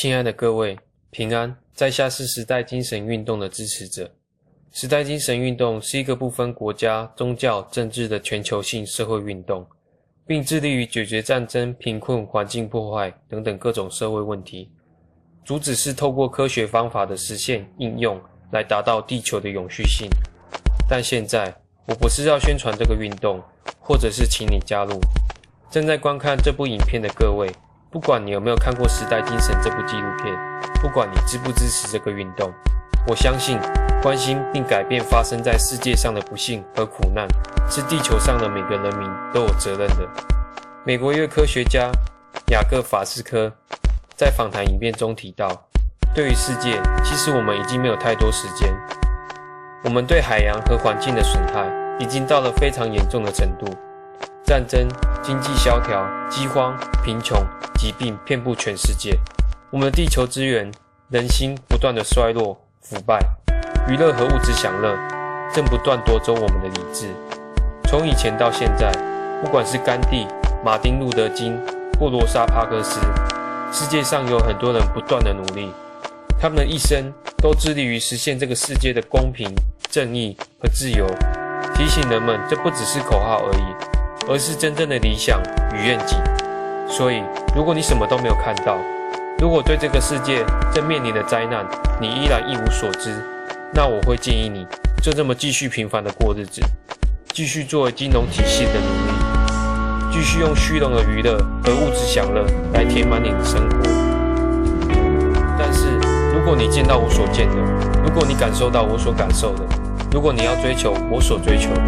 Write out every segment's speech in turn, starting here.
亲爱的各位，平安！在下是时代精神运动的支持者。时代精神运动是一个不分国家、宗教、政治的全球性社会运动，并致力于解决战争、贫困、环境破坏等等各种社会问题。主旨是透过科学方法的实现应用，来达到地球的永续性。但现在，我不是要宣传这个运动，或者是请你加入。正在观看这部影片的各位，不管你有没有看过《时代精神》这部纪录片，不管你支不支持这个运动，我相信关心并改变发生在世界上的不幸和苦难，是地球上的每个人民都有责任的。美国一位科学家雅各法斯科在访谈影片中提到，对于世界，其实我们已经没有太多时间。我们对海洋和环境的损害已经到了非常严重的程度，战争、经济萧条、饥荒、贫穷、疾病遍布全世界。我们的地球资源、人心不断的衰落、腐败，娱乐和物质享乐正不断夺走我们的理智。从以前到现在，不管是甘地、马丁路德金或罗莎帕克斯，世界上有很多人不断的努力，他们的一生都致力于实现这个世界的公平、正义和自由，提醒人们这不只是口号而已，而是真正的理想与愿景。所以，如果你什么都没有看到，如果对这个世界正面临的灾难你依然一无所知，那我会建议你就这么继续平凡的过日子，继续作为金融体系的奴隶，继续用虚荣的娱乐和物质享乐来填满你的生活。但是，如果你见到我所见的，如果你感受到我所感受的，如果你要追求我所追求的，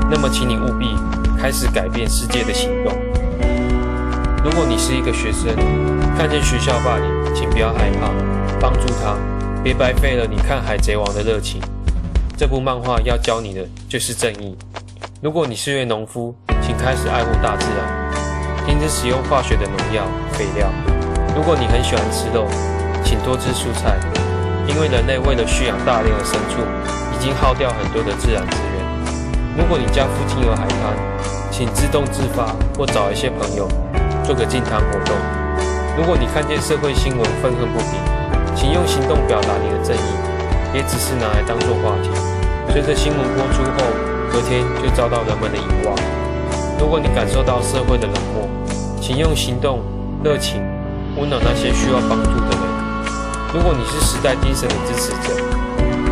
那么请你务必开始改变世界的行动。如果你是一个学生，看见学校霸凌，请不要害怕，帮助他，别白费了你看《海贼王》的热情。这部漫画要教你的就是正义。如果你是位农夫，请开始爱护大自然，停止使用化学的农药、肥料。如果你很喜欢吃肉，请多吃蔬菜，因为人类为了驯养大量的牲畜，已经耗掉很多的自然资源。如果你家附近有海滩，请自动自发或找一些朋友做个净滩活动。如果你看见社会新闻愤恨不平，请用行动表达你的正义，别只是拿来当作话题，随着新闻播出后，隔天就遭到人们的遗忘。如果你感受到社会的冷漠，请用行动、热情温暖那些需要帮助的人。如果你是时代精神的支持者，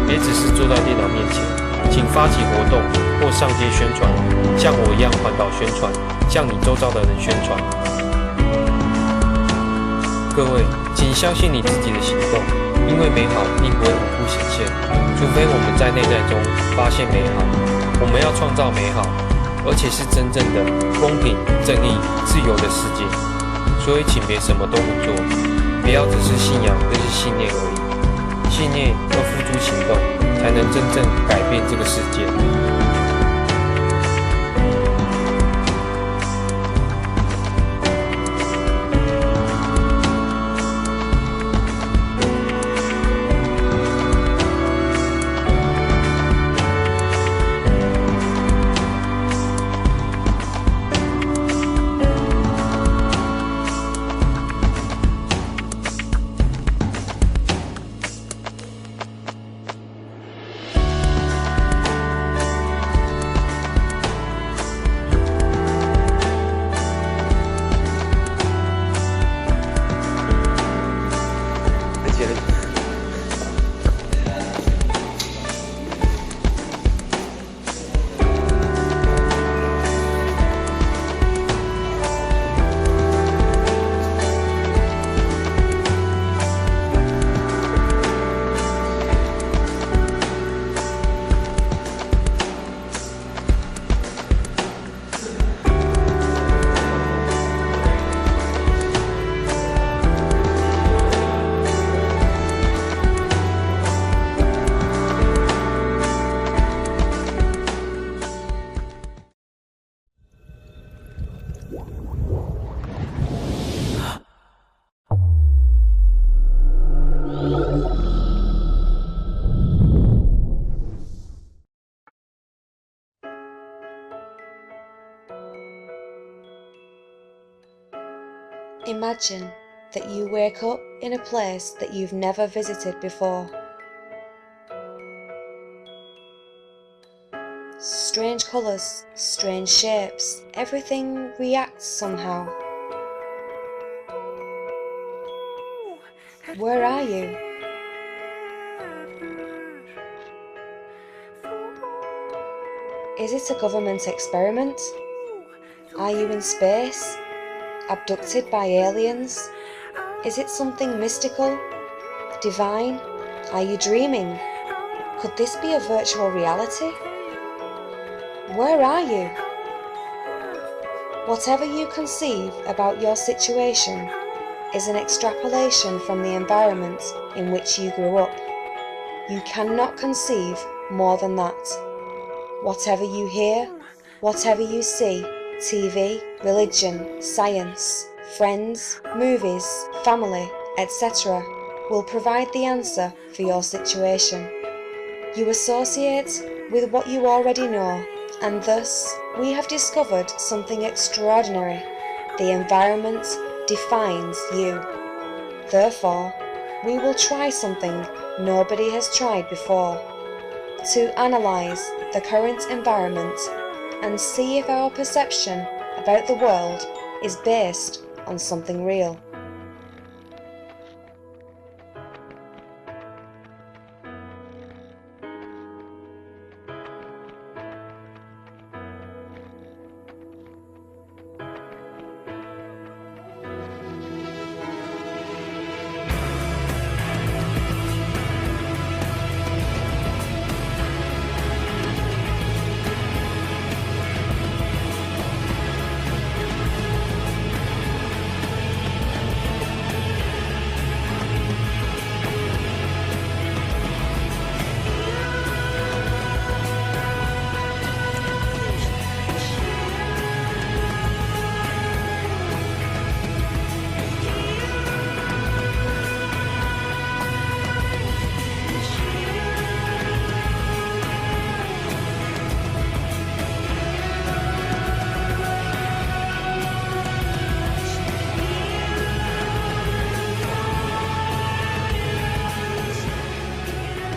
别只是坐在电脑面前，请发起活动或上街宣传，像我一样环岛宣传，向你周遭的人宣传。各位，请相信你自己的行动，因为美好并不会无故显现，除非我们在内在中发现美好。我们要创造美好，而且是真正的公平、正义、自由的世界。所以请别什么都不做，不要只是信仰，这是信念而已。信念要付诸行动，才能真正改变这个世界。Imagine that you wake up in a place that you've never visited before. Strange colours, strange shapes, everything reacts somehow. Where are you? Is it a government experiment? Are you in space? Abducted by aliens? Is it something mystical? Divine? Are you dreaming? Could this be a virtual reality? Where are you? Whatever you conceive about your situation is an extrapolation from the environment in which you grew up. You cannot conceive more than that. Whatever you hear, whatever you see, TV, religion, science, friends, movies, family, etc., will provide the answer for your situation. You associate with what you already know, and thus we have discovered something extraordinary. The environment defines you. Therefore, we will try something nobody has tried before, to analyse the current environment and see if our perception about the world is based on something real.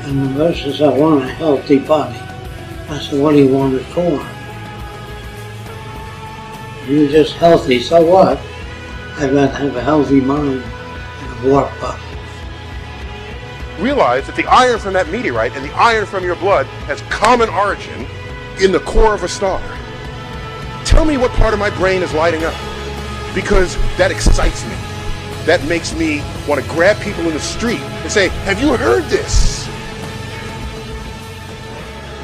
And the nurse says, I want a healthy body. I said, what do you want it for? You're just healthy, so what? I'd rather have a healthy mind and a warped body. Realize that the iron from that meteorite and the iron from your blood has common origin in the core of a star. Tell me what part of my brain is lighting up, because that excites me. That makes me want to grab people in the street and say, have you heard this?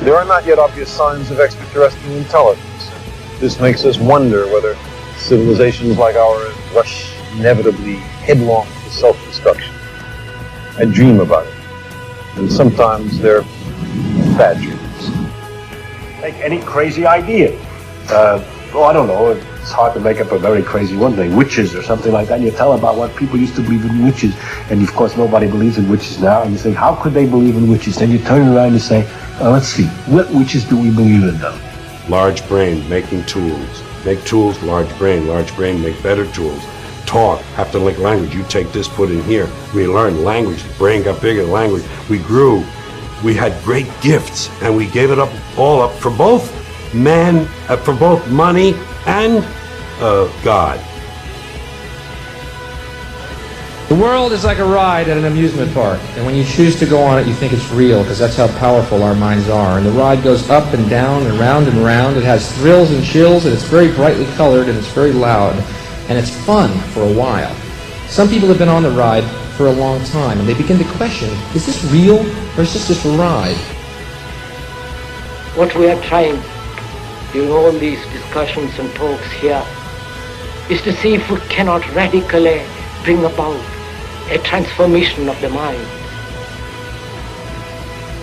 There are not yet obvious signs of extraterrestrial intelligence. This makes us wonder whether civilizations like ours rush inevitably headlong to self-destruction. I dream about it, and sometimes they're bad dreams. Like any crazy idea. I don't know, it's hard to make up a very crazy one thing. Witches or something like that. And you tell about what people used to believe in witches, and of course nobody believes in witches now, and you say, how could they believe in witches? Then you turn around and you say, let's see, what witches do we believe in now? Large brain, making tools. Make tools, large brain, make better tools. Talk, have to link language. You take this, put in here. We learned language, brain got bigger, language. We grew. We had great gifts, and we gave it up, all up for both men, for both money and God. The world is like a ride at an amusement park, and when you choose to go on it, you think it's real, because that's how powerful our minds are. And the ride goes up and down and round and round. It has thrills and chills, and it's very brightly colored, and it's very loud, and it's fun for a while. Some people have been on the ride for a long time, and they begin to question, is this real, or is this just a ride? What we are trying during all these discussions and talks here is to see if we cannot radically bring about a transformation of the mind.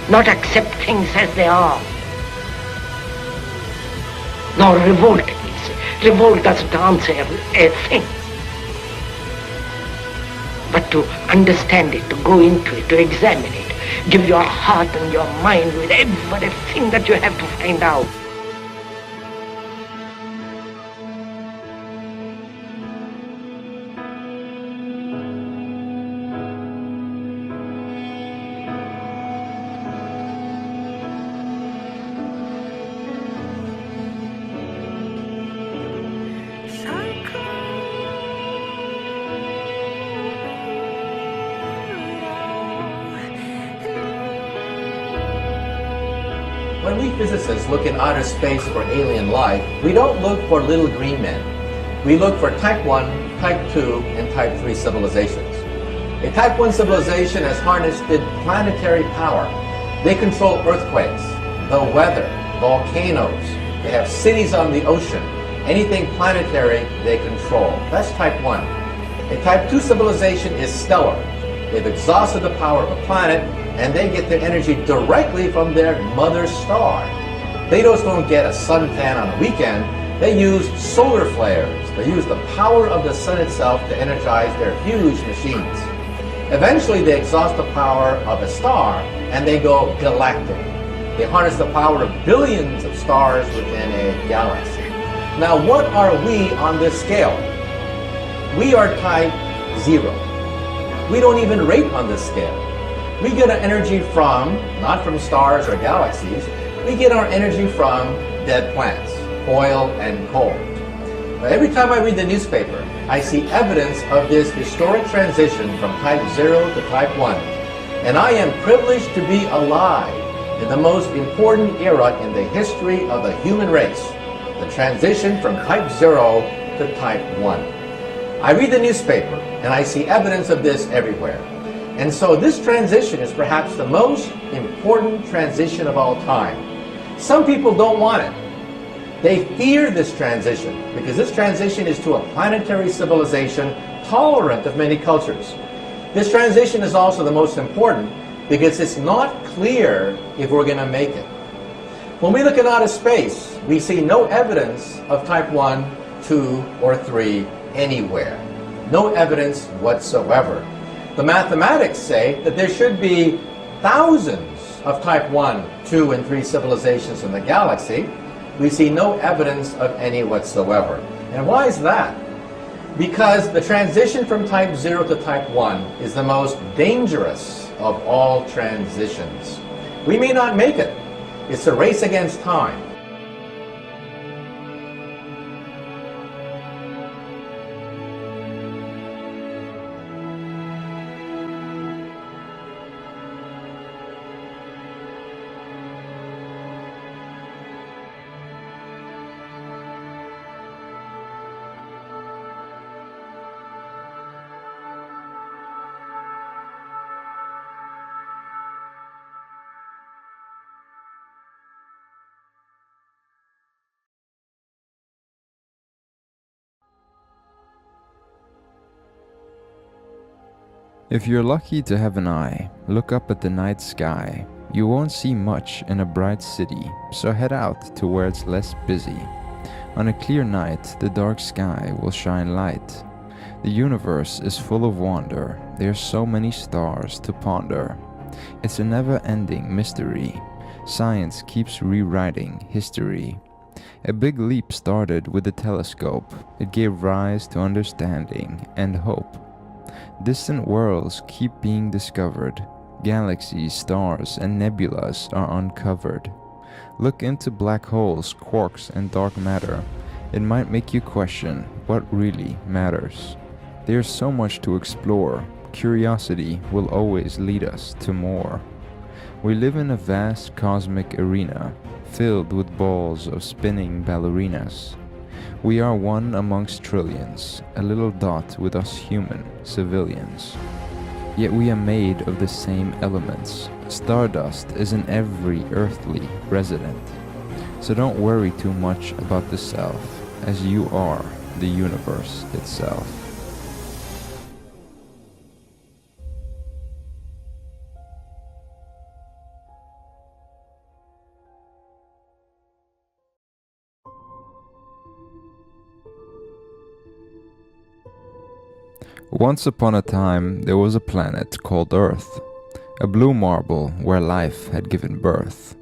Not accept things as they are, nor revolt against it. Revolt doesn't answer a thing. But to understand it, to go into it, to examine it, give your heart and your mind with everything that you have to find out. we physicists look in outer space for alien life, we don't look for little green men. We look for Type 1, Type 2, and Type 3 civilizations. A Type 1 civilization has harnessed planetary power. They control earthquakes, the weather, volcanoes. They have cities on the ocean. Anything planetary, they control. That's Type 1. A Type 2 civilization is stellar. They've exhausted the power of a planet, and they get their energy directly from their mother star. They just don't get a suntan on a weekend. They use solar flares. They use the power of the sun itself to energize their huge machines. Eventually, they exhaust the power of a star, and they go galactic. They harness the power of billions of stars within a galaxy. Now, what are we on this scale? We are Type 0. We don't even rate on this scale. We get our energy from, not from stars or galaxies, we get our energy from dead plants, oil and coal. Now, every time I read the newspaper, I see evidence of this historic transition from Type 0 to Type 1. And I am privileged to be alive in the most important era in the history of the human race, the transition from Type 0 to Type 1. I read the newspaper and I see evidence of this everywhere. And so this transition is perhaps the most important transition of all time. Some people don't want it. They fear this transition because this transition is to a planetary civilization tolerant of many cultures. This transition is also the most important because it's not clear if we're going to make it. When we look at outer space, we see no evidence of Type 1, 2, or 3 anywhere. No evidence whatsoever. The mathematics say that there should be thousands of Type 1, 2, and 3 civilizations in the galaxy. We see no evidence of any whatsoever. And why is that? Because the transition from Type 0 to Type 1 is the most dangerous of all transitions. We may not make it. It's a race against time. If you're lucky to have an eye, look up at the night sky. You won't see much in a bright city, so head out to where it's less busy. On a clear night, the dark sky will shine light. The universe is full of wonder. There's so many stars to ponder. It's a never-ending mystery. Science keeps rewriting history. A big leap started with the telescope. It gave rise to understanding and hope. Distant worlds keep being discovered. Galaxies, stars, and nebulas are uncovered. Look into black holes, quarks, and dark matter. It might make you question what really matters. There's so much to explore. Curiosity will always lead us to more. We live in a vast cosmic arena, filled with balls of spinning ballerinas. We are one amongst trillions, a little dot with us human civilians. Yet we are made of the same elements. Stardust is in every earthly resident. So don't worry too much about the self, as you are the universe itself. Once upon a time, there was a planet called Earth, a blue marble where life had given birth.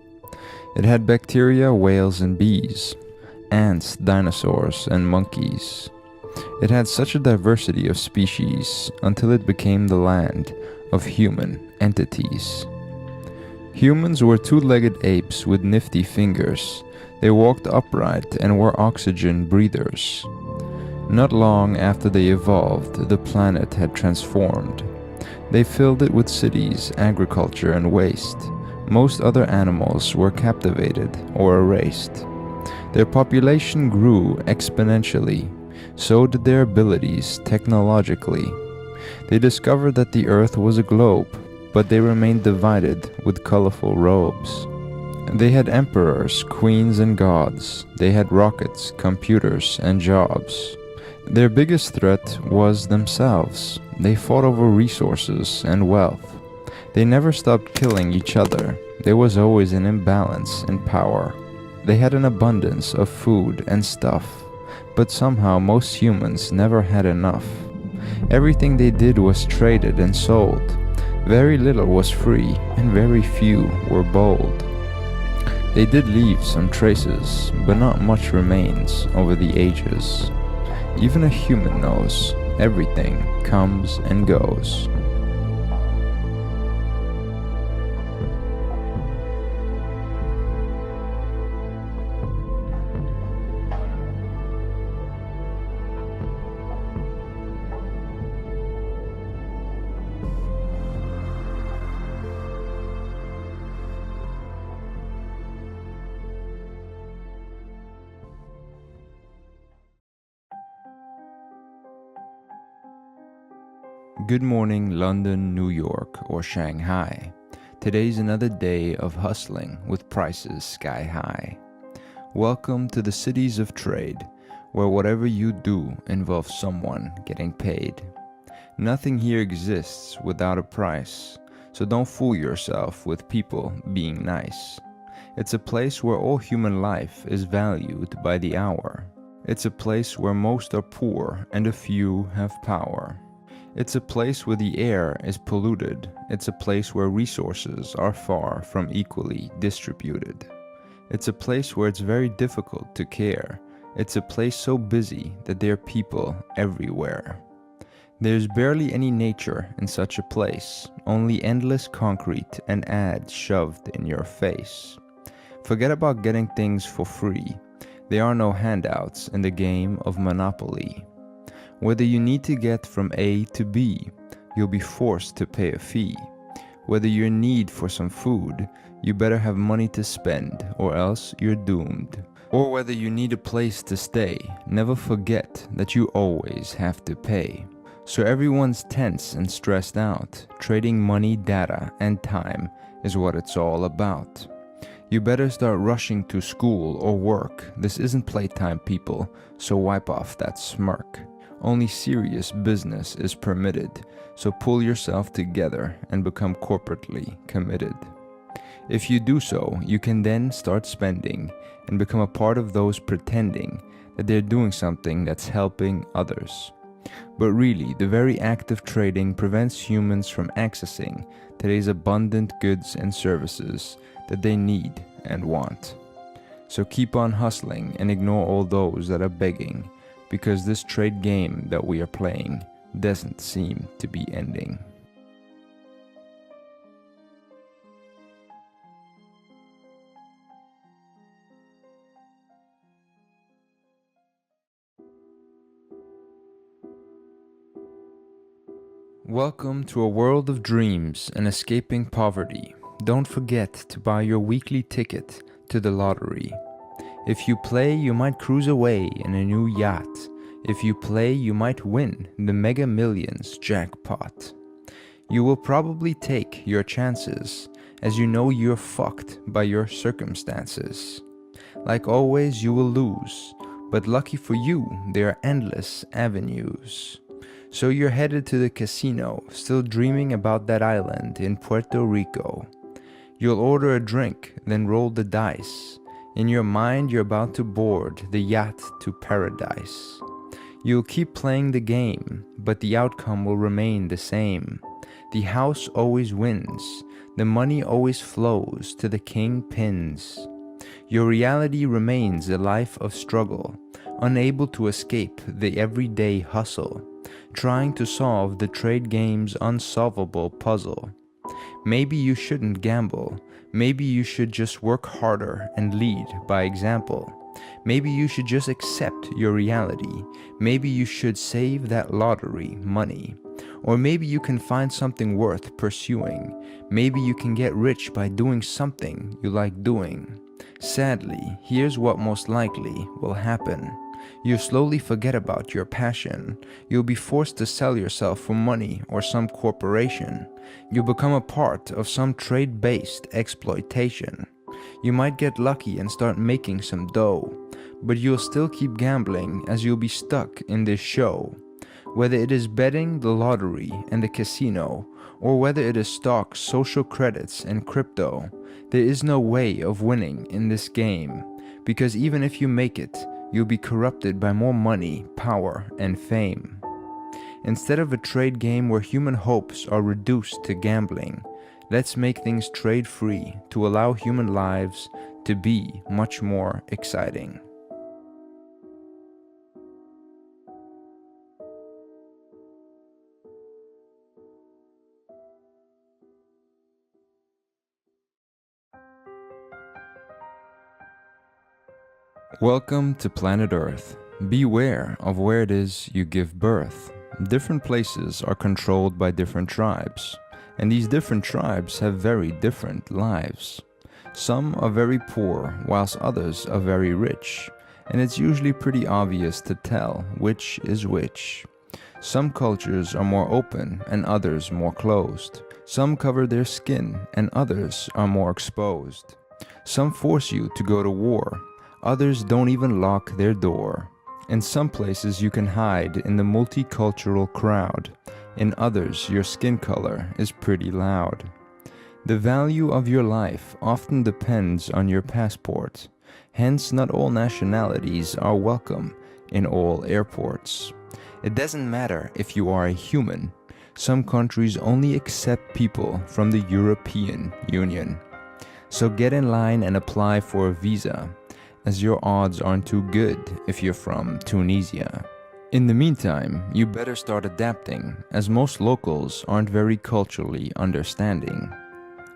It had bacteria, whales and bees, ants, dinosaurs and monkeys. It had such a diversity of species until it became the land of human entities. Humans were two-legged apes with nifty fingers. They walked upright and were oxygen breathers. Not long after they evolved, the planet had transformed. They filled it with cities, agriculture, and waste. Most other animals were captivated or erased. Their population grew exponentially, so did their abilities technologically. They discovered that the earth was a globe, but they remained divided with colorful robes. They had emperors, queens, and gods. They had rockets, computers, and jobs. Their biggest threat was themselves. They fought over resources and wealth. They never stopped killing each other. There was always an imbalance in power. They had an abundance of food and stuff, but somehow most humans never had enough. Everything they did was traded and sold. Very little was free, and very few were bold. They did leave some traces, but not much remains over the ages. Even a human knows everything comes and goes. Good morning, London, New York, or Shanghai. Today's another day of hustling with prices sky high. Welcome to the cities of trade, where whatever you do involves someone getting paid. Nothing here exists without a price, so don't fool yourself with people being nice. It's a place where all human life is valued by the hour. It's a place where most are poor and a few have power. It's a place where the air is polluted. It's a place where resources are far from equally distributed. It's a place where it's very difficult to care. It's a place so busy that there are people everywhere. There's barely any nature in such a place, only endless concrete and ads shoved in your face. Forget about getting things for free. There are no handouts in the game of Monopoly. Whether you need to get from A to B, you'll be forced to pay a fee. Whether you're in need for some food, you better have money to spend, or else you're doomed. Or whether you need a place to stay, never forget that you always have to pay. So everyone's tense and stressed out. Trading money, data, and time is what it's all about. You better start rushing to school or work. This isn't playtime, people, so wipe off that smirk. Only serious business is permitted, so pull yourself together and become corporately committed. If you do so, you can then start spending and become a part of those pretending that they're doing something that's helping others. But really, the very act of trading prevents humans from accessing today's abundant goods and services that they need and want. So keep on hustling and ignore all those that are begging, because this trade game that we are playing doesn't seem to be ending. Welcome to a world of dreams and escaping poverty. Don't forget to buy your weekly ticket to the lottery. If you play, you might cruise away in a new yacht. If you play, you might win the Mega Millions jackpot. You will probably take your chances, as you know you're fucked by your circumstances. Like always, you will lose, but lucky for you, there are endless avenues. So you're headed to the casino, still dreaming about that island in Puerto Rico. You'll order a drink, then roll the dice. In your mind, you're about to board the yacht to paradise. You'll keep playing the game, but the outcome will remain the same. The house always wins. The money always flows to the kingpins. Your reality remains a life of struggle, unable to escape the everyday hustle, trying to solve the trade game's unsolvable puzzle. Maybe you shouldn't gamble. Maybe you should just work harder and lead by example. Maybe you should just accept your reality. Maybe you should save that lottery money. Or maybe you can find something worth pursuing. Maybe you can get rich by doing something you like doing. Sadly, here's what most likely will happen. You'll slowly forget about your passion. You'll be forced to sell yourself for money or some corporation. You'll become a part of some trade-based exploitation. You might get lucky and start making some dough, but you'll still keep gambling as you'll be stuck in this show. Whether it is betting, the lottery, and the casino, or whether it is stocks, social credits, and crypto, there is no way of winning in this game, because even if you make it, you'll be corrupted by more money, power, and fame. Instead of a trade game where human hopes are reduced to gambling, let's make things trade-free to allow human lives to be much more exciting. Welcome to planet Earth. Beware of where it is you give birth. Different places are controlled by different tribes, and these different tribes have very different lives. Some are very poor, whilst others are very rich, and it's usually pretty obvious to tell which is which. Some cultures are more open and others more closed. Some cover their skin and others are more exposed. Some force you to go to war. Others don't even lock their door. In some places you can hide in the multicultural crowd. In others, your skin color is pretty loud. The value of your life often depends on your passport. Hence, not all nationalities are welcome in all airports. It doesn't matter if you are a human. Some countries only accept people from the European Union. So get in line and apply for a visa, as your odds aren't too good if you're from Tunisia. In the meantime, you better start adapting, as most locals aren't very culturally understanding.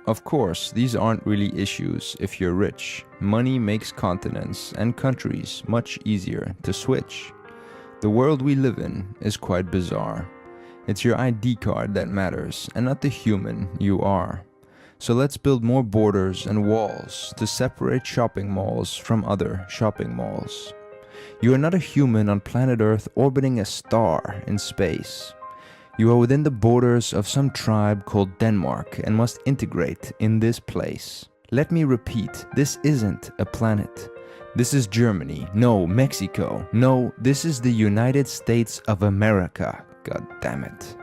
Of course, these aren't really issues if you're rich. Money makes continents and countries much easier to switch. The world we live in is quite bizarre. It's your ID card that matters, and not the human you are. So let's build more borders and walls to separate shopping malls from other shopping malls. You are not a human on planet Earth orbiting a star in space. You are within the borders of some tribe called Denmark and must integrate in this place. Let me repeat, this isn't a planet. This is Germany. No, Mexico. No, this is the United States of America. God damn it.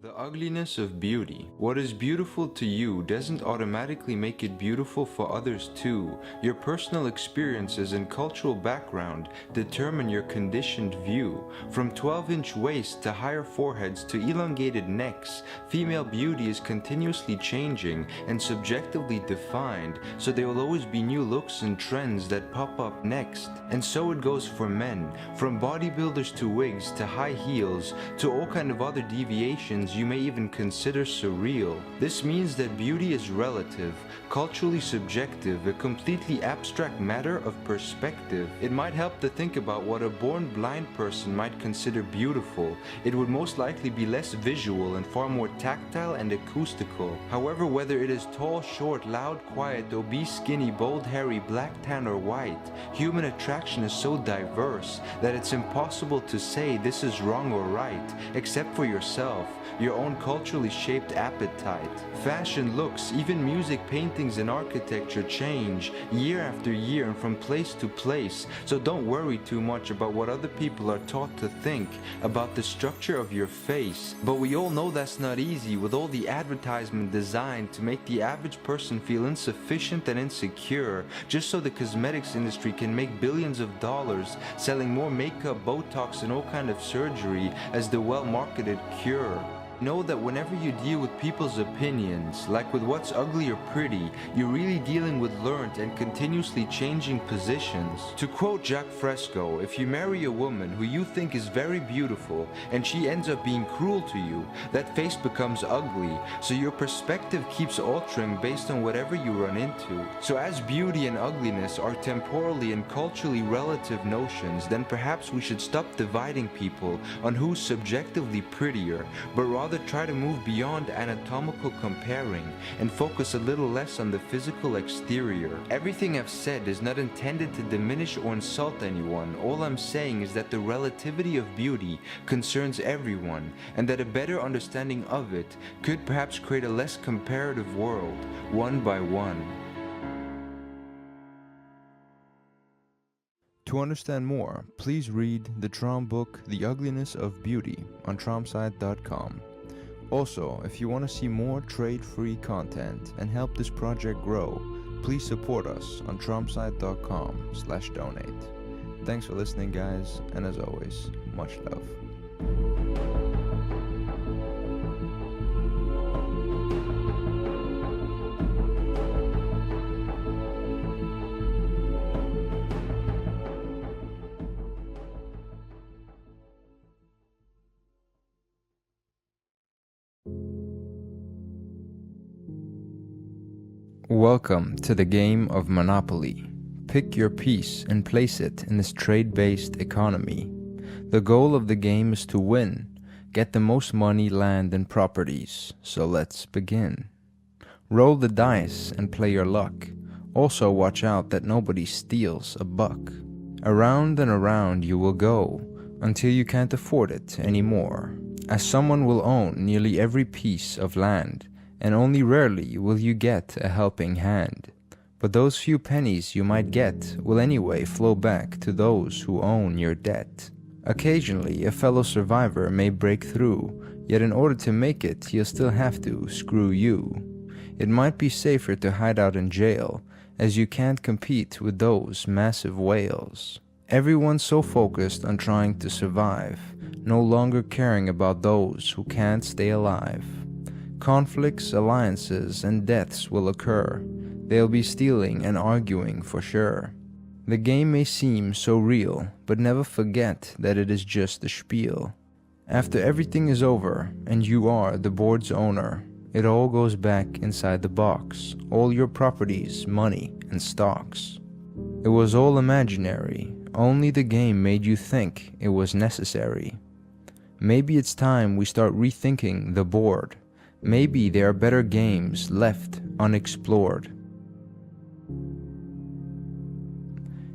The ugliness of beauty. What is beautiful to you doesn't automatically make it beautiful for others too. Your personal experiences and cultural background determine your conditioned view. From 12-inch waists to higher foreheads to elongated necks, female beauty is continuously changing and subjectively defined, so there will always be new looks and trends that pop up next. And so it goes for men, from bodybuilders to wigs to high heels to all kind of other deviations you may even consider surreal. This means that beauty is relative, culturally subjective, a completely abstract matter of perspective. It might help to think about what a born blind person might consider beautiful. It would most likely be less visual and far more tactile and acoustical. However, whether it is tall, short, loud, quiet, obese, skinny, bold, hairy, black, tan, or white, human attraction is so diverse that it's impossible to say this is wrong or right, except for yourself, your own culturally shaped appetite. Fashion, looks, even music, paintings, and architecture change year after year and from place to place, so don't worry too much about what other people are taught to think about the structure of your face. But we all know that's not easy, with all the advertisement designed to make the average person feel insufficient and insecure, just so the cosmetics industry can make billions of dollars selling more makeup, Botox, and all kind of surgery as the well-marketed cure. Know that whenever you deal with people's opinions, like with what's ugly or pretty, you're really dealing with learned and continuously changing positions. To quote Jack Fresco, if you marry a woman who you think is very beautiful and she ends up being cruel to you, that face becomes ugly, so your perspective keeps altering based on whatever you run into. So as beauty and ugliness are temporally and culturally relative notions, then perhaps we should stop dividing people on who's subjectively prettier, but rather try to move beyond anatomical comparing and focus a little less on the physical exterior. Everything I've said is not intended to diminish or insult anyone. All I'm saying is that the relativity of beauty concerns everyone, and that a better understanding of it could perhaps create a less comparative world, one by one. To understand more, please read the Trom book, The Ugliness of Beauty, on tromsite.com. Also, if you want to see more trade-free content and help this project grow, please support us on tromsite.com/donate. Thanks for listening, guys, and as always, much love. Welcome to the game of Monopoly. Pick your piece and place it in this trade-based economy. The goal of the game is to win, get the most money, land, and properties. So let's begin. Roll the dice and play your luck. Also watch out that nobody steals a buck. Around and around you will go, until you can't afford it anymore, as someone will own nearly every piece of land, and only rarely will you get a helping hand. But those few pennies you might get will anyway flow back to those who own your debt. Occasionally, a fellow survivor may break through, yet in order to make it, he'll still have to screw you. It might be safer to hide out in jail, as you can't compete with those massive whales. Everyone's so focused on trying to survive, no longer caring about those who can't stay alive. Conflicts, alliances, and deaths will occur. They'll be stealing and arguing for sure. The game may seem so real, but never forget that it is just a spiel. After everything is over, and you are the board's owner, it all goes back inside the box. All your properties, money, and stocks. It was all imaginary. Only the game made you think it was necessary. Maybe it's time we start rethinking the board. Maybe there are better games left unexplored.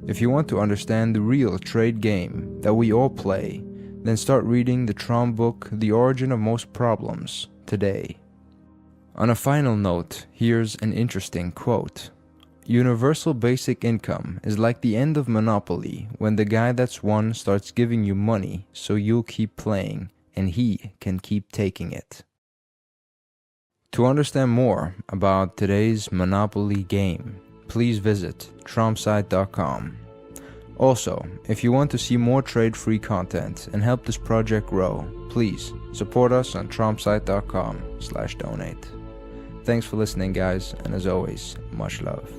If you want to understand the real trade game that we all play, then start reading the Trom book, The Origin of Most Problems, today. On a final note, here's an interesting quote. Universal basic income is like the end of Monopoly when the guy that's won starts giving you money so you'll keep playing and he can keep taking it. To understand more about today's Monopoly game, please visit tromsite.com. Also, if you want to see more trade-free content and help this project grow, please support us on tromsite.com/donate. Thanks for listening, guys, and as always, much love.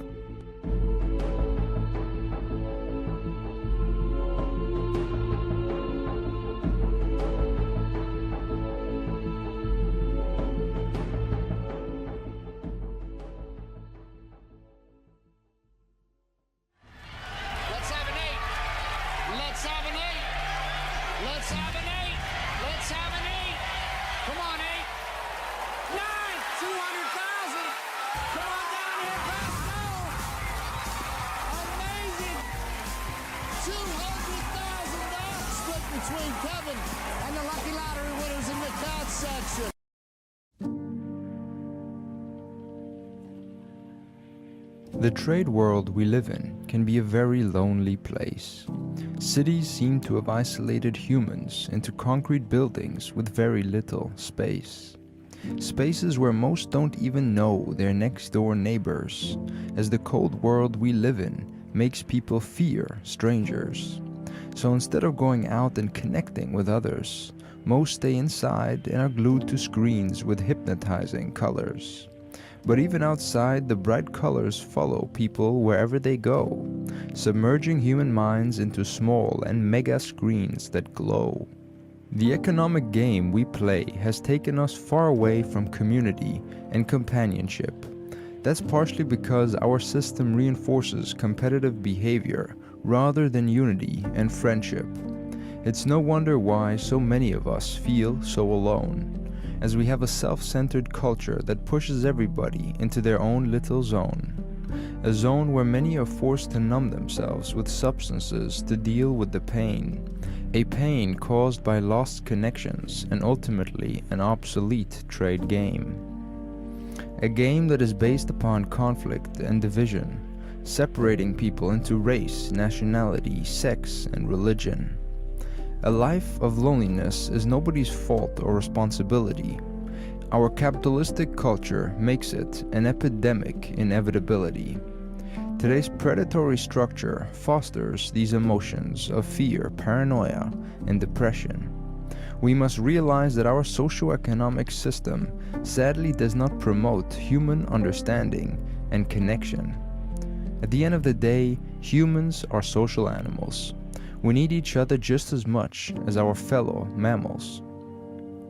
Between Kevin and the lucky lottery winners in the card section. The trade world we live in can be a very lonely place. Cities seem to have isolated humans into concrete buildings with very little space. Spaces where most don't even know their next-door neighbors, as the cold world we live in makes people fear strangers. So instead of going out and connecting with others, most stay inside and are glued to screens with hypnotizing colors. But even outside, the bright colors follow people wherever they go, submerging human minds into small and mega screens that glow. The economic game we play has taken us far away from community and companionship. That's partially because our system reinforces competitive behavior rather than unity and friendship. It's no wonder why so many of us feel so alone, as we have a self-centered culture that pushes everybody into their own little zone. A zone where many are forced to numb themselves with substances to deal with the pain. A pain caused by lost connections and ultimately an obsolete trade game. A game that is based upon conflict and division, separating people into race, nationality, sex, and religion. A life of loneliness is nobody's fault or responsibility. Our capitalistic culture makes it an epidemic inevitability. Today's predatory structure fosters these emotions of fear, paranoia, and depression. We must realize that our socio-economic system sadly does not promote human understanding and connection. At the end of the day, humans are social animals. We need each other just as much as our fellow mammals.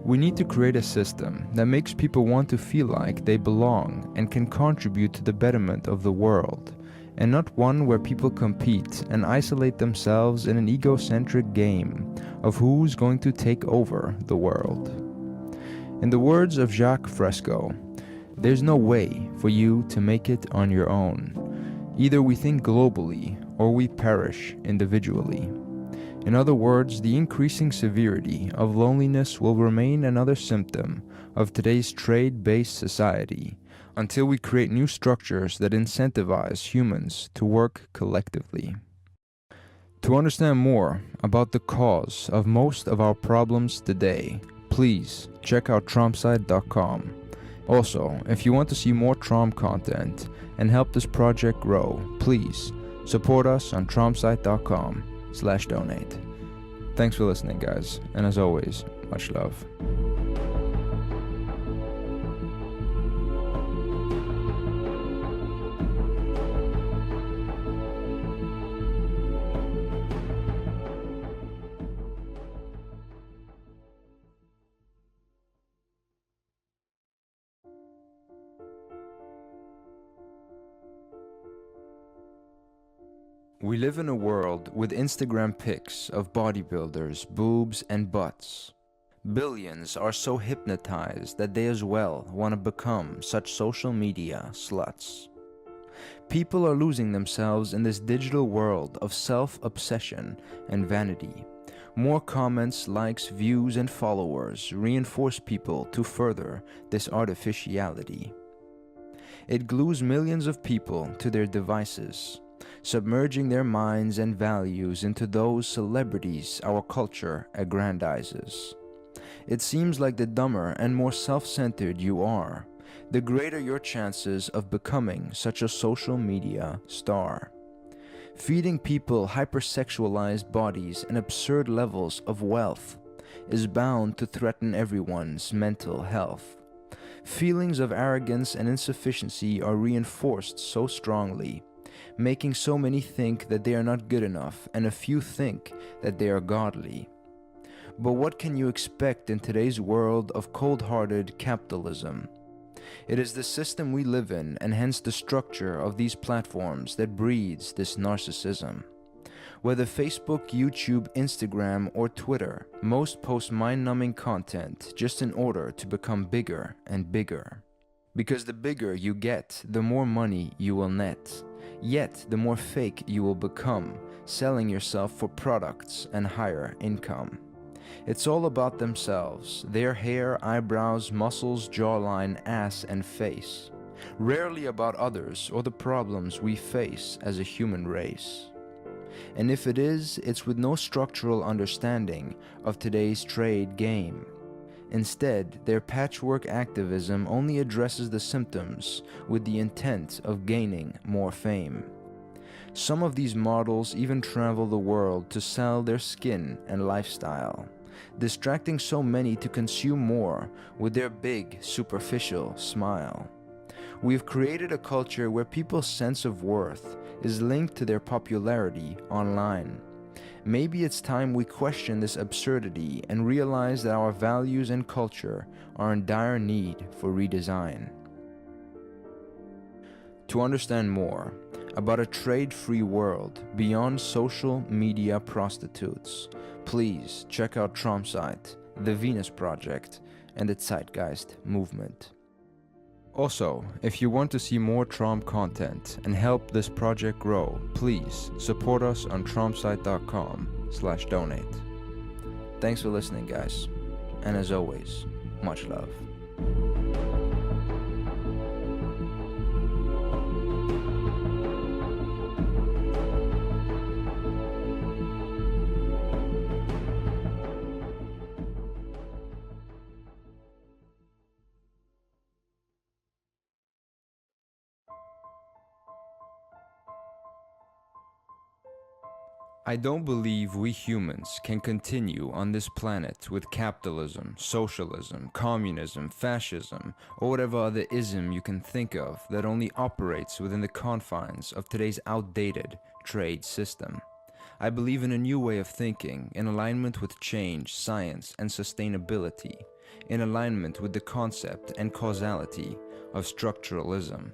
We need to create a system that makes people want to feel like they belong and can contribute to the betterment of the world, and not one where people compete and isolate themselves in an egocentric game of who's going to take over the world. In the words of Jacques Fresco, there's no way for you to make it on your own. Either we think globally or we perish individually. In other words, the increasing severity of loneliness will remain another symptom of today's trade-based society until we create new structures that incentivize humans to work collectively. To understand more about the cause of most of our problems today, please check out TromSite.com. Also, if you want to see more Trom content and help this project grow, please support us on TromSite.com/donate. Thanks for listening, guys, and as always, much love. We live in a world with Instagram pics of bodybuilders, boobs, and butts. Billions are so hypnotized that they as well want to become such social media sluts. People are losing themselves in this digital world of self-obsession and vanity. More comments, likes, views, and followers reinforce people to further this artificiality. It glues millions of people to their devices, submerging their minds and values into those celebrities our culture aggrandizes. It seems like the dumber and more self-centered you are, the greater your chances of becoming such a social media star. Feeding people hypersexualized bodies and absurd levels of wealth is bound to threaten everyone's mental health. Feelings of arrogance and insufficiency are reinforced so strongly, making so many think that they are not good enough and a few think that they are godly. But what can you expect in today's world of cold-hearted capitalism? It is the system we live in and hence the structure of these platforms that breeds this narcissism. Whether Facebook, YouTube, Instagram, or Twitter, most post mind-numbing content just in order to become bigger and bigger. Because the bigger you get, the more money you will net. Yet, the more fake you will become, selling yourself for products and higher income. It's all about themselves, their hair, eyebrows, muscles, jawline, ass, and face. Rarely about others or the problems we face as a human race. And if it is, it's with no structural understanding of today's trade game. Instead, their patchwork activism only addresses the symptoms with the intent of gaining more fame. Some of these models even travel the world to sell their skin and lifestyle, distracting so many to consume more with their big, superficial smile. We've created a culture where people's sense of worth is linked to their popularity online. Maybe it's time we question this absurdity and realize that our values and culture are in dire need for redesign. To understand more about a trade-free world beyond social media prostitutes, please check out Traumzeit, the Venus Project, and the Zeitgeist movement. Also, if you want to see more Traum content and help this project grow, please support us on traumzeit.com/donate. Thanks for listening, guys, and as always, much love. I don't believe we humans can continue on this planet with capitalism, socialism, communism, fascism, or whatever other ism you can think of that only operates within the confines of today's outdated trade system. I believe in a new way of thinking, in alignment with change, science, and sustainability, in alignment with the concept and causality of structuralism.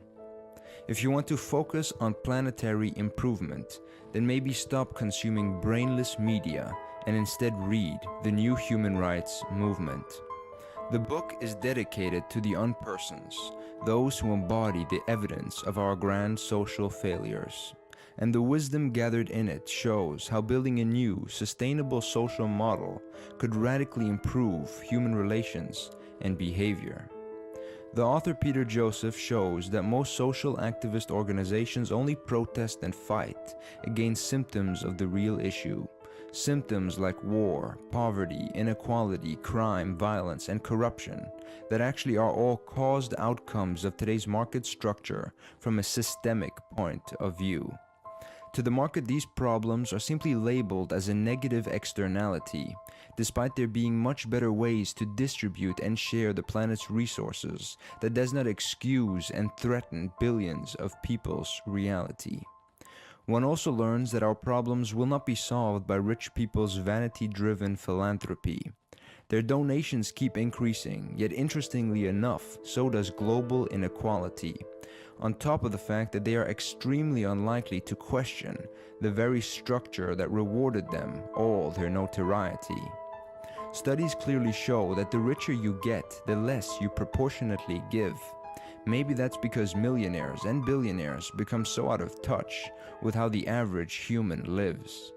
If you want to focus on planetary improvement, then maybe stop consuming brainless media and instead read the New Human Rights Movement. The book is dedicated to the unpersons, those who embody the evidence of our grand social failures. And the wisdom gathered in it shows how building a new, sustainable social model could radically improve human relations and behavior. The author Peter Joseph shows that most social activist organizations only protest and fight against symptoms of the real issue. Symptoms like war, poverty, inequality, crime, violence, and corruption that actually are all caused outcomes of today's market structure from a systemic point of view. To the market, these problems are simply labeled as a negative externality, despite there being much better ways to distribute and share the planet's resources that does not excuse and threaten billions of people's reality. One also learns that our problems will not be solved by rich people's vanity-driven philanthropy. Their donations keep increasing, yet interestingly enough, so does global inequality, on top of the fact that they are extremely unlikely to question the very structure that rewarded them all their notoriety. Studies clearly show that the richer you get, the less you proportionately give. Maybe that's because millionaires and billionaires become so out of touch with how the average human lives.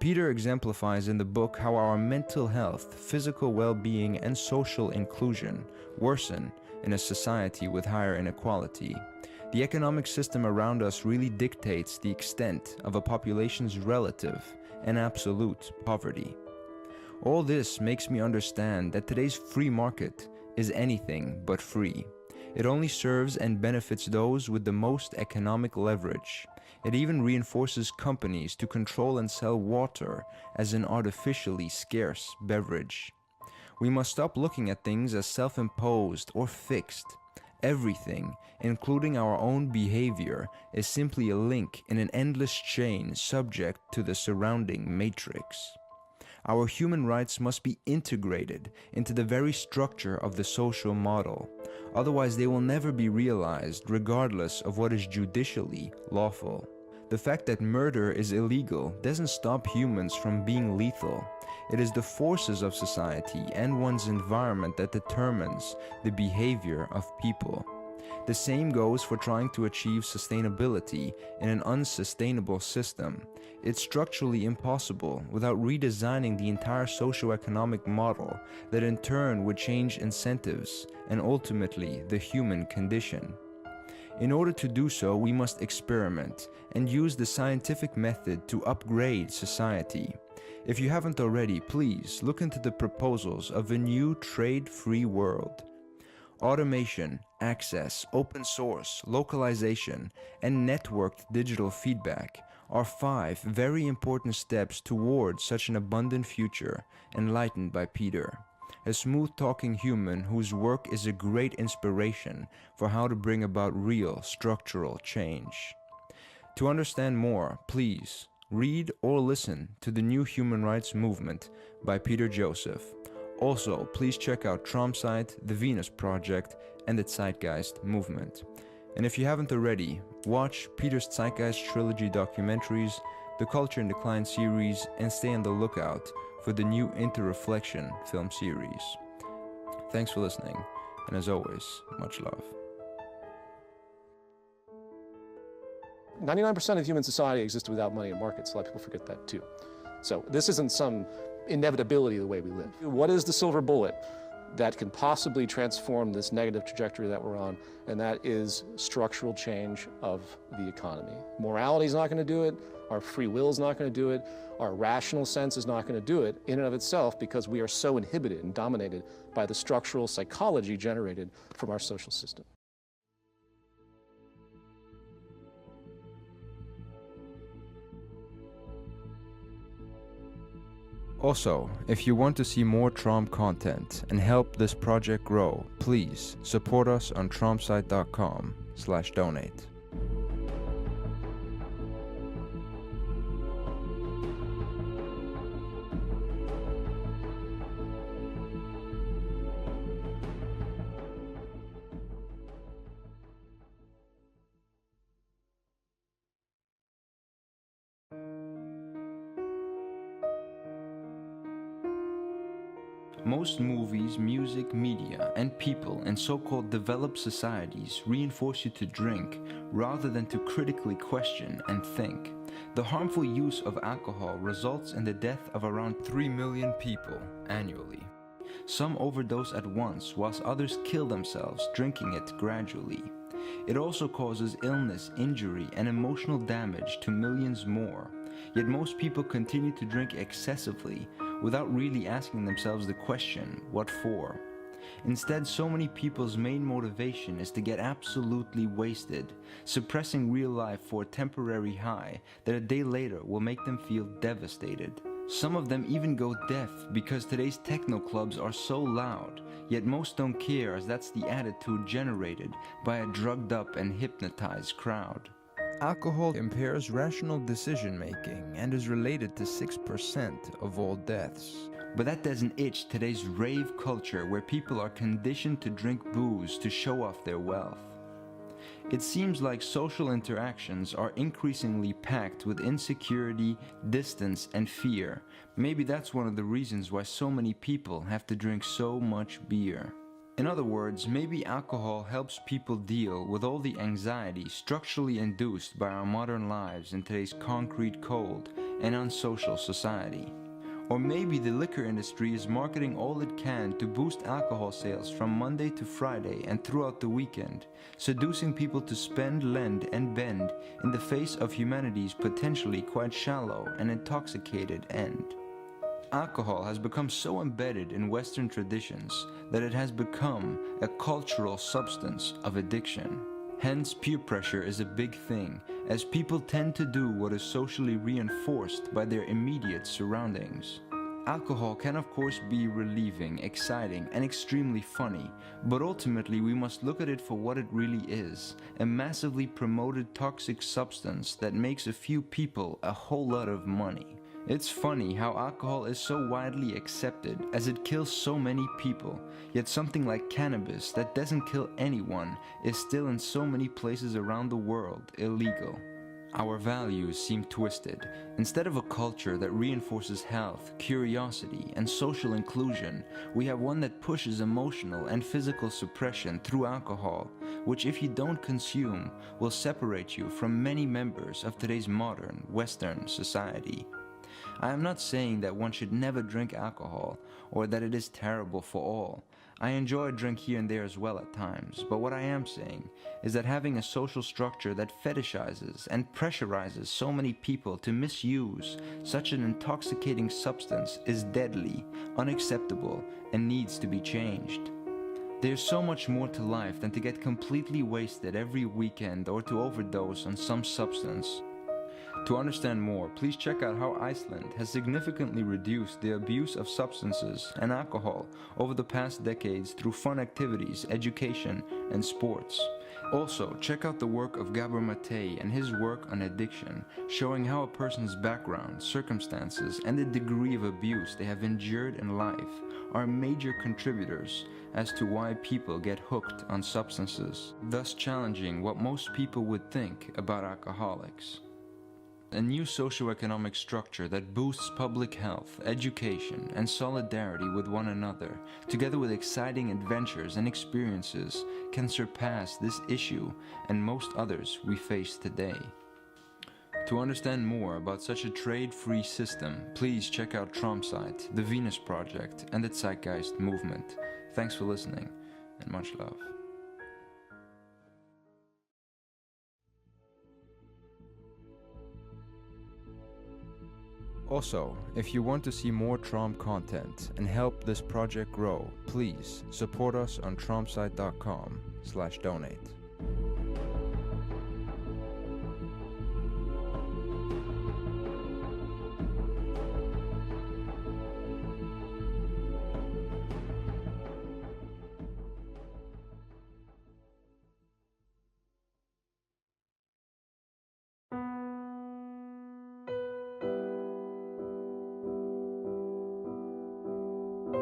Peter exemplifies in the book how our mental health, physical well-being, and social inclusion worsen in a society with higher inequality. The economic system around us really dictates the extent of a population's relative and absolute poverty. All this makes me understand that today's free market is anything but free. It only serves and benefits those with the most economic leverage. It even reinforces companies to control and sell water as an artificially scarce beverage. We must stop looking at things as self-imposed or fixed. Everything, including our own behavior, is simply a link in an endless chain subject to the surrounding matrix. Our human rights must be integrated into the very structure of the social model. Otherwise, they will never be realized regardless of what is judicially lawful. The fact that murder is illegal doesn't stop humans from being lethal. It is the forces of society and one's environment that determines the behavior of people. The same goes for trying to achieve sustainability in an unsustainable system. It's structurally impossible without redesigning the entire socio-economic model that in turn would change incentives and ultimately the human condition. In order to do so, we must experiment and use the scientific method to upgrade society. If you haven't already, please look into the proposals of a new trade-free world. Automation, access, open source, localization, and networked digital feedback are 5 very important steps towards such an abundant future, enlightened by Peter, a smooth-talking human whose work is a great inspiration for how to bring about real structural change. To understand more, please read or listen to The New Human Rights Movement by Peter Joseph. Also, please check out Traumzeit, The Venus Project, and the Zeitgeist Movement. And if you haven't already, watch Peter's Zeitgeist trilogy documentaries, the Culture in Decline series, and stay on the lookout for the new Interreflection film series. Thanks for listening, and as always, much love. 99% of human society exists without money and markets. A lot of people forget that too. So this isn't some inevitability of the way we live. What is the silver bullet that can possibly transform this negative trajectory that we're on? And that is structural change of the economy. Morality is not going to do it. Our free will is not going to do it. Our rational sense is not going to do it in and of itself, because we are so inhibited and dominated by the structural psychology generated from our social system. Also, if you want to see more Traum content and help this project grow, please support us on traumsite.com/donate. Most movies, music, media, and people in so-called developed societies reinforce you to drink rather than to critically question and think. The harmful use of alcohol results in the death of around 3 million people annually. Some overdose at once, whilst others kill themselves drinking it gradually. It also causes illness, injury, and emotional damage to millions more. Yet most people continue to drink excessively without really asking themselves the question, what for? Instead, so many people's main motivation is to get absolutely wasted, suppressing real life for a temporary high that a day later will make them feel devastated. Some of them even go deaf because today's techno clubs are so loud, yet most don't care, as that's the attitude generated by a drugged up and hypnotized crowd. Alcohol impairs rational decision-making and is related to 6% of all deaths. But that doesn't itch today's rave culture where people are conditioned to drink booze to show off their wealth. It seems like social interactions are increasingly packed with insecurity, distance, and fear. Maybe that's one of the reasons why so many people have to drink so much beer. In other words, maybe alcohol helps people deal with all the anxiety structurally induced by our modern lives in today's concrete, cold, and unsocial society. Or maybe the liquor industry is marketing all it can to boost alcohol sales from Monday to Friday and throughout the weekend, seducing people to spend, lend, and bend in the face of humanity's potentially quite shallow and intoxicated end. Alcohol has become so embedded in Western traditions that it has become a cultural substance of addiction. Hence, peer pressure is a big thing, as people tend to do what is socially reinforced by their immediate surroundings. Alcohol can of course be relieving, exciting, and extremely funny, but ultimately we must look at it for what it really is, a massively promoted toxic substance that makes a few people a whole lot of money. It's funny how alcohol is so widely accepted as it kills so many people, yet something like cannabis that doesn't kill anyone is still in so many places around the world illegal. Our values seem twisted. Instead of a culture that reinforces health, curiosity, and social inclusion, we have one that pushes emotional and physical suppression through alcohol, which if you don't consume, will separate you from many members of today's modern Western society. I am not saying that one should never drink alcohol, or that it is terrible for all. I enjoy a drink here and there as well at times, but what I am saying is that having a social structure that fetishizes and pressurizes so many people to misuse such an intoxicating substance is deadly, unacceptable, and needs to be changed. There's so much more to life than to get completely wasted every weekend or to overdose on some substance. To understand more, please check out how Iceland has significantly reduced the abuse of substances and alcohol over the past decades through fun activities, education, and sports. Also, check out the work of Gabor Mate and his work on addiction, showing how a person's background, circumstances, and the degree of abuse they have endured in life are major contributors as to why people get hooked on substances, thus challenging what most people would think about alcoholics. A new socioeconomic structure that boosts public health, education, and solidarity with one another, together with exciting adventures and experiences, can surpass this issue and most others we face today. To understand more about such a trade-free system, please check out Tromsite, the Venus Project, and the Zeitgeist movement. Thanks for listening, and much love. Also, if you want to see more Trom content and help this project grow, please support us on tromsite.com/donate.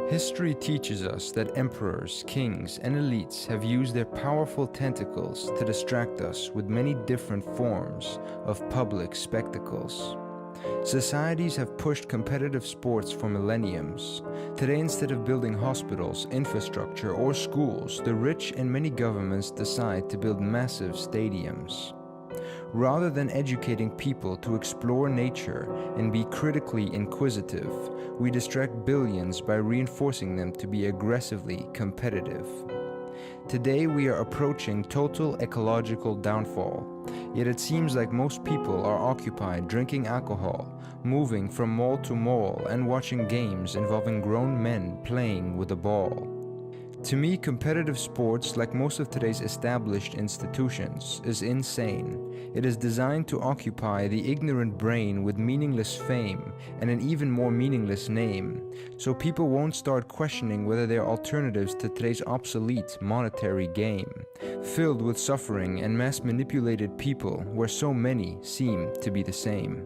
History teaches us that emperors, kings, and elites have used their powerful tentacles to distract us with many different forms of public spectacles. Societies have pushed competitive sports for millenniums. Today, instead of building hospitals, infrastructure, or schools, the rich and many governments decide to build massive stadiums. Rather than educating people to explore nature and be critically inquisitive, we distract billions by reinforcing them to be aggressively competitive. Today we are approaching total ecological downfall, yet it seems like most people are occupied drinking alcohol, moving from mall to mall, and watching games involving grown men playing with a ball. To me, competitive sports, like most of today's established institutions, is insane. It is designed to occupy the ignorant brain with meaningless fame and an even more meaningless name, so people won't start questioning whether there are alternatives to today's obsolete monetary game, filled with suffering and mass-manipulated people where so many seem to be the same.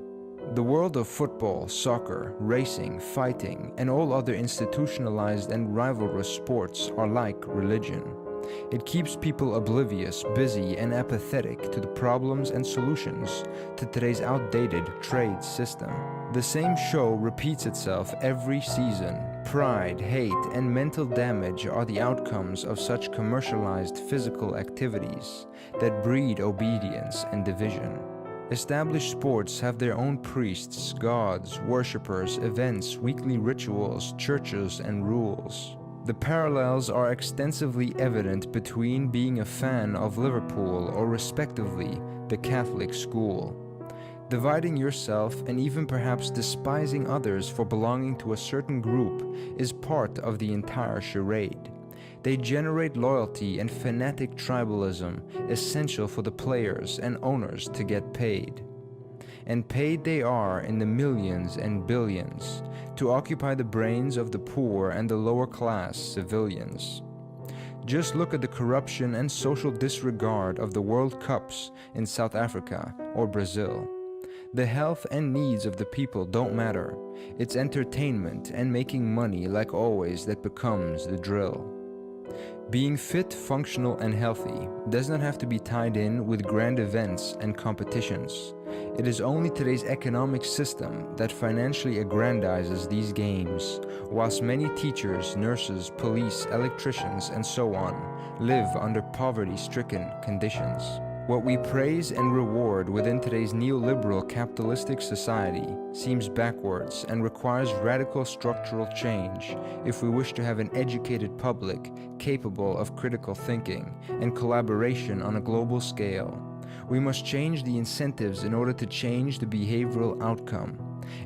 The world of football, soccer, racing, fighting, and all other institutionalized and rivalrous sports are like religion. It keeps people oblivious, busy, and apathetic to the problems and solutions to today's outdated trade system. The same show repeats itself every season. Pride, hate, and mental damage are the outcomes of such commercialized physical activities that breed obedience and division. Established sports have their own priests, gods, worshippers, events, weekly rituals, churches, and rules. The parallels are extensively evident between being a fan of Liverpool or, respectively, the Catholic school. Dividing yourself and even perhaps despising others for belonging to a certain group is part of the entire charade. They generate loyalty and fanatic tribalism, essential for the players and owners to get paid. And paid they are in the millions and billions, to occupy the brains of the poor and the lower class civilians. Just look at the corruption and social disregard of the World Cups in South Africa or Brazil. The health and needs of the people don't matter. It's entertainment and making money, like always, that becomes the drill. Being fit, functional, and healthy does not have to be tied in with grand events and competitions. It is only today's economic system that financially aggrandizes these games, whilst many teachers, nurses, police, electricians, and so on live under poverty-stricken conditions. What we praise and reward within today's neoliberal capitalistic society seems backwards and requires radical structural change if we wish to have an educated public capable of critical thinking and collaboration on a global scale. We must change the incentives in order to change the behavioral outcome.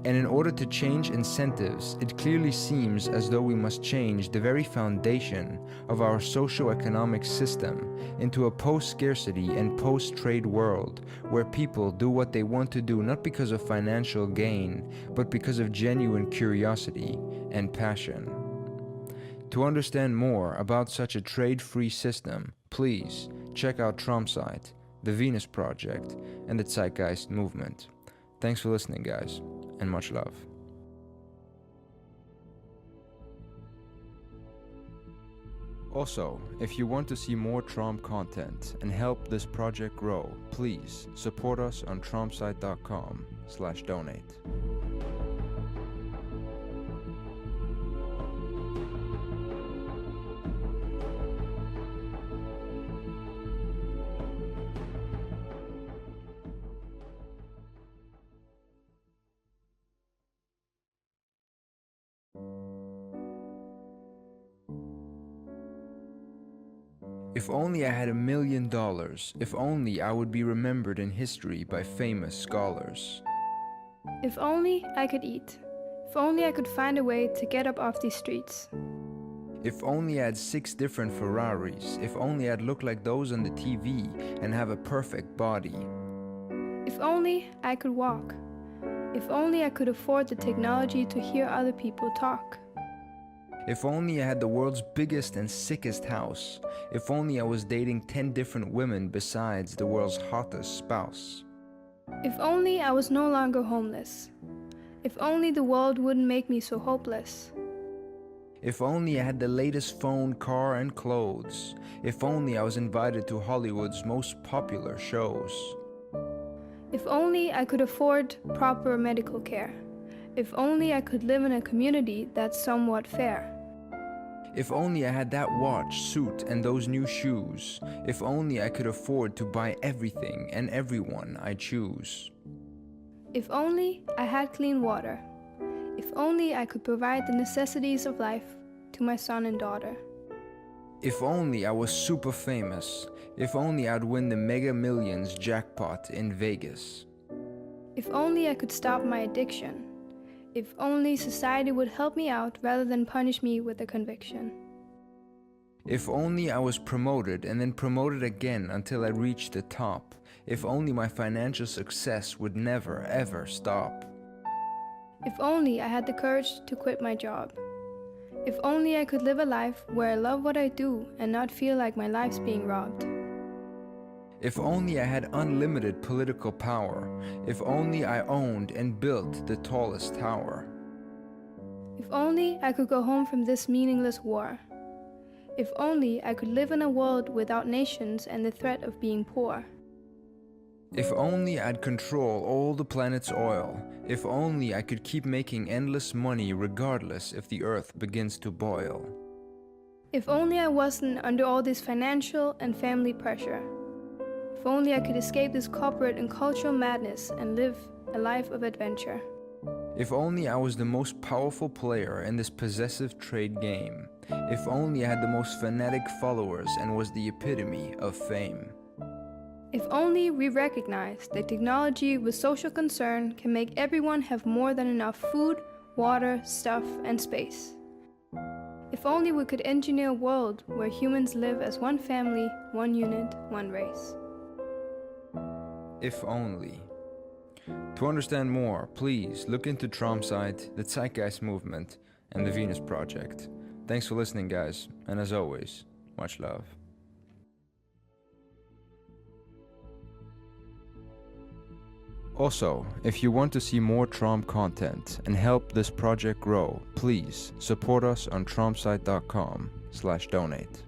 And in order to change incentives, it clearly seems as though we must change the very foundation of our socio-economic system into a post-scarcity and post-trade world where people do what they want to do not because of financial gain, but because of genuine curiosity and passion. To understand more about such a trade-free system, please check out Zeit, the Venus Project, and the Zeitgeist movement. Thanks for listening, guys, and much love. Also, if you want to see more Trump content and help this project grow, please support us on trumpsite.com/donate. If only I had $1 million, if only I would be remembered in history by famous scholars. If only I could eat. If only I could find a way to get up off these streets. If only I had 6 different Ferraris, if only I'd look like those on the TV and have a perfect body. If only I could walk. If only I could afford the technology to hear other people talk. If only I had the world's biggest and sickest house. If only I was dating 10 different women besides the world's hottest spouse. If only I was no longer homeless. If only the world wouldn't make me so hopeless. If only I had the latest phone, car, and clothes. If only I was invited to Hollywood's most popular shows. If only I could afford proper medical care. If only I could live in a community that's somewhat fair. If only I had that watch, suit, and those new shoes. If only I could afford to buy everything and everyone I choose. If only I had clean water. If only I could provide the necessities of life to my son and daughter. If only I was super famous. If only I'd win the Mega Millions jackpot in Vegas. If only I could stop my addiction. If only society would help me out rather than punish me with a conviction. If only I was promoted and then promoted again until I reached the top. If only my financial success would never ever stop. If only I had the courage to quit my job. If only I could live a life where I love what I do and not feel like my life's being robbed. If only I had unlimited political power. If only I owned and built the tallest tower. If only I could go home from this meaningless war. If only I could live in a world without nations and the threat of being poor. If only I'd control all the planet's oil. If only I could keep making endless money regardless if the earth begins to boil. If only I wasn't under all this financial and family pressure. If only I could escape this corporate and cultural madness and live a life of adventure. If only I was the most powerful player in this possessive trade game. If only I had the most fanatic followers and was the epitome of fame. If only we recognize that technology with social concern can make everyone have more than enough food, water, stuff, and space. If only we could engineer a world where humans live as one family, one unit, one race. If only. To understand more, please look into Zeit, the Zeitgeist movement, and the Venus Project. Thanks for listening, guys, and as always, much love. Also, if you want to see more Trump content and help this project grow, please support us on trumpsite.com/donate.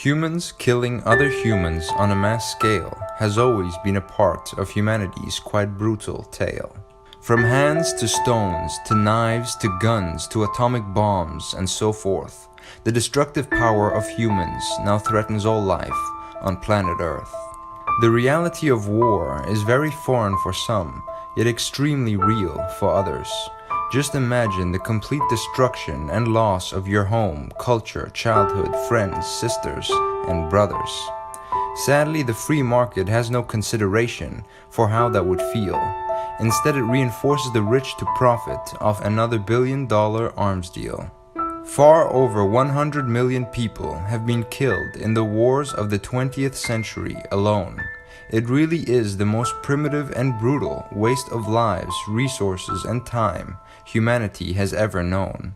Humans killing other humans on a mass scale has always been a part of humanity's quite brutal tale. From hands to stones, to knives, to guns, to atomic bombs, and so forth, the destructive power of humans now threatens all life on planet Earth. The reality of war is very foreign for some, yet extremely real for others. Just imagine the complete destruction and loss of your home, culture, childhood, friends, sisters, and brothers. Sadly, the free market has no consideration for how that would feel. Instead, it reinforces the rich to profit off another billion-dollar arms deal. Far over 100 million people have been killed in the wars of the 20th century alone. It really is the most primitive and brutal waste of lives, resources, and time humanity has ever known.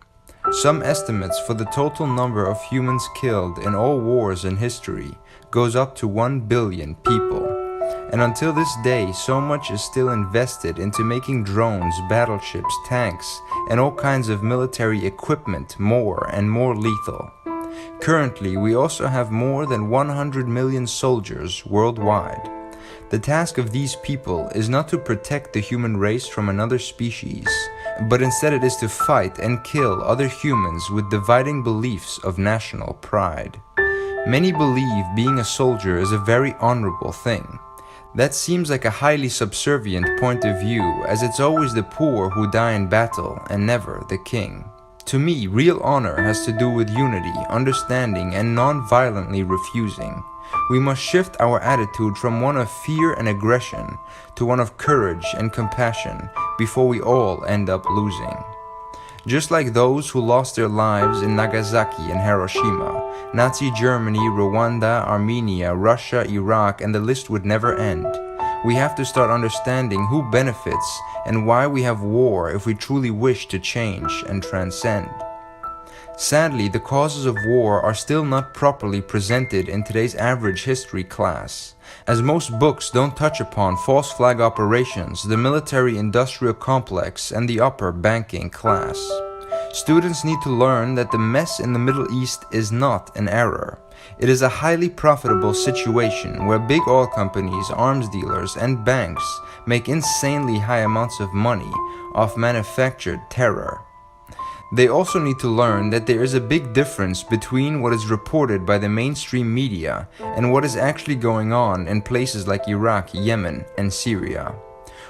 Some estimates for the total number of humans killed in all wars in history goes up to 1 billion people. And until this day, so much is still invested into making drones, battleships, tanks, and all kinds of military equipment more and more lethal. Currently, we also have more than 100 million soldiers worldwide. The task of these people is not to protect the human race from another species, but instead it is to fight and kill other humans with dividing beliefs of national pride. Many believe being a soldier is a very honorable thing. That seems like a highly subservient point of view, as it's always the poor who die in battle and never the king. To me, real honor has to do with unity, understanding, and non-violently refusing. We must shift our attitude from one of fear and aggression to one of courage and compassion before we all end up losing. Just like those who lost their lives in Nagasaki and Hiroshima, Nazi Germany, Rwanda, Armenia, Russia, Iraq, and the list would never end. We have to start understanding who benefits and why we have war if we truly wish to change and transcend. Sadly, the causes of war are still not properly presented in today's average history class, as most books don't touch upon false flag operations, the military-industrial complex, and the upper banking class. Students need to learn that the mess in the Middle East is not an error. It is a highly profitable situation where big oil companies, arms dealers, and banks make insanely high amounts of money off manufactured terror. They also need to learn that there is a big difference between what is reported by the mainstream media and what is actually going on in places like Iraq, Yemen, and Syria.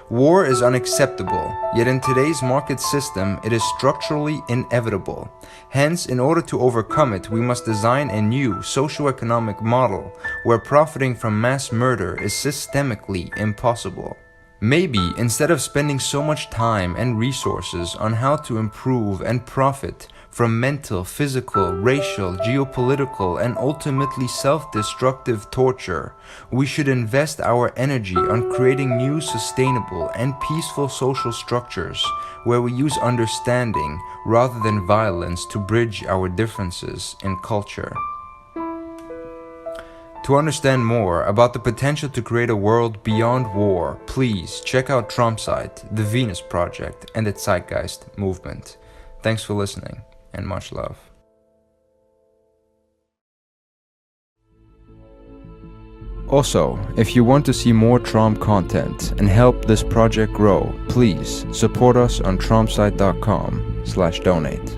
War is unacceptable, yet in today's market system it is structurally inevitable. Hence, in order to overcome it, we must design a new socio-economic model where profiting from mass murder is systemically impossible. Maybe, instead of spending so much time and resources on how to improve and profit from mental, physical, racial, geopolitical, and ultimately self-destructive torture, we should invest our energy on creating new sustainable and peaceful social structures where we use understanding rather than violence to bridge our differences in culture. To understand more about the potential to create a world beyond war, please check out Zeit, the Venus Project, and the Zeitgeist movement. Thanks for listening, and much love. Also, if you want to see more Trom content and help this project grow, please support us on tromsite.com/donate.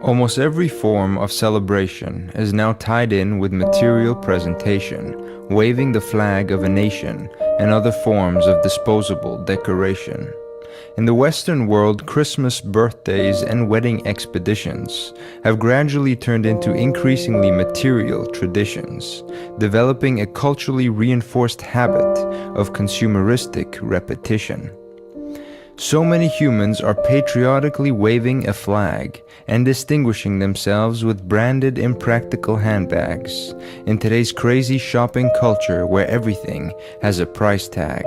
Almost every form of celebration is now tied in with material presentation, waving the flag of a nation, and other forms of disposable decoration. In the Western world, Christmas, birthdays, and wedding expeditions have gradually turned into increasingly material traditions, developing a culturally reinforced habit of consumeristic repetition. So many humans are patriotically waving a flag and distinguishing themselves with branded impractical handbags in today's crazy shopping culture where everything has a price tag.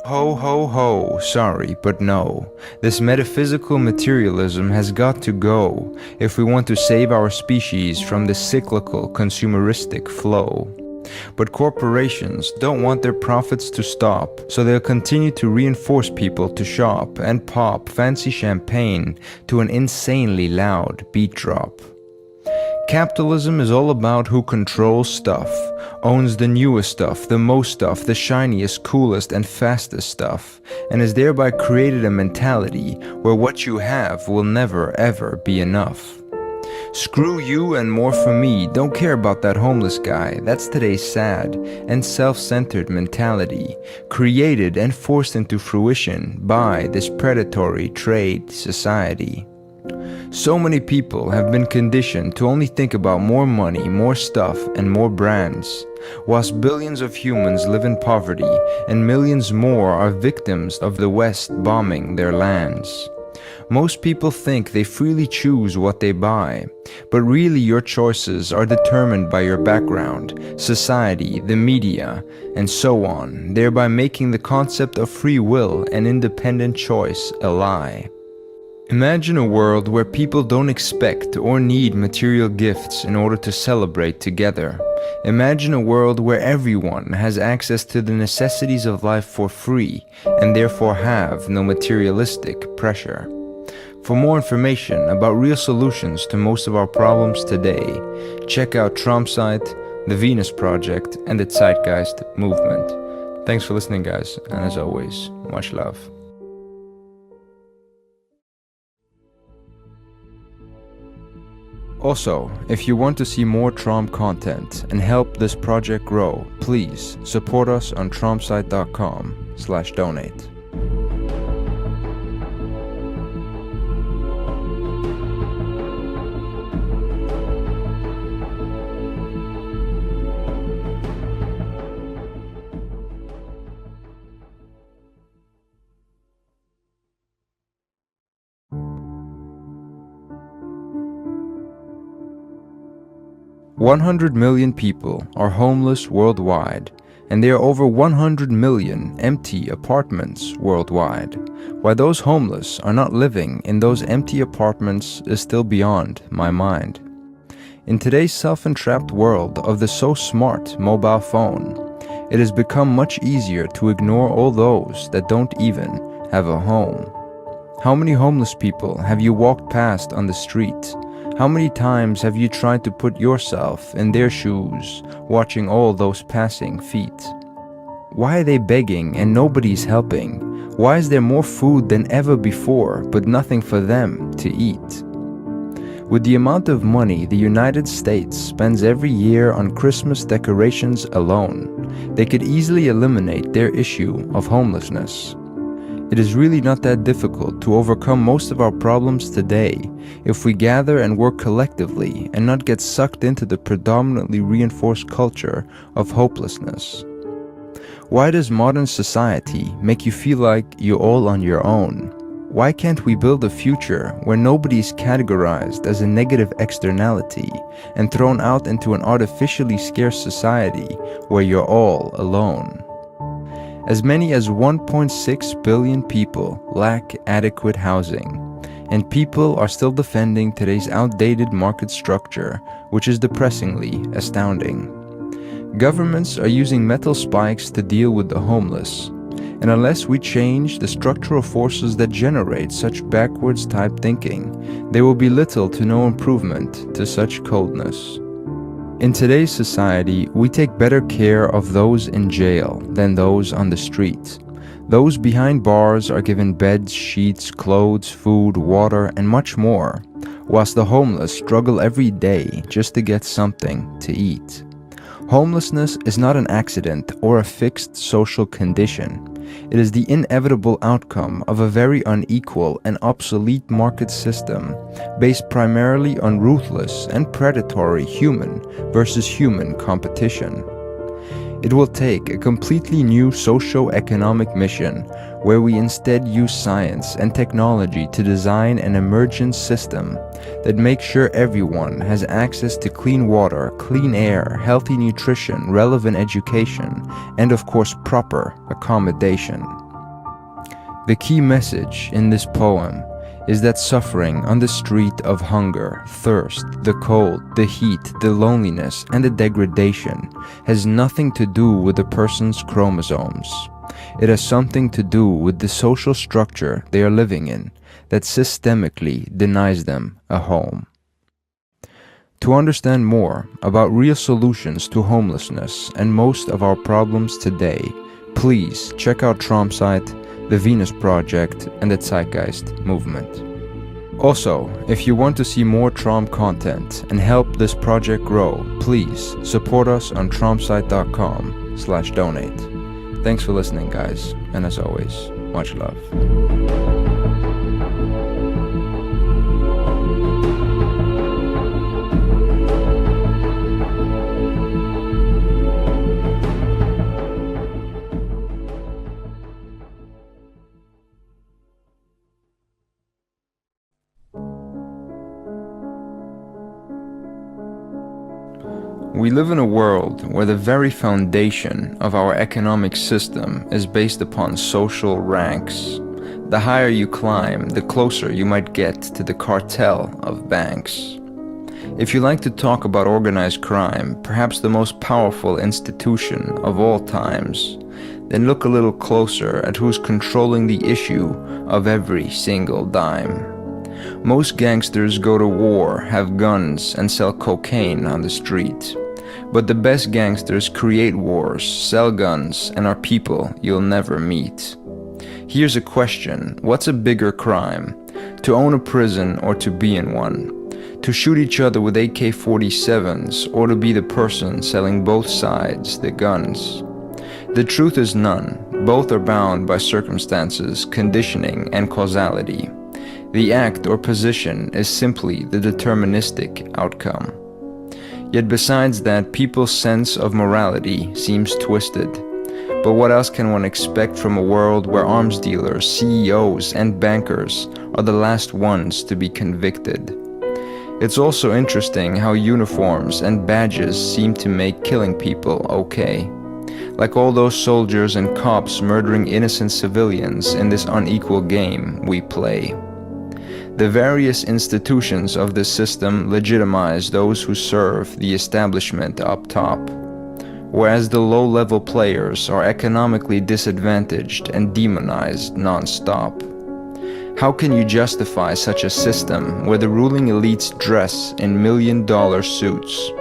Ho ho ho, sorry, but no. This metaphysical materialism has got to go if we want to save our species from the cyclical consumeristic flow. But corporations don't want their profits to stop, so they'll continue to reinforce people to shop and pop fancy champagne to an insanely loud beat drop. Capitalism is all about who controls stuff, owns the newest stuff, the most stuff, the shiniest, coolest, and fastest stuff, and has thereby created a mentality where what you have will never ever be enough. Screw you and more for me, don't care about that homeless guy. That's today's sad and self-centered mentality, created and forced into fruition by this predatory trade society. So many people have been conditioned to only think about more money, more stuff, and more brands, whilst billions of humans live in poverty and millions more are victims of the West bombing their lands. Most people think they freely choose what they buy, but really your choices are determined by your background, society, the media, and so on, thereby making the concept of free will and independent choice a lie. Imagine a world where people don't expect or need material gifts in order to celebrate together. Imagine a world where everyone has access to the necessities of life for free and therefore have no materialistic pressure. For more information about real solutions to most of our problems today, check out Zeit, the Venus Project, and the Zeitgeist movement. Thanks for listening, guys, and as always, much love. Also, if you want to see more Trom content and help this project grow, please support us on tromsite.com/donate. $100 million people are homeless worldwide, and there are over 100 million empty apartments worldwide. Why those homeless are not living in those empty apartments is still beyond my mind. In today's self-entrapped world of the so smart mobile phone, it has become much easier to ignore all those that don't even have a home. How many homeless people have you walked past on the street? How many times have you tried to put yourself in their shoes, watching all those passing feet? Why are they begging and nobody's helping? Why is there more food than ever before, but nothing for them to eat? With the amount of money the United States spends every year on Christmas decorations alone, they could easily eliminate their issue of homelessness. It is really not that difficult to overcome most of our problems today if we gather and work collectively and not get sucked into the predominantly reinforced culture of hopelessness. Why does modern society make you feel like you're all on your own? Why can't we build a future where nobody is categorized as a negative externality and thrown out into an artificially scarce society where you're all alone? As many as 1.6 billion people lack adequate housing, and people are still defending today's outdated market structure, which is depressingly astounding. Governments are using metal spikes to deal with the homeless, and unless we change the structural forces that generate such backwards type thinking, there will be little to no improvement to such coldness. In today's society, we take better care of those in jail than those on the street. Those behind bars are given beds, sheets, clothes, food, water, and much more, whilst the homeless struggle every day just to get something to eat. Homelessness is not an accident or a fixed social condition. It is the inevitable outcome of a very unequal and obsolete market system based primarily on ruthless and predatory human versus human competition. It will take a completely new socio-economic mission where we instead use science and technology to design an emergent system that makes sure everyone has access to clean water, clean air, healthy nutrition, relevant education, and of course proper accommodation. The key message in this poem is that suffering on the street of hunger, thirst, the cold, the heat, the loneliness, and the degradation has nothing to do with a person's chromosomes. It has something to do with the social structure they are living in that systemically denies them a home. To understand more about real solutions to homelessness and most of our problems today, please check out Tromsite, the Venus Project, and the Zeitgeist movement. Also, if you want to see more Trom content and help this project grow, please support us on tromsite.com/donate. Thanks for listening, guys, and as always, much love. We live in a world where the very foundation of our economic system is based upon social ranks. The higher you climb, the closer you might get to the cartel of banks. If you like to talk about organized crime, perhaps the most powerful institution of all times, then look a little closer at who's controlling the issue of every single dime. Most gangsters go to war, have guns, and sell cocaine on the street. But the best gangsters create wars, sell guns, and are people you'll never meet. Here's a question: what's a bigger crime? To own a prison or to be in one? To shoot each other with AK-47s or to be the person selling both sides the guns? The truth is none. Both are bound by circumstances, conditioning, and causality. The act or position is simply the deterministic outcome. Yet besides that, people's sense of morality seems twisted. But what else can one expect from a world where arms dealers, CEOs, and bankers are the last ones to be convicted? It's also interesting how uniforms and badges seem to make killing people okay. Like all those soldiers and cops murdering innocent civilians in this unequal game we play. The various institutions of this system legitimize those who serve the establishment up top, whereas the low-level players are economically disadvantaged and demonized non-stop. How can you justify such a system where the ruling elites dress in million-dollar suits,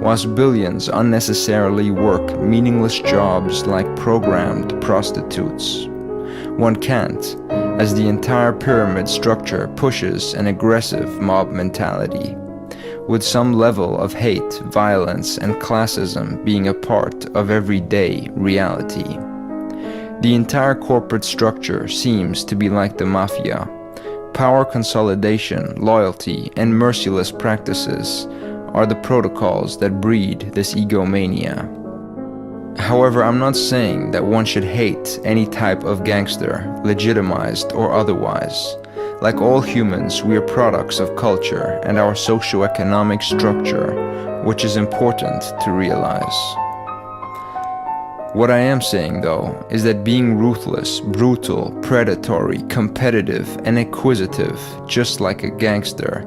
whilst billions unnecessarily work meaningless jobs like programmed prostitutes? One can't, as the entire pyramid structure pushes an aggressive mob mentality, with some level of hate, violence, and classism being a part of everyday reality. The entire corporate structure seems to be like the mafia. Power consolidation, loyalty, and merciless practices are the protocols that breed this egomania. However, I'm not saying that one should hate any type of gangster, legitimized or otherwise. Like all humans, we are products of culture and our socio-economic structure, which is important to realize. What I am saying, though, is that being ruthless, brutal, predatory, competitive, and acquisitive, just like a gangster,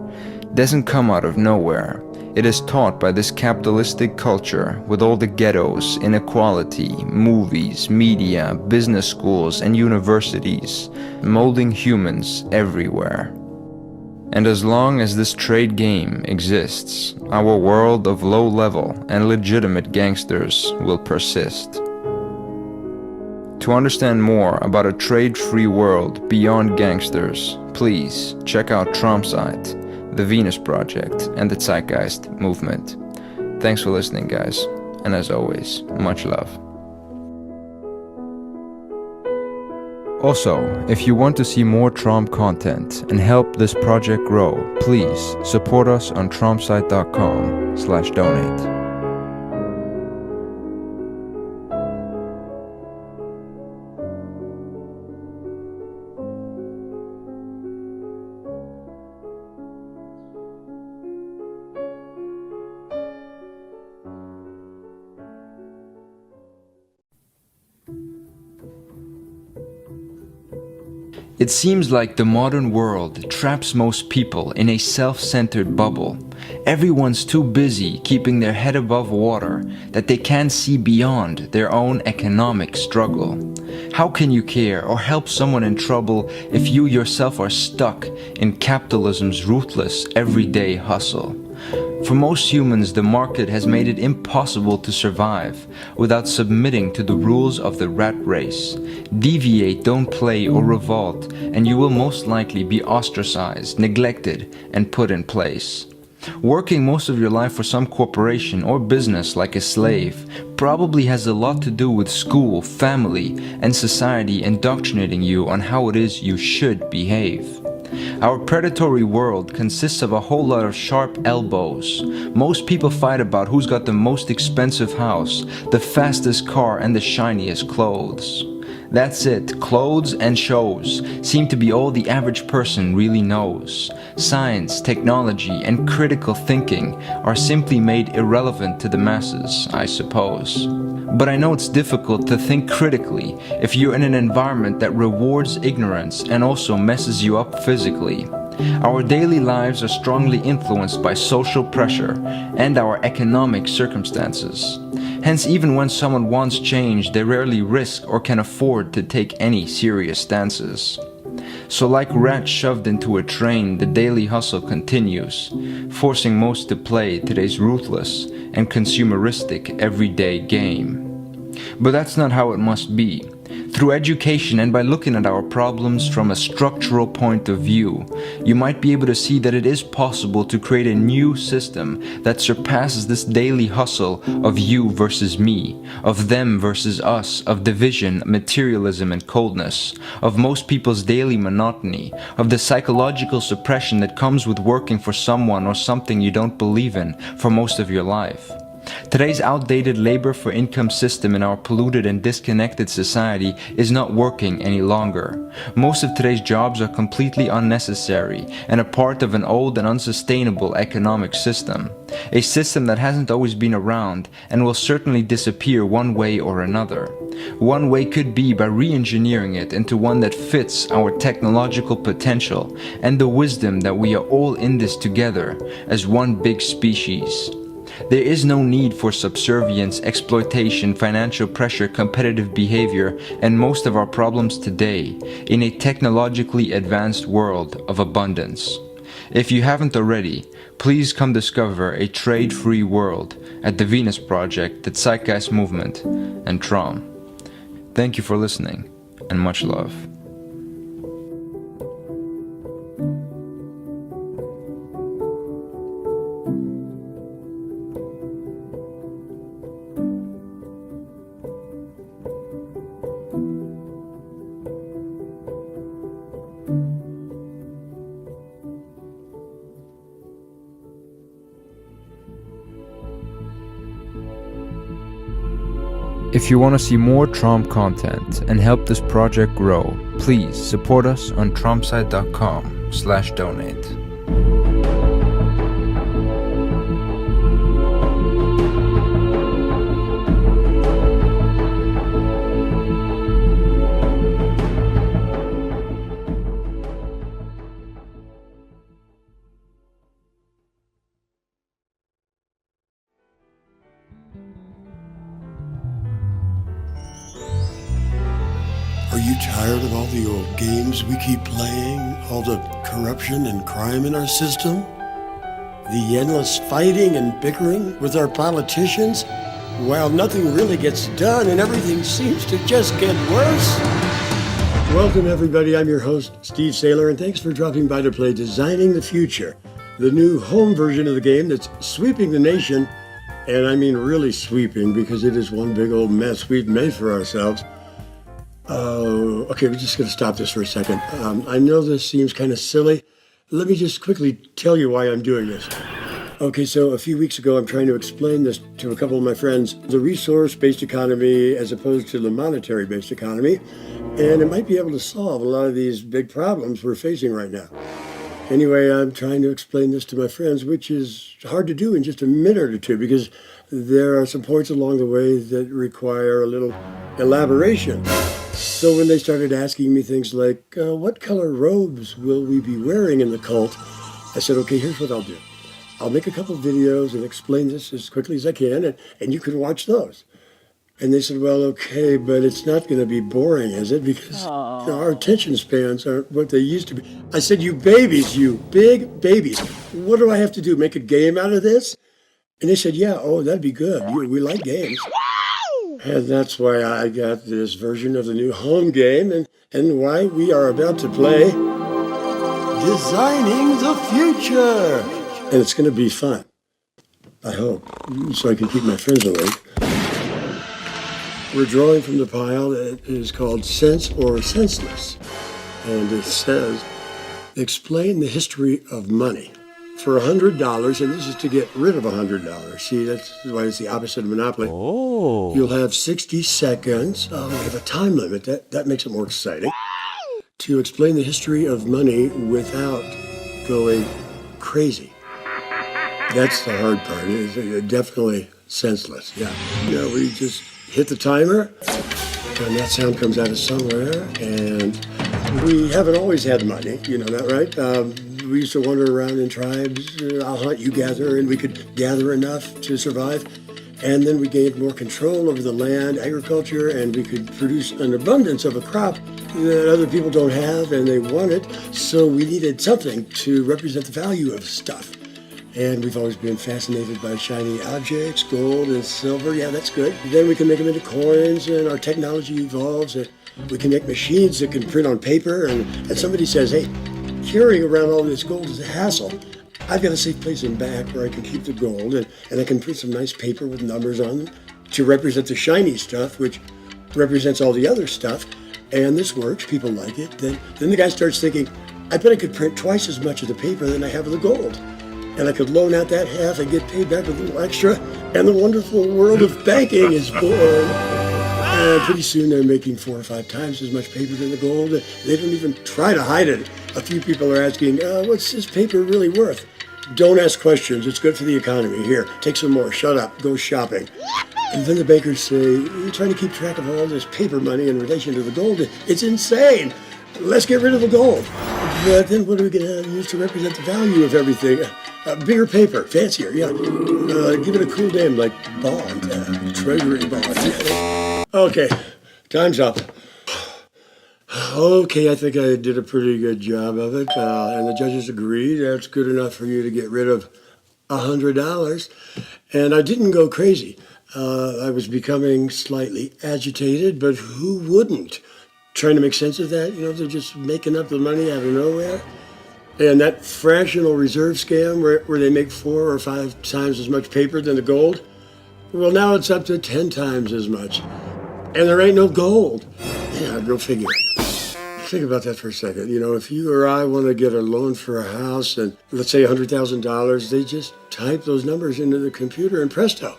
doesn't come out of nowhere. It is taught by this capitalistic culture with all the ghettos, inequality, movies, media, business schools, and universities, molding humans everywhere. And as long as this trade game exists, our world of low-level and legitimate gangsters will persist. To understand more about a trade-free world beyond gangsters, please check out Tromsite, the Venus Project, and the Zeitgeist movement. Thanks for listening, guys, and as always, much love. Also, if you want to see more Trom content and help this project grow, please support us on tromsite.com/donate. It seems like the modern world traps most people in a self-centered bubble. Everyone's too busy keeping their head above water that they can't see beyond their own economic struggle. How can you care or help someone in trouble if you yourself are stuck in capitalism's ruthless everyday hustle? For most humans, the market has made it impossible to survive without submitting to the rules of the rat race. Deviate, don't play, or revolt, and you will most likely be ostracized, neglected, and put in place. Working most of your life for some corporation or business like a slave probably has a lot to do with school, family, and society indoctrinating you on how it is you should behave. Our predatory world consists of a whole lot of sharp elbows. Most people fight about who's got the most expensive house, the fastest car, and the shiniest clothes. That's it. Clothes and shows seem to be all the average person really knows. Science, technology, and critical thinking are simply made irrelevant to the masses, I suppose. But I know it's difficult to think critically if you're in an environment that rewards ignorance and also messes you up physically. Our daily lives are strongly influenced by social pressure and our economic circumstances. Hence, even when someone wants change, they rarely risk or can afford to take any serious stances. So like rats shoved into a train, the daily hustle continues, forcing most to play today's ruthless and consumeristic everyday game. But that's not how it must be. Through education and by looking at our problems from a structural point of view, you might be able to see that it is possible to create a new system that surpasses this daily hustle of you versus me, of them versus us, of division, materialism, and coldness, of most people's daily monotony, of the psychological suppression that comes with working for someone or something you don't believe in for most of your life. Today's outdated labor for income system in our polluted and disconnected society is not working any longer. Most of today's jobs are completely unnecessary and a part of an old and unsustainable economic system. A system that hasn't always been around and will certainly disappear one way or another. One way could be by re-engineering it into one that fits our technological potential and the wisdom that we are all in this together as one big species. There is no need for subservience, exploitation, financial pressure, competitive behavior, and most of our problems today in a technologically advanced world of abundance. If you haven't already, please come discover a trade-free world at the Venus Project, the Zeitgeist Movement, and Trom. Thank you for listening, and much love. If you want to see more Trom content and help this project grow, please support us on tromsite.com/donate. Are you tired of all the old games we keep playing? All the corruption and crime in our system? The endless fighting and bickering with our politicians? While nothing really gets done and everything seems to just get worse? Welcome everybody, I'm your host, Steve Saylor, and thanks for dropping by to play Designing the Future, the new home version of the game that's sweeping the nation, and I mean really sweeping because it is one big old mess we've made for ourselves. Okay, we're just going to stop this for a second. I know this seems kind of silly. Let me just quickly tell you why I'm doing this. Okay, so a few weeks ago, I'm trying to explain this to a couple of my friends, the resource-based economy as opposed to the monetary-based economy, and it might be able to solve a lot of these big problems we're facing right now. Anyway, I'm trying to explain this to my friends, which is hard to do in just a minute or two because there are some points along the way that require a little elaboration. So when they started asking me things like, what color robes will we be wearing in the cult? I said, okay, here's what I'll do. I'll make a couple of videos and explain this as quickly as I can, and you can watch those. And they said, well, okay, but it's not going to be boring, is it? Because our attention spans aren't what they used to be. I said, you babies, you big babies, what do I have to do, make a game out of this? And they said, yeah, oh, that'd be good. We like games. And that's why I got this version of the new home game and why we are about to play Designing the Future. And it's going to be fun, I hope, so I can keep my friends awake. We're drawing from the pile that is called Sense or Senseless. And it says, explain the history of money. For $100, and this is to get rid of $100. See, that's why it's the opposite of Monopoly. Oh. You'll have 60 seconds. We have a time limit. That makes it more exciting. To explain the history of money without going crazy. That's the hard part. It's definitely senseless. Yeah. We just hit the timer, and that sound comes out of somewhere, and we haven't always had money. You know that, right? We used to wander around in tribes. I'll hunt, you gather, and we could gather enough to survive. And then we gained more control over the land, agriculture, and we could produce an abundance of a crop that other people don't have, and they want it. So we needed something to represent the value of stuff. And we've always been fascinated by shiny objects, gold and silver. Yeah, that's good. Then we can make them into coins, and our technology evolves. And we can make machines that can print on paper. And somebody says, hey, carrying around all this gold is a hassle. I've got a safe place in back where I can keep the gold, and I can print some nice paper with numbers on them to represent the shiny stuff, which represents all the other stuff. And this works. People like it. Then the guy starts thinking, I bet I could print twice as much of the paper than I have of the gold. And I could loan out that half and get paid back with a little extra. And the wonderful world of banking is born. And pretty soon they're making 4 or 5 times as much paper than the gold. They don't even try to hide it. A few people are asking, what's this paper really worth? Don't ask questions. It's good for the economy. Here, take some more. Shut up. Go shopping. And then the bankers say, you're trying to keep track of all this paper money in relation to the gold. It's insane. Let's get rid of the gold. But then what are we going to use to represent the value of everything? Bigger paper, fancier, yeah. Give it a cool name like bond, treasury bond. Okay, time's up. Okay, I think I did a pretty good job of it, and the judges agreed that's good enough for you to get rid of $100. And I didn't go crazy. I was becoming slightly agitated, but who wouldn't? Trying to make sense of that, they're just making up the money out of nowhere. And that fractional reserve scam where they make 4 or 5 times as much paper than the gold, well, now it's up to 10 times as much. And there ain't no gold. Yeah, go figure. Think about that for a second. If you or I want to get a loan for a house and let's say $100,000, they just type those numbers into the computer and presto,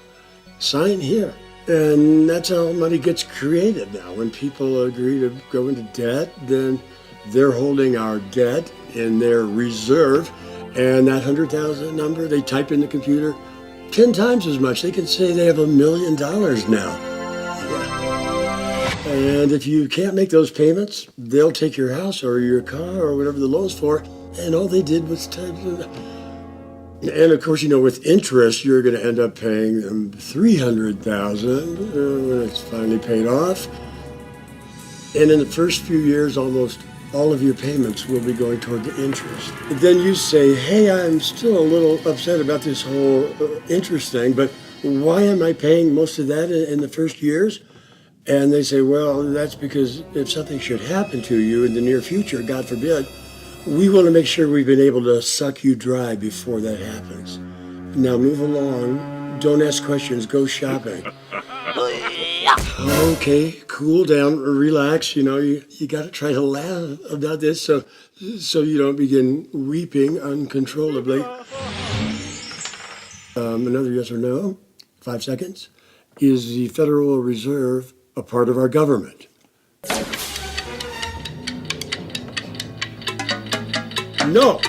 sign here. And that's how money gets created now. When people agree to go into debt, then they're holding our debt in their reserve, and that 100,000 number they type in the computer 10 times as much. They can say they have $1 million now. Yeah. And if you can't make those payments, they'll take your house or your car or whatever the loan's for, and all they did was type it. And of course, with interest, you're going to end up paying them $300,000 when it's finally paid off. And in the first few years, almost all of your payments will be going toward the interest. But then you say, hey, I'm still a little upset about this whole interest thing, but why am I paying most of that in the first years? And they say, well, that's because if something should happen to you in the near future, God forbid, we want to make sure we've been able to suck you dry before that happens. Now move along. Don't ask questions. Go shopping. Okay, cool down, relax. You got to try to laugh about this so you don't begin weeping uncontrollably. Another yes or no, 5 seconds. Is the Federal Reserve a part of our government? No.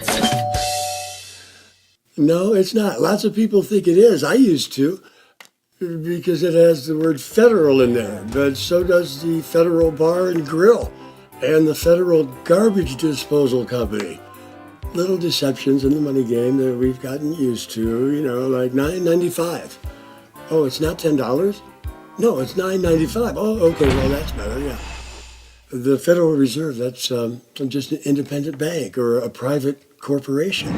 No, it's not. Lots of people think it is. I used to. because it has the word federal in there, but so does the Federal Bar and Grill and the Federal Garbage Disposal Company. Little deceptions in the money game that we've gotten used to, like $9.95. Oh, it's not $10? No, it's $9.95. Oh, okay, well, that's better, yeah. The Federal Reserve, that's just an independent bank or a private corporation.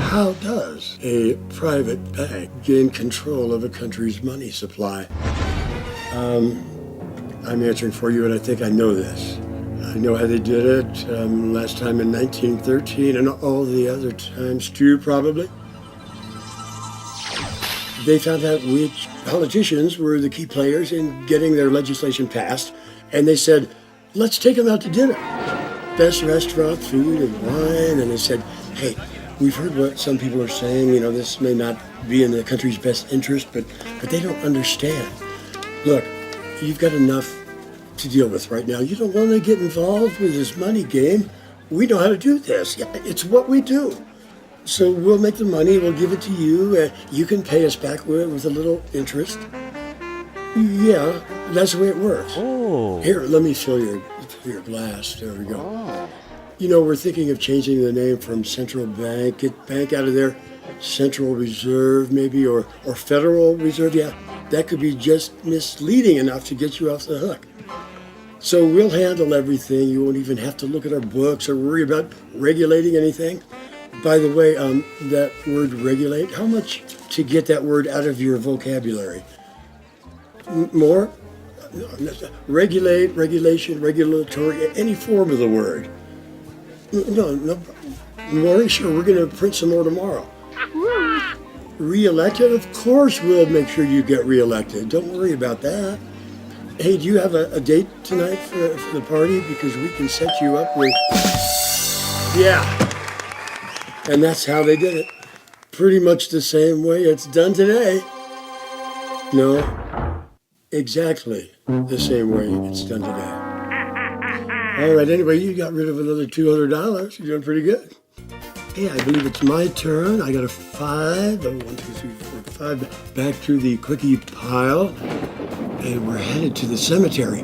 How does a private bank gain control of a country's money supply? I'm answering for you, and I think I know this. I know how they did it last time in 1913 and all the other times too, probably. They found out which politicians were the key players in getting their legislation passed, and they said, let's take them out to dinner. Best restaurant, food, and wine, and they said, hey, we've heard what some people are saying, this may not be in the country's best interest, but they don't understand. Look, you've got enough to deal with right now. You don't want to get involved with this money game. We know how to do this. Yeah, it's what we do. So we'll make the money, we'll give it to you. You can pay us back with a little interest. Yeah, that's the way it works. Oh. Here, let me fill your glass. There we go. Oh. We're thinking of changing the name from Central Bank. Get bank out of there. Central Reserve, maybe, or Federal Reserve. Yeah, that could be just misleading enough to get you off the hook. So we'll handle everything. You won't even have to look at our books or worry about regulating anything. By the way, that word regulate, how much to get that word out of your vocabulary? More? Regulate, regulation, regulatory, any form of the word. No. More? Sure, we're going to print some more tomorrow. Re-elected? Of course we'll make sure you get re-elected. Don't worry about that. Hey, do you have a date tonight for the party? Because we can set you up with... Yeah. And that's how they did it. Pretty much the same way it's done today. No, exactly the same way it's done today. All right, anyway, you got rid of another $200. You're doing pretty good. Hey, I believe it's my turn. I got a 5. 1, 2, 3, 4, 5. Back to the quickie pile. And we're headed to the cemetery.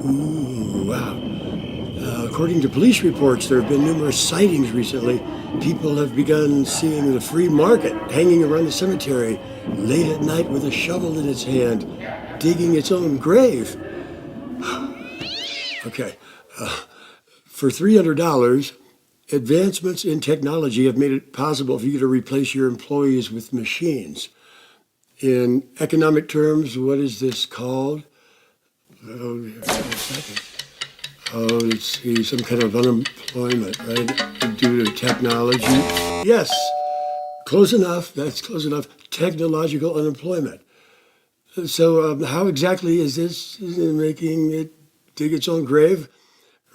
Ooh, wow. According to police reports, there have been numerous sightings recently. People have begun seeing the free market hanging around the cemetery late at night with a shovel in its hand, digging its own grave. Okay. For $300, advancements in technology have made it possible for you to replace your employees with machines. In economic terms, what is this called? Let's see, some kind of unemployment, right? Due to technology. Yes, close enough. That's close enough. Technological unemployment. So how exactly is this making it dig its own grave?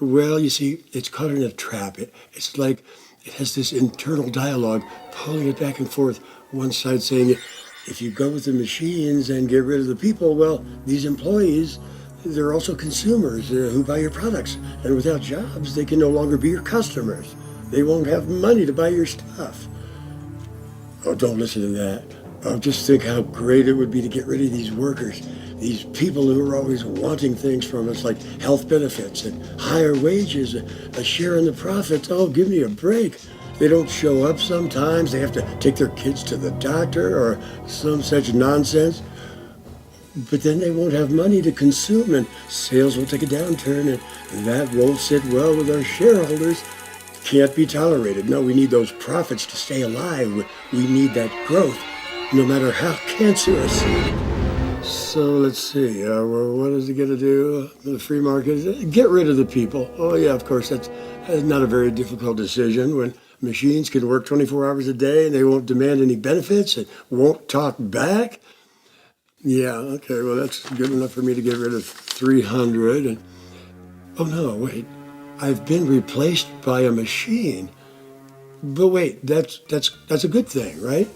Well, you see, it's caught in a trap. It's like it has this internal dialogue pulling it back and forth. One side saying, if you go with the machines and get rid of the people, well, these employees, they're also consumers who buy your products. And without jobs, they can no longer be your customers. They won't have money to buy your stuff. Oh, don't listen to that. Oh, just think how great it would be to get rid of these workers, these people who are always wanting things from us, like health benefits and higher wages, a share in the profits. Oh, give me a break. They don't show up sometimes. They have to take their kids to the doctor or some such nonsense. But then they won't have money to consume, and sales will take a downturn, and that won't sit well with our shareholders. Can't be tolerated. No, we need those profits to stay alive. We need that growth, no matter how cancerous. So let's see, what is it going to do? The free market? Get rid of the people. Oh yeah, of course, that's not a very difficult decision when machines can work 24 hours a day and they won't demand any benefits and won't talk back. Yeah, okay, well, that's good enough for me to get rid of 300. And oh no, wait, I've been replaced by a machine. But wait, that's a good thing, right?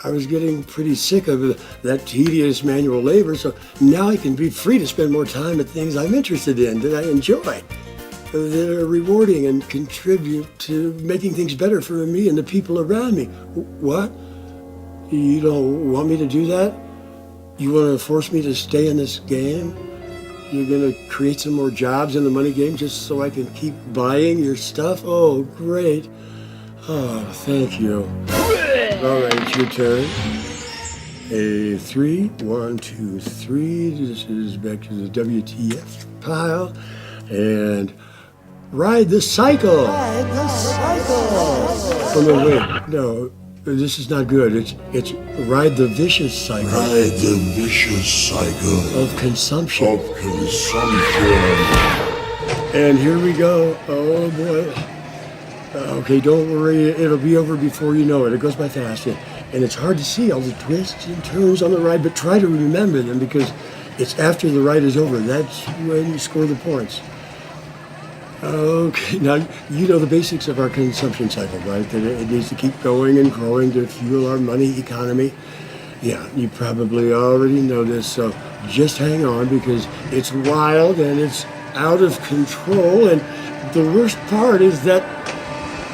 I was getting pretty sick of that tedious manual labor, so now I can be free to spend more time at things I'm interested in, that I enjoy, that are rewarding and contribute to making things better for me and the people around me. What? You don't want me to do that? You want to force me to stay in this game? You're going to create some more jobs in the money game just so I can keep buying your stuff? Oh, great. Oh, thank you. All right, it's your turn. A 3, 1, 2, 3. This is back to the WTF pile. And ride the cycle. Ride the cycle. Oh, no, wait. No, this is not good. It's ride the vicious cycle. Ride the vicious cycle. Of consumption. Of consumption. And here we go. Oh, boy. Okay, don't worry. It'll be over before you know it. It goes by fast. And it's hard to see all the twists and turns on the ride, but try to remember them because it's after the ride is over. That's when you score the points. Okay, now you know the basics of our consumption cycle, right? That it needs to keep going and growing to fuel our money economy. Yeah, you probably already know this, so just hang on because it's wild and it's out of control. And the worst part is that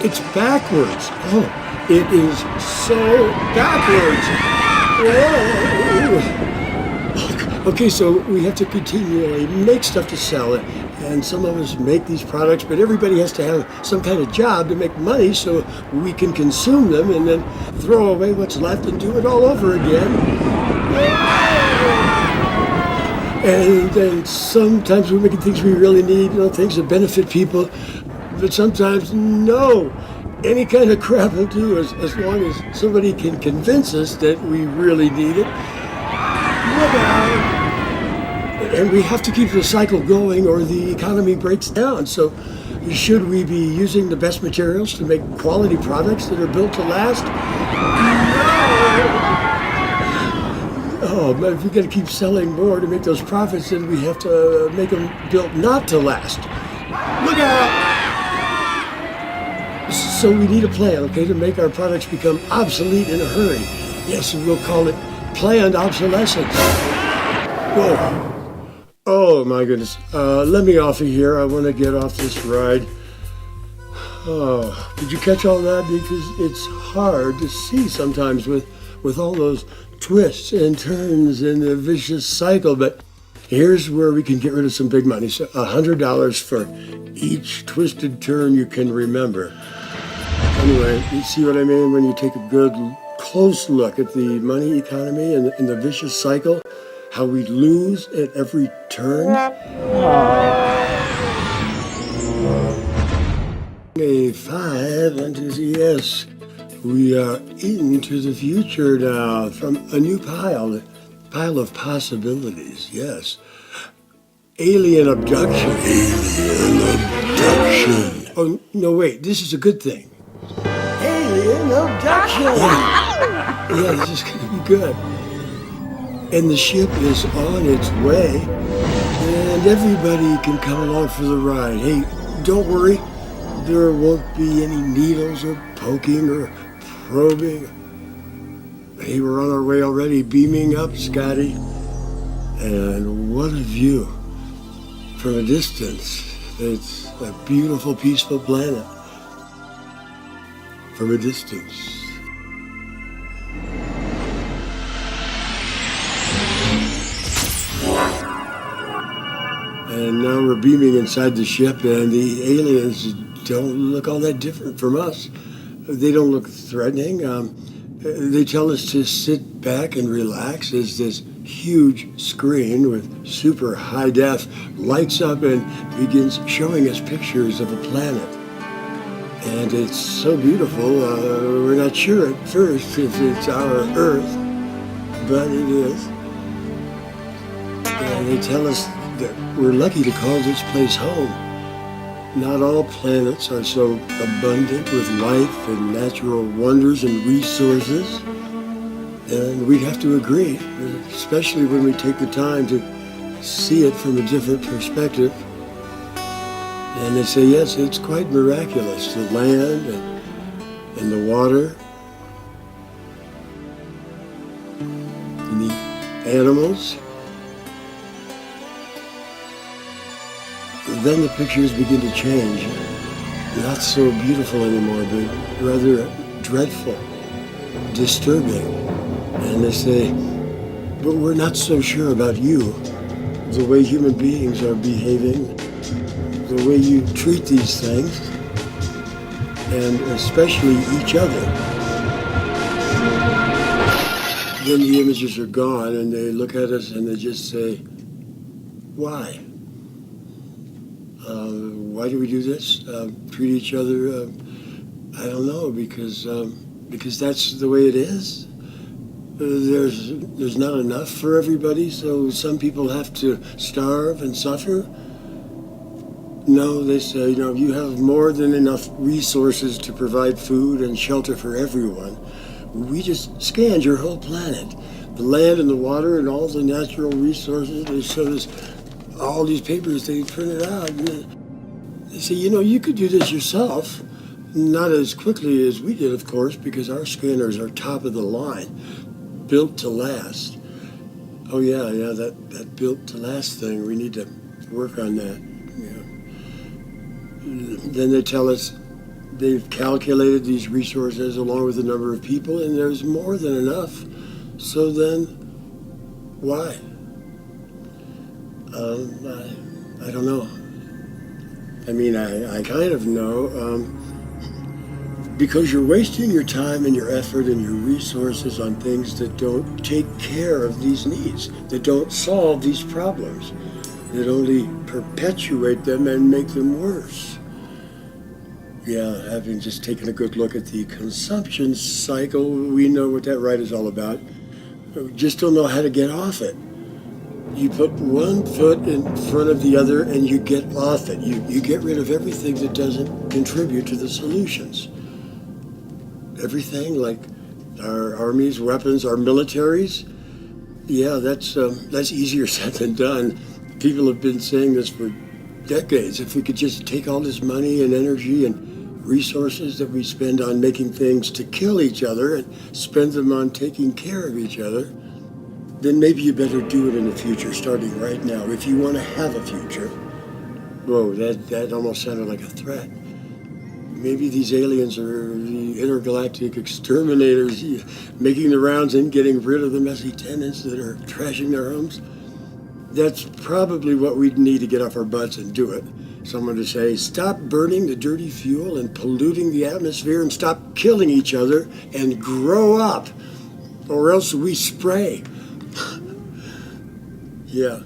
it's backwards. Oh, it is so backwards. Whoa. Okay, so we have to continually make stuff to sell it. And some of us make these products, but everybody has to have some kind of job to make money so we can consume them and then throw away what's left and do it all over again. And then sometimes we're making things we really need, things that benefit people. But sometimes, no. Any kind of crap will do as long as somebody can convince us that we really need it. Look out. And we have to keep the cycle going or the economy breaks down. So should we be using the best materials to make quality products that are built to last? No! Oh, but if we're going to keep selling more to make those profits, then we have to make them built not to last. Look out! So we need a plan, okay, to make our products become obsolete in a hurry. Yes, and we'll call it planned obsolescence. Whoa. Oh my goodness. Let me off of here. I want to get off this ride. Oh, did you catch all that? Because it's hard to see sometimes with all those twists and turns in the vicious cycle. But here's where we can get rid of some big money. So $100 for each twisted turn you can remember. Anyway, you see what I mean when you take a good close look at the money economy and the vicious cycle? How we lose at every turn? A 5, 1, 2, 3, yes. We are into the future now from a new pile of possibilities, yes. Alien abduction. Alien abduction. Oh, no, wait, this is a good thing. Alien abduction! Yeah, this is gonna be good. And the ship is on its way, and everybody can come along for the ride. Hey, don't worry, there won't be any needles or poking or probing. Hey, we're on our way already, beaming up, Scotty. And what a view. From a distance, it's a beautiful, peaceful planet. From a distance. And now we're beaming inside the ship, and the aliens don't look all that different from us. They don't look threatening. They tell us to sit back and relax as this huge screen with super high def lights up and begins showing us pictures of a planet. And it's so beautiful, we're not sure at first if it's our Earth, but it is. And they tell us that we're lucky to call this place home. Not all planets are so abundant with life and natural wonders and resources. And we'd have to agree, especially when we take the time to see it from a different perspective. And they say, yes, it's quite miraculous, the land and the water, and the animals. Then the pictures begin to change. Not so beautiful anymore, but rather dreadful, disturbing. And they say, But we're not so sure about you, the way human beings are behaving, the way you treat these things, and especially each other. Then the images are gone and they look at us and they just say, why? Why do we do this? Treat each other, I don't know, because that's the way it is. There's not enough for everybody, so some people have to starve and suffer. No, they say, you have more than enough resources to provide food and shelter for everyone. We just scanned your whole planet, the land and the water and all the natural resources. They showed us all these papers they printed out. They say, you could do this yourself. Not as quickly as we did, of course, because our scanners are top of the line, built to last. Oh yeah, that built to last thing, we need to work on that. Then they tell us they've calculated these resources along with the number of people, and there's more than enough. So then, why? I don't know. I mean, I kind of know. Because you're wasting your time and your effort and your resources on things that don't take care of these needs, that don't solve these problems, that only perpetuate them and make them worse. Yeah, having just taken a good look at the consumption cycle, we know what that ride is all about. We just don't know how to get off it. You put one foot in front of the other and you get off it. You get rid of everything that doesn't contribute to the solutions. Everything, like our armies, weapons, our militaries. Yeah, that's easier said than done. People have been saying this for decades. If we could just take all this money and energy and resources that we spend on making things to kill each other and spend them on taking care of each other, then maybe you better do it in the future, starting right now, if you want to have a future. Whoa, that almost sounded like a threat. Maybe these aliens are the intergalactic exterminators making the rounds and getting rid of the messy tenants that are trashing their homes. That's probably what we'd need to get off our butts and do it. Someone to say, stop burning the dirty fuel and polluting the atmosphere and stop killing each other and grow up, or else we spray. Yeah.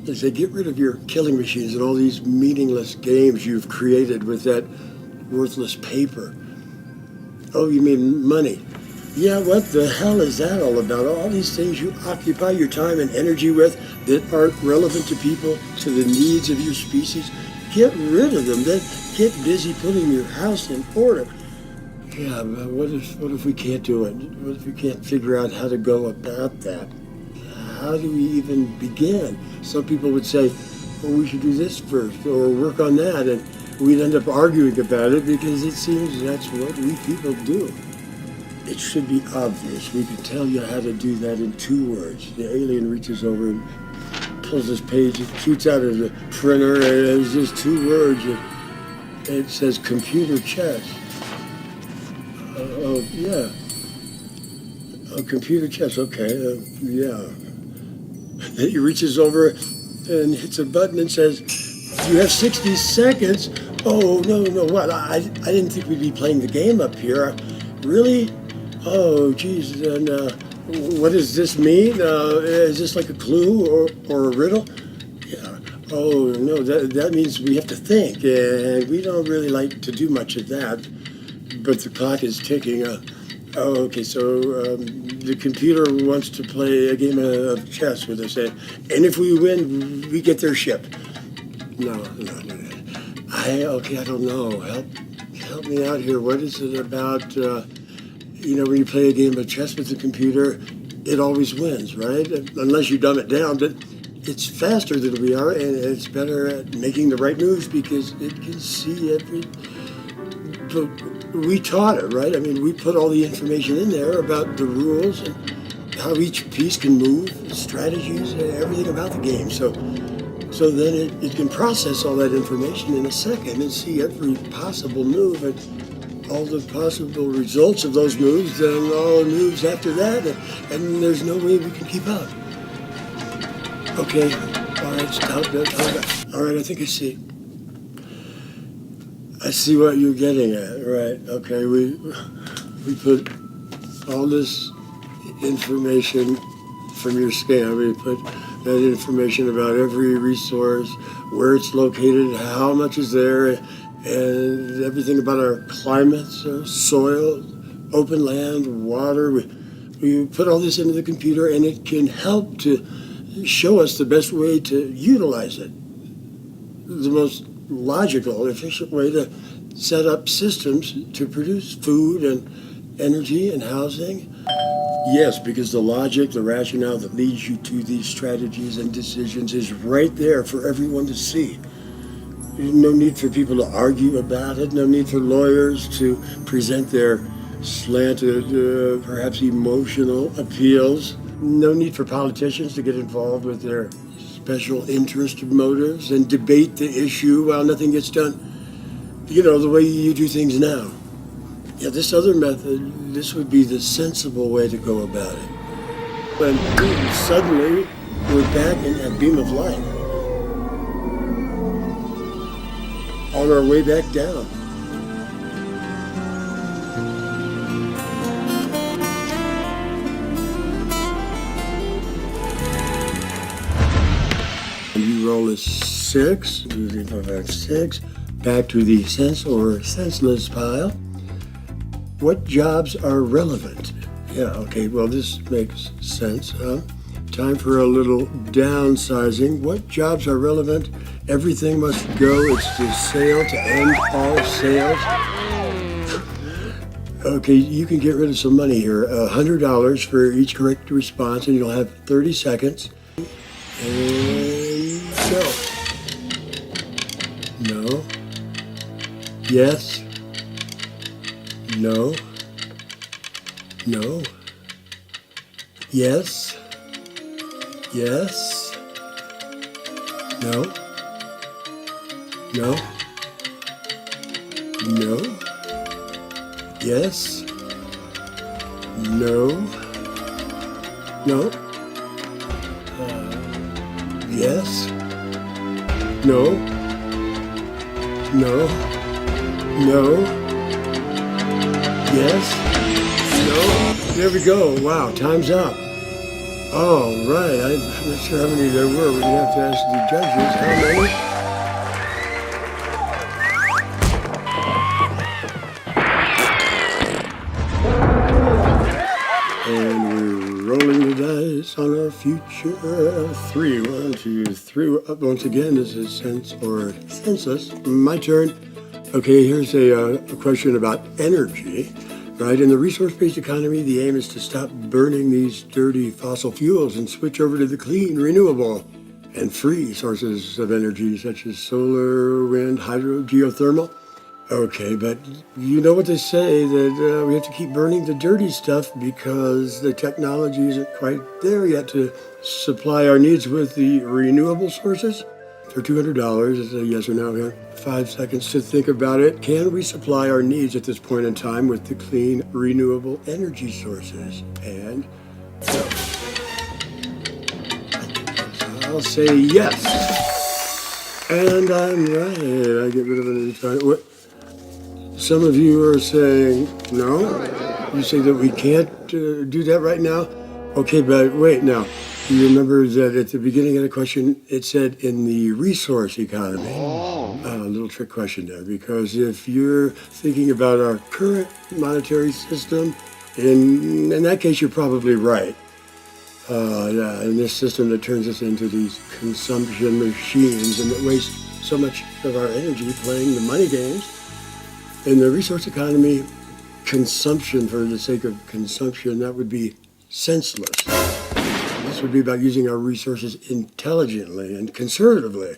They say, get rid of your killing machines and all these meaningless games you've created with that worthless paper. Oh, you mean money? Yeah, what the hell is that all about? All these things you occupy your time and energy with that aren't relevant to people, to the needs of your species. Get rid of them, then get busy putting your house in order. Yeah, but what if we can't do it? What if we can't figure out how to go about that? How do we even begin? Some people would say, well, we should do this first, or work on that, and we'd end up arguing about it because it seems that's what we people do. It should be obvious. We could tell you how to do that in 2 words. The alien reaches over and pulls this page, it shoots out of the printer, and it's just 2 words. It says computer chess. Yeah. Oh, computer chess, okay, yeah. Then he reaches over and hits a button and says, you have 60 seconds. Oh, no, what? I didn't think we'd be playing the game up here. Really? Oh, geez, and what does this mean? Is this like a clue or a riddle? Yeah. Oh, no, that means we have to think, and we don't really like to do much of that. But the clock is ticking. Okay, so the computer wants to play a game of chess with us, and if we win, we get their ship. No. I don't know. Help me out here. What is it about, when you play a game of chess with the computer, it always wins, right? Unless you dumb it down, but it's faster than we are, and it's better at making the right moves because it can see every... But we taught it, right? I mean, we put all the information in there about the rules and how each piece can move, strategies, everything about the game. So then it can process all that information in a second and see every possible move. And all the possible results of those moves, then all the moves after that, and there's no way we can keep up. Okay, all right, stop. All right, I think I see. I see what you're getting at, right? Okay, we put all this information from your scan. We put that information about every resource, where it's located, how much is there, and everything about our climates, our soil, open land, water. We put all this into the computer, and it can help to show us the best way to utilize it. The most logical, efficient way to set up systems to produce food and energy and housing. Yes, because the logic, the rationale that leads you to these strategies and decisions is right there for everyone to see. No need for people to argue about it, no need for lawyers to present their slanted, perhaps emotional appeals. No need for politicians to get involved with their special interest motives and debate the issue while nothing gets done. You know, the way you do things now. Yeah, this other method, this would be the sensible way to go about it. And suddenly, we're back in a beam of light. On our way back down. You roll a 6, back to the sense or senseless pile. What jobs are relevant? Yeah, okay, well, this makes sense, huh? Time for a little downsizing. What jobs are relevant? Everything must go. It's the sale to end all sales. Okay, you can get rid of some money here. $100 for each correct response, and you'll have 30 seconds. And go. No. Yes. No. No. Yes. Yes. No. No. No. Yes. No. No. Yes. No. No. No. Yes. No. There we go. Wow, time's up. All right. I'm not sure how many there were. We're going to have to ask the judges how many. And we're rolling the dice on our future. 3. 1, 2, 3. Once again, this is sense or senseless. My turn. Okay, here's a question about energy. Right, in the resource-based economy, the aim is to stop burning these dirty fossil fuels and switch over to the clean, renewable, and free sources of energy, such as solar, wind, hydro, geothermal. Okay, but you know what they say, that we have to keep burning the dirty stuff because the technology isn't quite there yet to supply our needs with the renewable sources? For $200, it's a yes or no here. 5 seconds to think about it. Can we supply our needs at this point in time with the clean, renewable energy sources? And no. I'll say yes. And I'm right. I get rid of it anytime. What? Some of you are saying no. You say that we can't do that right now? Okay, but wait now. You remember that at the beginning of the question, it said in the resource economy. A little trick question there, because if you're thinking about our current monetary system, in that case, you're probably right. Yeah, in this system that turns us into these consumption machines and that waste so much of our energy playing the money games. In the resource economy, consumption for the sake of consumption, that would be senseless. This would be about using our resources intelligently and conservatively,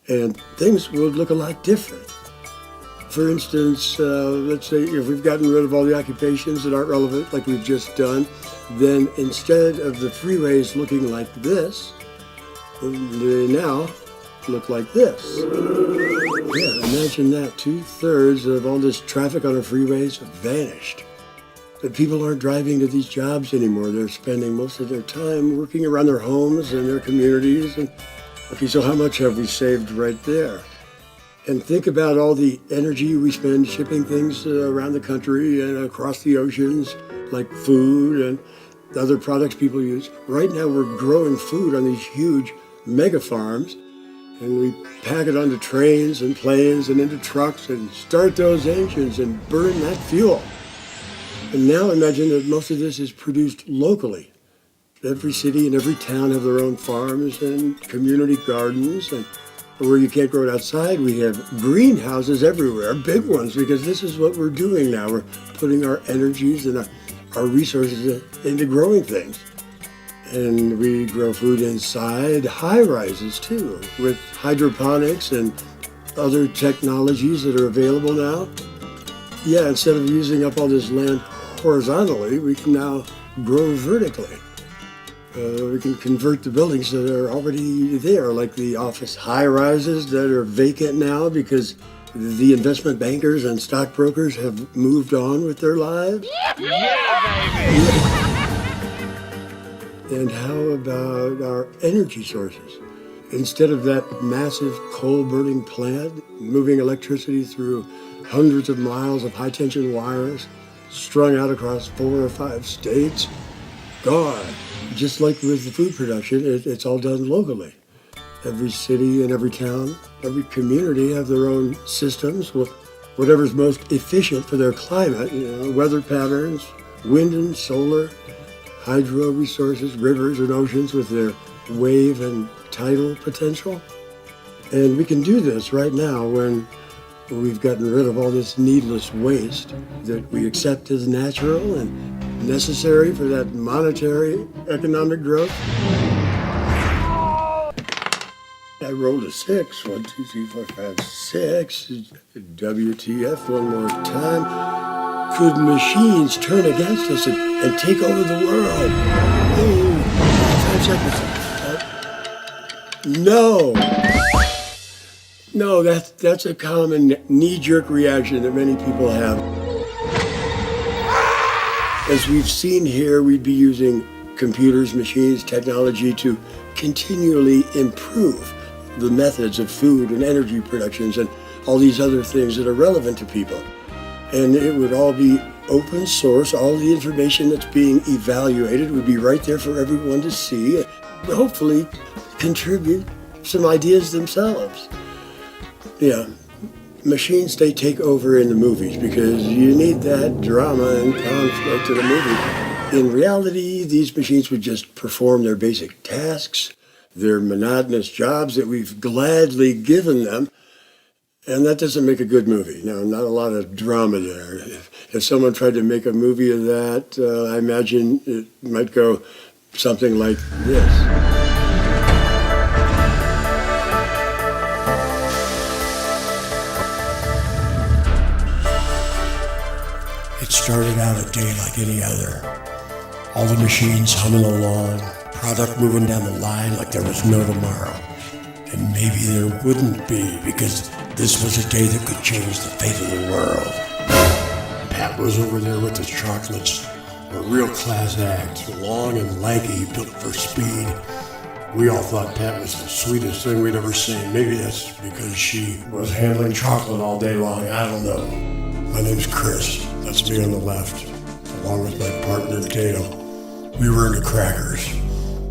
and things would look a lot different. For instance, let's say if we've gotten rid of all the occupations that aren't relevant, like we've just done, then instead of the freeways looking like this, they now look like this. Yeah, imagine that. 2/3 of all this traffic on the freeways vanished. But people aren't driving to these jobs anymore. They're spending most of their time working around their homes and their communities. And okay, so how much have we saved right there? And think about all the energy we spend shipping things around the country and across the oceans, like food and other products people use. Right now we're growing food on these huge mega farms, and we pack it onto trains and planes and into trucks and start those engines and burn that fuel. And now imagine that most of this is produced locally. Every city and every town have their own farms and community gardens, and where you can't grow it outside, we have greenhouses everywhere, big ones, because this is what we're doing now. We're putting our energies and our resources into growing things. And we grow food inside high-rises too, with hydroponics and other technologies that are available now. Yeah, instead of using up all this land horizontally, we can now grow vertically. We can convert the buildings that are already there, like the office high-rises that are vacant now because the investment bankers and stockbrokers have moved on with their lives. And how about our energy sources? Instead of that massive coal-burning plant moving electricity through hundreds of miles of high-tension wires strung out across 4 or 5 states, gone. Just like with the food production, it's all done locally. Every city and every town, every community have their own systems, whatever's most efficient for their climate, weather patterns, wind and solar, hydro resources, rivers and oceans with their wave and tidal potential. And we can do this right now when we've gotten rid of all this needless waste that we accept as natural and necessary for that monetary economic growth. I rolled a 6. 1, 2, 3, 4, 5, 6. WTF one more time. Could machines turn against us and take over the world? Oh, 5 seconds. No. No, that's a common knee-jerk reaction that many people have. As we've seen here, we'd be using computers, machines, technology to continually improve the methods of food and energy productions and all these other things that are relevant to people. And it would all be open source. All the information that's being evaluated would be right there for everyone to see, and hopefully contribute some ideas themselves. Yeah. Machines, they take over in the movies because you need that drama and conflict in a movie. In reality, these machines would just perform their basic tasks, their monotonous jobs that we've gladly given them, and that doesn't make a good movie. No, not a lot of drama there. If someone tried to make a movie of that, I imagine it might go something like this. It started out a day like any other. All the machines humming along, product moving down the line like there was no tomorrow. And maybe there wouldn't be, because this was a day that could change the fate of the world. Pat was over there with the chocolates, a real class act, long and lanky, built for speed. We all thought Pat was the sweetest thing we'd ever seen. Maybe that's because she was handling chocolate all day long, I don't know. My name's Chris. That's me on the left, along with my partner, Dale. We were into crackers.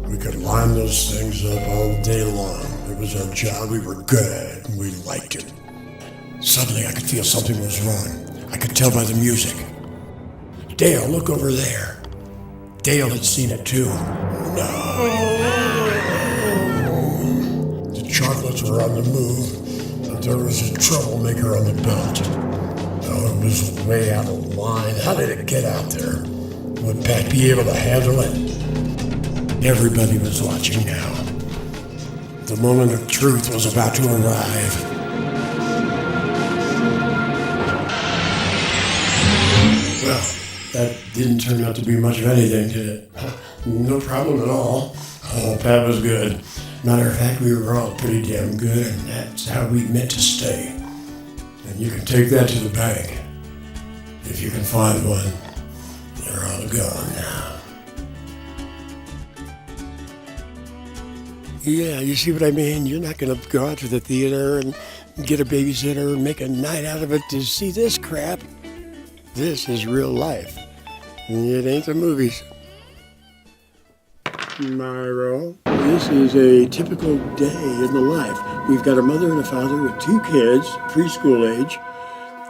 We could line those things up all day long. It was our job, we were good at it, and we liked it. Suddenly, I could feel something was wrong. I could tell by the music. Dale, look over there. Dale had seen it too. No. The chocolates were on the move, but there was a troublemaker on the belt. Oh, it was way out of line. How did it get out there? Would Pat be able to handle it? Everybody was watching now. The moment of truth was about to arrive. Well, that didn't turn out to be much of anything, did it? No problem at all. Oh, Pat was good. Matter of fact, we were all pretty damn good, and that's how we meant to stay. And you can take that to the bank. If you can find one, they're all gone now. Yeah, you see what I mean? You're not going to go out to the theater and get a babysitter and make a night out of it to see this crap. This is real life. It ain't the movies. Myro, this is a typical day in the life. We've got a mother and a father with 2 kids, preschool age.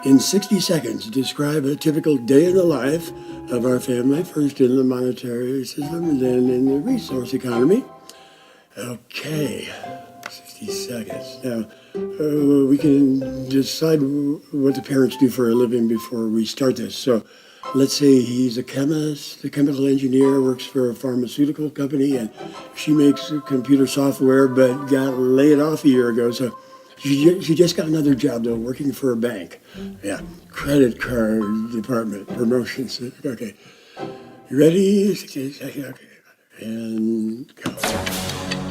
In 60 seconds, describe a typical day in the life of our family, first in the monetary system and then in the resource economy. Okay, 60 seconds. Now, we can decide what the parents do for a living before we start this. So let's say he's a chemist, a chemical engineer, works for a pharmaceutical company, and she makes computer software but got laid off a year ago. So she just got another job, though, working for a bank. Yeah, credit card department, promotions. Okay, you ready? 60 seconds, okay. And go.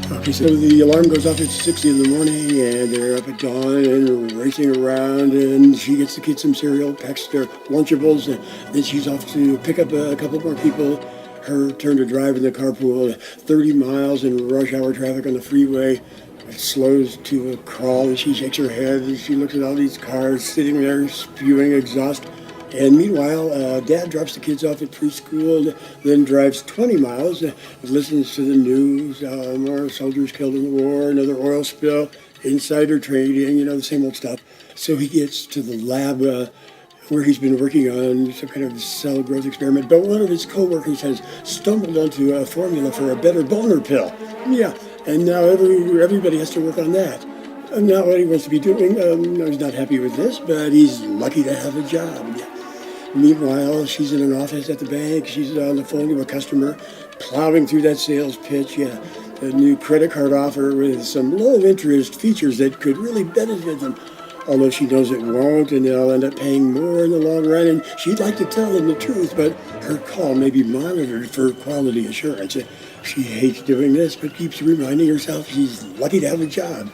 Okay, so the alarm goes off at 6 in the morning, and they're up at dawn and racing around, and she gets the kids some cereal, packs their Lunchables, and then she's off to pick up a couple more people. Her turn to drive in the carpool, 30 miles in rush hour traffic on the freeway. It slows to a crawl, and she shakes her head, and she looks at all these cars sitting there spewing exhaust. And meanwhile, Dad drops the kids off at preschool, then drives 20 miles, listens to the news, more soldiers killed in the war, another oil spill, insider trading, the same old stuff. So he gets to the lab where he's been working on some kind of cell growth experiment. But one of his coworkers has stumbled onto a formula for a better boner pill. Yeah, and now everybody has to work on that. Not what he wants to be doing. He's not happy with this, but he's lucky to have a job. Yeah. Meanwhile, she's in an office at the bank. She's on the phone to a customer, plowing through that sales pitch. Yeah, a new credit card offer with some low-interest features that could really benefit them. Although she knows it won't, and they'll end up paying more in the long run. And she'd like to tell them the truth, but her call may be monitored for quality assurance. She hates doing this, but keeps reminding herself she's lucky to have a job.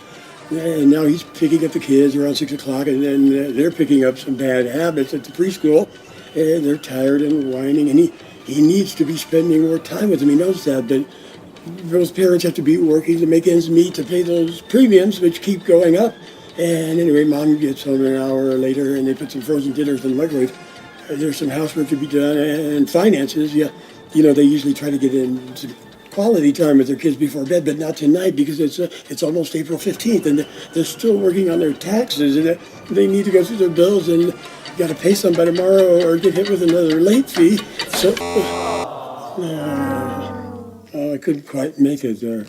And now he's picking up the kids around 6 o'clock, and then they're picking up some bad habits at the preschool. And they're tired and whining, and he needs to be spending more time with them. He knows that, but those parents have to be working to make ends meet to pay those premiums, which keep going up. And anyway, Mom gets home an hour later, and they put some frozen dinners in the microwave. There's some housework to be done, and finances. Yeah, they usually try to get in some quality time with their kids before bed, but not tonight because it's almost April 15th, and they're still working on their taxes, and they need to go through their bills, and got to pay somebody tomorrow or get hit with another late fee. So I couldn't quite make it there.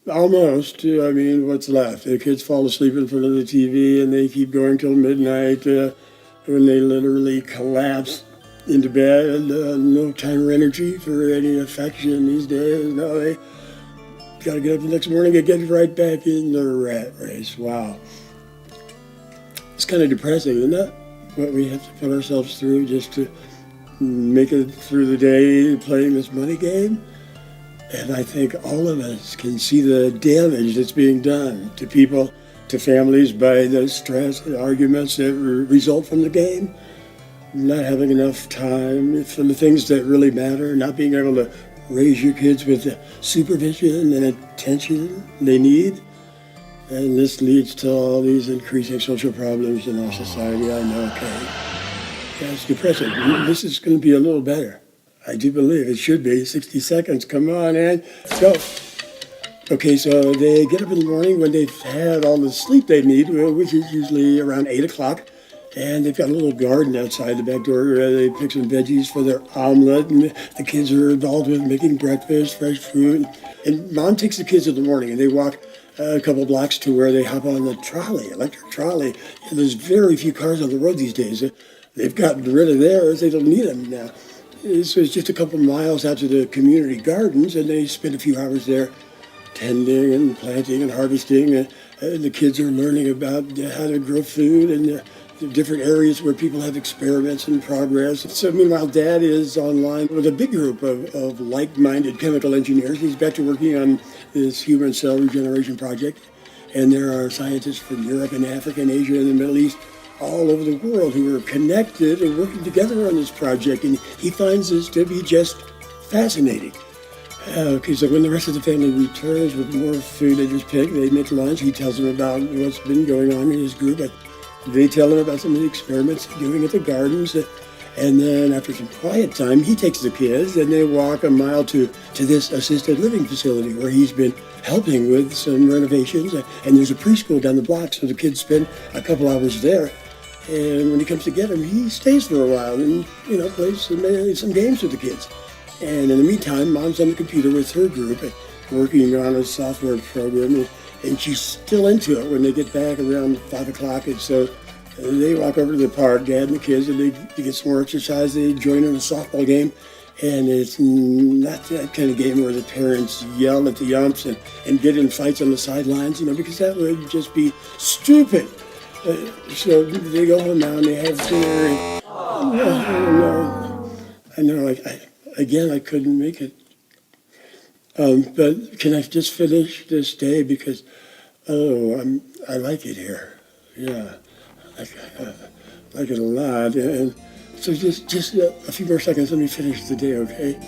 Almost. What's left? The kids fall asleep in front of the TV, and they keep going till midnight when they literally collapse into bed. No time or energy for any affection these days. No, they got to get up the next morning and get right back in the rat race. Wow. It's kind of depressing, isn't it? What we have to put ourselves through just to make it through the day playing this money game. And I think all of us can see the damage that's being done to people, to families by the stress and arguments that result from the game. Not having enough time for the things that really matter, not being able to raise your kids with the supervision and attention they need. And this leads to all these increasing social problems in our society. I know, okay. Yeah, it's depressing. This is going to be a little better. I do believe it should be. 60 seconds, come on, and go. Okay, so they get up in the morning when they've had all the sleep they need, which is usually around 8 o'clock. And they've got a little garden outside the back door where they pick some veggies for their omelet, and the kids are involved with making breakfast, fresh fruit. And Mom takes the kids in the morning, and they walk a couple blocks to where they hop on the trolley, electric trolley. And there's very few cars on the road these days. They've gotten rid of theirs. They don't need them now. So it's just a couple miles out to the community gardens, and they spend a few hours there tending and planting and harvesting. The kids are learning about how to grow food and the different areas where people have experiments in progress. So meanwhile, Dad is online with a big group of like-minded chemical engineers. He's back to working on this human cell regeneration project. And there are scientists from Europe and Africa and Asia and the Middle East all over the world who are connected and working together on this project. And he finds this to be just fascinating. Okay, so when the rest of the family returns with more food they just picked, they make lunch. He tells them about what's been going on in his group. They tell him about some of the experiments they're doing at the gardens. And then after some quiet time, he takes the kids and they walk a mile to this assisted living facility where he's been helping with some renovations. And there's a preschool down the block, so the kids spend a couple hours there. And when he comes to get them, he stays for a while and, plays some games with the kids. And in the meantime, Mom's on the computer with her group working on a software program. And she's still into it when they get back around 5 o'clock. And so they walk over to the park, Dad and the kids, and they get some more exercise. They join in a softball game. And it's not that kind of game where the parents yell at the umps and get in fights on the sidelines, because that would just be stupid. So they go home now and they have dinner. I know, I couldn't make it. But can I just finish this day because, I like it here. Yeah, I like it a lot. And so just a few more seconds. Let me finish the day, okay?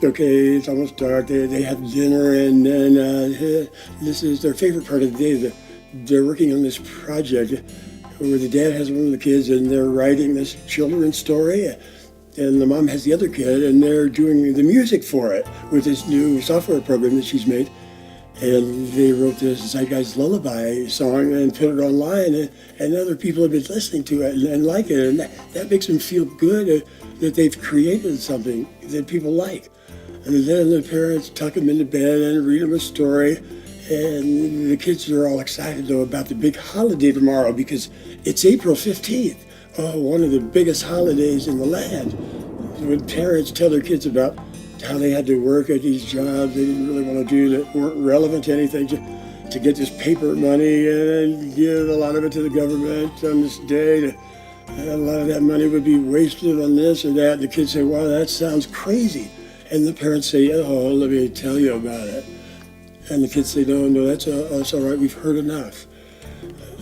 Okay, it's almost dark. They have dinner, and then this is their favorite part of the day. They're working on this project where the dad has one of the kids, and they're writing this children's story, and the mom has the other kid, and they're doing the music for it with this new software program that she's made. And they wrote this Zeitgeist Lullaby song and put it online, and other people have been listening to it and like it, and that makes them feel good that they've created something that people like. And then the parents tuck them into bed and read them a story, and the kids are all excited though about the big holiday tomorrow because it's April 15th, one of the biggest holidays in the land. When parents tell their kids about how they had to work at these jobs they didn't really want to do that weren't relevant to anything to get this paper money and give a lot of it to the government on this day. A lot of that money would be wasted on this or that. And the kids say, wow, that sounds crazy. And the parents say, oh, let me tell you about it. And the kids say, no, that's all right, we've heard enough.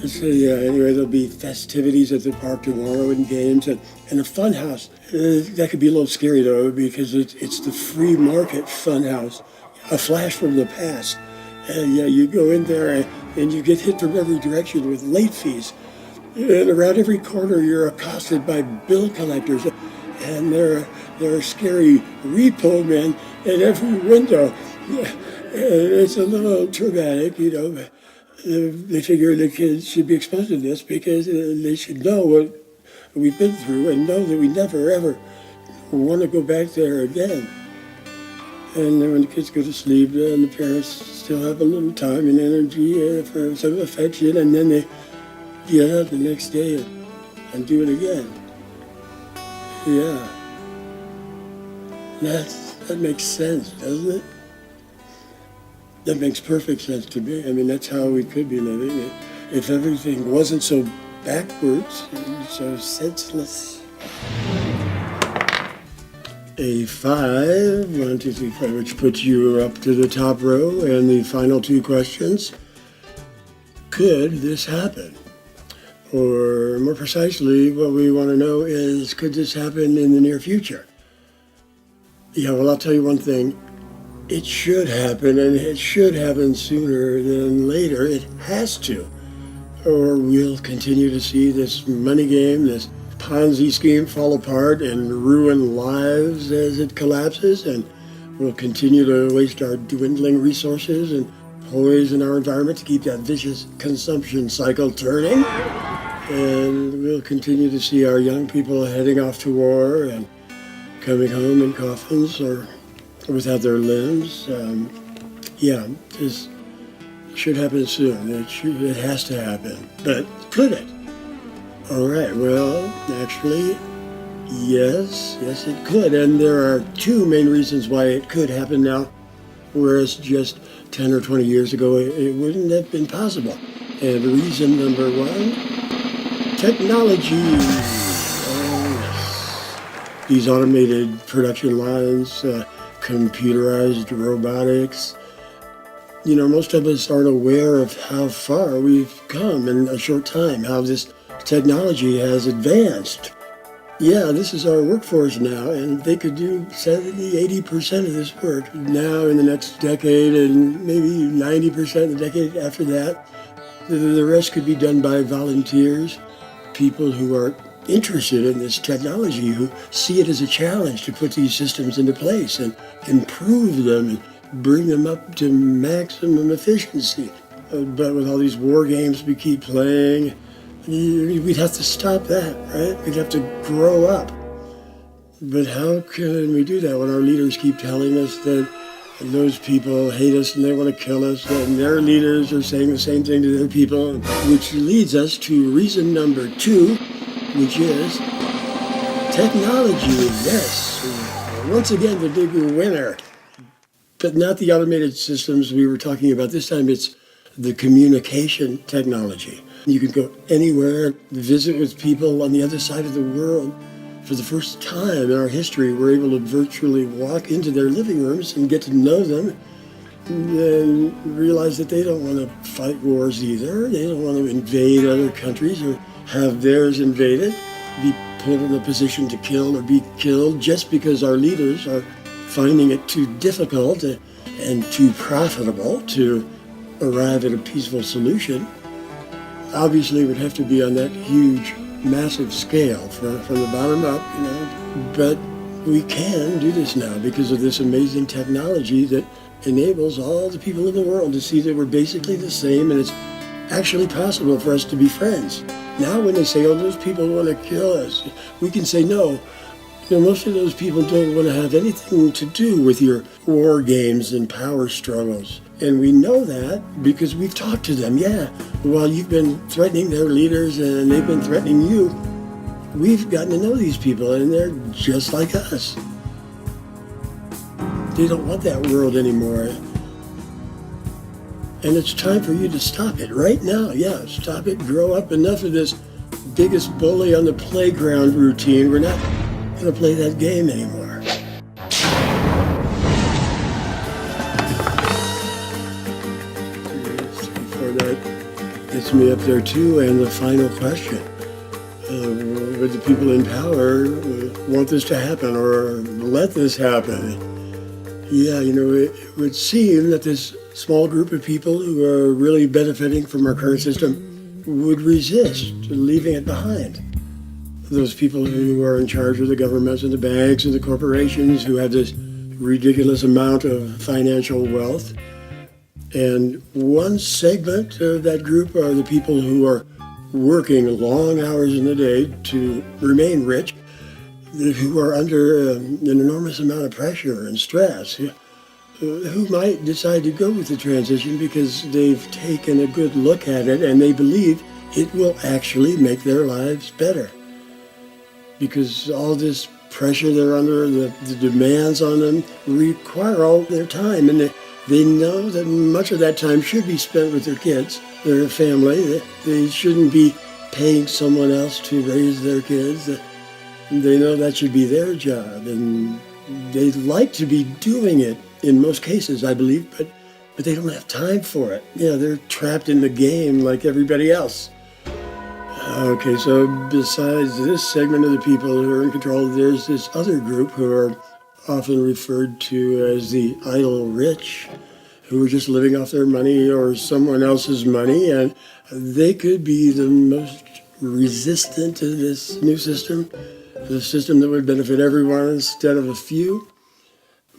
So anyway, there'll be festivities at the park tomorrow and games and a fun house. That could be a little scary though because it's the free market fun house, a flash from the past. And you go in there and you get hit from every direction with late fees. And around every corner you're accosted by bill collectors. And there are scary repo men at every window. It's a little traumatic, but they figure the kids should be exposed to this because they should know what we've been through and know that we never, ever want to go back there again. And then when the kids go to sleep, then the parents still have a little time and energy for some affection, and then they get up the next day and do it again. Yeah. That makes sense, doesn't it? That makes perfect sense to me. I mean, that's how we could be living if everything wasn't so backwards and so senseless. A 5, 1, 2, 3, 4, which puts you up to the top row, and the final two questions. Could this happen? Or more precisely, what we want to know is, could this happen in the near future? Yeah, well, I'll tell you one thing. It should happen, and it should happen sooner than later. It has to. Or we'll continue to see this money game, this Ponzi scheme fall apart and ruin lives as it collapses, and we'll continue to waste our dwindling resources and poison our environment to keep that vicious consumption cycle turning. And we'll continue to see our young people heading off to war and coming home in coffins or without their limbs. This should happen soon. It has to happen. But could it? All right, well, actually, yes, it could. And there are two main reasons why it could happen now, whereas just 10 or 20 years ago, it wouldn't have been possible. And reason number one, technology. These automated production lines, computerized robotics, Most of us aren't aware of how far we've come in a short time, how this technology has advanced. Yeah, this is our workforce now, and they could do 70-80% of this work now in the next decade, and maybe 90% the decade after that. The rest could be done by volunteers, people who are interested in this technology, who see it as a challenge to put these systems into place and improve them and bring them up to maximum efficiency. But with all these war games we keep playing, we'd have to stop that, right? We'd have to grow up. But how can we do that when our leaders keep telling us that those people hate us and they want to kill us, and their leaders are saying the same thing to their people? Which leads us to reason number 2, which is technology. Yes, once again, the big winner. But not the automated systems we were talking about. This time it's the communication technology. You can go anywhere, visit with people on the other side of the world. For the first time in our history, we're able to virtually walk into their living rooms and get to know them, and then realize that they don't want to fight wars either. They don't want to invade other countries or have theirs invaded, be put in a position to kill or be killed just because our leaders are finding it too difficult and too profitable to arrive at a peaceful solution. Obviously, it would have to be on that huge, massive scale from the bottom up, But we can do this now because of this amazing technology that enables all the people in the world to see that we're basically the same, and it's actually possible for us to be friends. Now when they say, oh, those people want to kill us, we can say no. Most of those people don't want to have anything to do with your war games and power struggles. And we know that because we've talked to them. Yeah, while you've been threatening their leaders and they've been threatening you, we've gotten to know these people, and they're just like us. They don't want that world anymore. And it's time for you to stop it right now. Yeah, stop it, grow up. Enough of this biggest bully on the playground routine. We're not going to play that game anymore. Before that gets me up there too, and the final question. Would the people in power want this to happen or let this happen? Yeah, it would seem that this small group of people who are really benefiting from our current system would resist leaving it behind. Those people who are in charge of the governments and the banks and the corporations who have this ridiculous amount of financial wealth. And one segment of that group are the people who are working long hours in the day to remain rich, who are under an enormous amount of pressure and stress, who might decide to go with the transition because they've taken a good look at it and they believe it will actually make their lives better. Because all this pressure they're under, the demands on them require all their time, and they know that much of that time should be spent with their kids, their family. They shouldn't be paying someone else to raise their kids. They know that should be their job, and they'd like to be doing it in most cases, I believe, but they don't have time for it. They're trapped in the game like everybody else. Okay, so besides this segment of the people who are in control, there's this other group who are often referred to as the idle rich, who are just living off their money or someone else's money, and they could be the most resistant to this new system, the system that would benefit everyone instead of a few.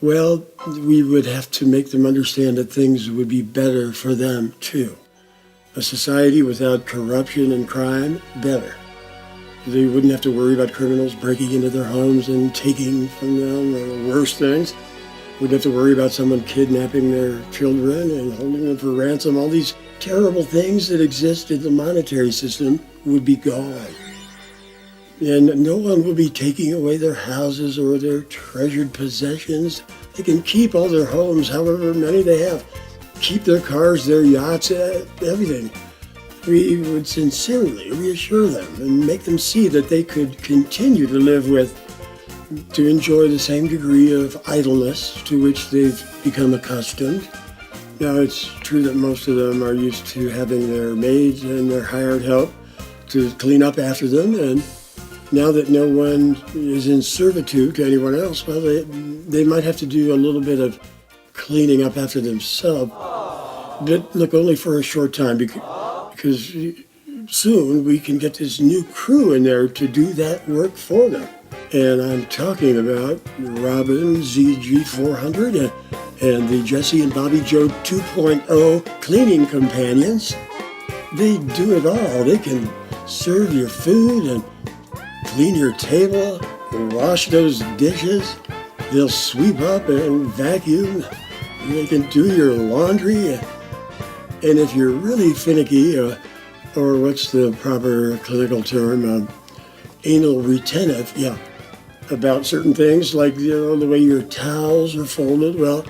Well, we would have to make them understand that things would be better for them too. A society without corruption and crime, better. They wouldn't have to worry about criminals breaking into their homes and taking from them or worse things. Wouldn't have to worry about someone kidnapping their children and holding them for ransom. All these terrible things that exist in the monetary system would be gone. And no one will be taking away their houses or their treasured possessions. They can keep all their homes, however many they have. Keep their cars, their yachts, everything. We would sincerely reassure them and make them see that they could continue to live to enjoy the same degree of idleness to which they've become accustomed. Now, it's true that most of them are used to having their maids and their hired help to clean up after them, and now that no one is in servitude to anyone else, well, they might have to do a little bit of cleaning up after themselves. But look, only for a short time, because soon we can get this new crew in there to do that work for them. And I'm talking about Robin ZG400 and the Jesse and Bobby Joe 2.0 cleaning companions. They do it all. They can serve your food and clean your table, wash those dishes. They'll sweep up and vacuum. They can do your laundry. And if you're really finicky, or what's the proper clinical term, anal retentive, about certain things like the way your towels are folded, well,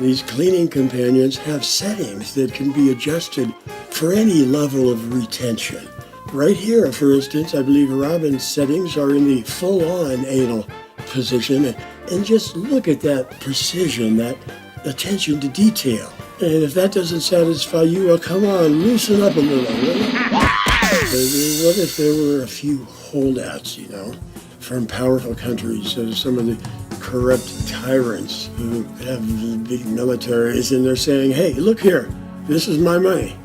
these cleaning companions have settings that can be adjusted for any level of retention. Right here, for instance, I believe Robin's settings are in the full-on anal position. And just look at that precision, that attention to detail. And if that doesn't satisfy you, well, come on, loosen up a little. What if there were a few holdouts, from powerful countries, some of the corrupt tyrants who have big militaries, and they're saying, hey, look here, this is my money.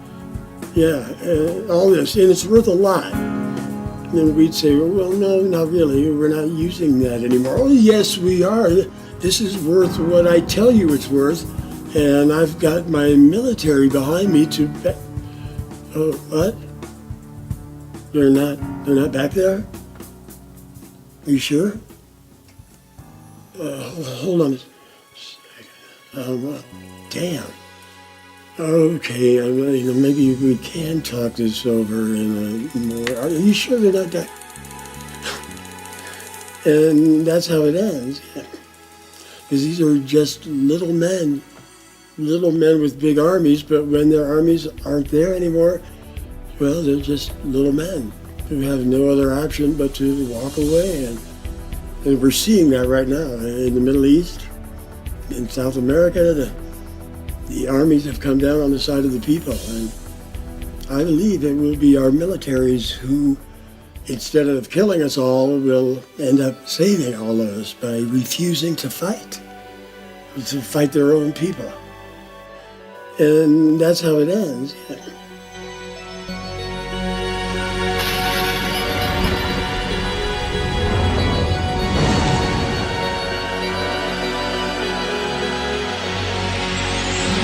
All this, and it's worth a lot. And then we'd say, well, no, not really. We're not using that anymore. Oh, yes, we are. This is worth what I tell you it's worth, and I've got my military behind me to. Oh, what? They're not back there? Are you sure? Hold on a second. Damn. Okay, maybe we can talk this over in a more. Are you sure they're not that? And that's how it ends. Because these are just little men with big armies. But when their armies aren't there anymore, well, they're just little men who have no other option but to walk away. And we're seeing that right now in the Middle East, in South America. The armies have come down on the side of the people, and I believe it will be our militaries who, instead of killing us all, will end up saving all of us by refusing to fight their own people. And that's how it ends.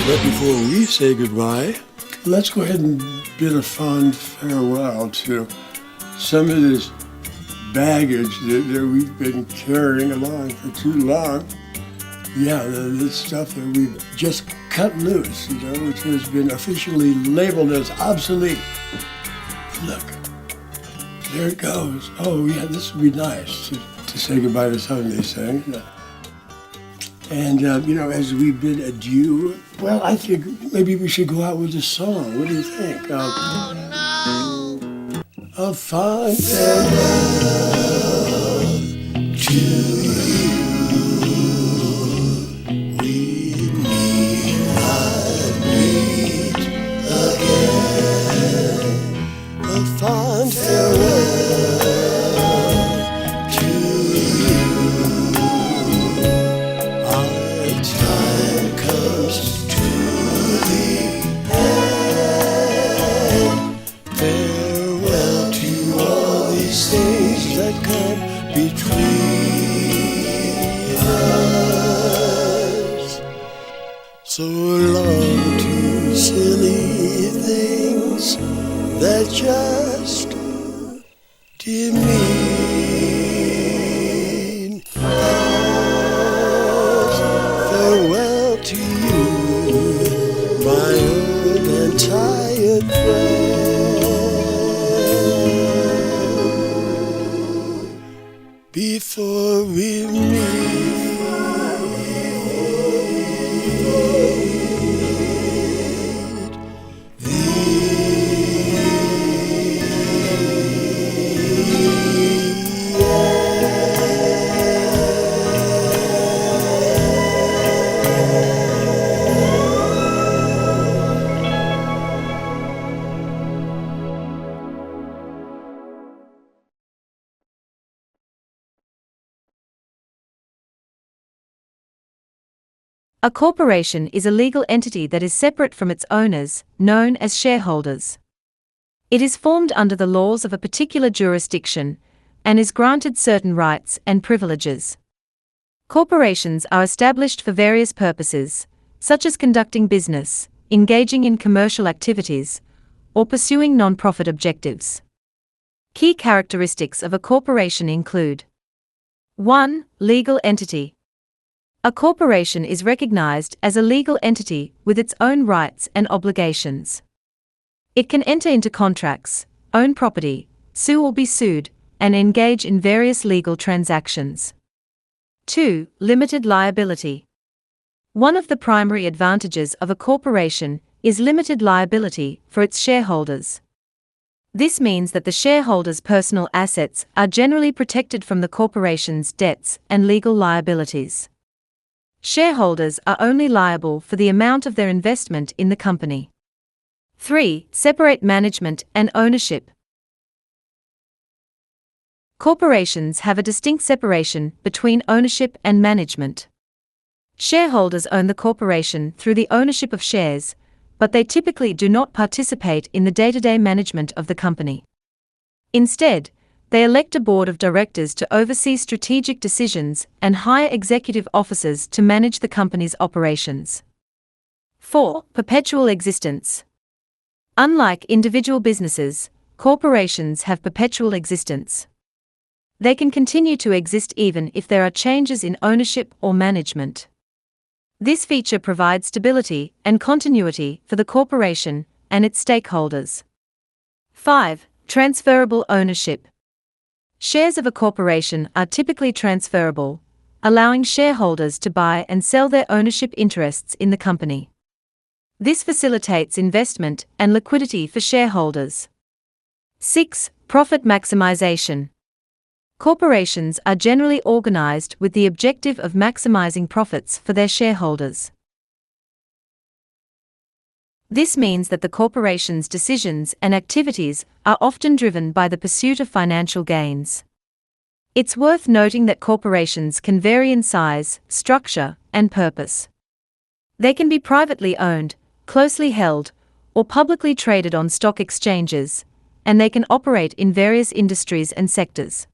But before we say goodbye, let's go ahead and bid a fond farewell to some of this baggage that we've been carrying along for too long. The stuff that we've just cut loose, which has been officially labeled as obsolete. Look, there it goes. Oh yeah, this would be nice to say goodbye to some of these things. And, as we bid adieu, well, I think maybe we should go out with a song. What do you think? A fond farewell to you. We need not meet again. A fond farewell to you. Time comes to the end. Farewell to all these things that come between us. So long to silly things that just demean us. Farewell to you, my old and tired friend. Before we meet. A corporation is a legal entity that is separate from its owners, known as shareholders. It is formed under the laws of a particular jurisdiction and is granted certain rights and privileges. Corporations are established for various purposes, such as conducting business, engaging in commercial activities, or pursuing non-profit objectives. Key characteristics of a corporation include: 1. Legal entity. A corporation is recognized as a legal entity with its own rights and obligations. It can enter into contracts, own property, sue or be sued, and engage in various legal transactions. 2. Limited liability. One of the primary advantages of a corporation is limited liability for its shareholders. This means that the shareholders' personal assets are generally protected from the corporation's debts and legal liabilities. Shareholders are only liable for the amount of their investment in the company. 3. Separate management and ownership. Corporations have a distinct separation between ownership and management. Shareholders own the corporation through the ownership of shares, but they typically do not participate in the day-to-day management of the company. Instead, they elect a board of directors to oversee strategic decisions and hire executive officers to manage the company's operations. 4. Perpetual existence. Unlike individual businesses, corporations have perpetual existence. They can continue to exist even if there are changes in ownership or management. This feature provides stability and continuity for the corporation and its stakeholders. 5. Transferable ownership. Shares of a corporation are typically transferable, allowing shareholders to buy and sell their ownership interests in the company. This facilitates investment and liquidity for shareholders. 6. Profit maximization. Corporations are generally organized with the objective of maximizing profits for their shareholders. This means that the corporation's decisions and activities are often driven by the pursuit of financial gains. It's worth noting that corporations can vary in size, structure, and purpose. They can be privately owned, closely held, or publicly traded on stock exchanges, and they can operate in various industries and sectors.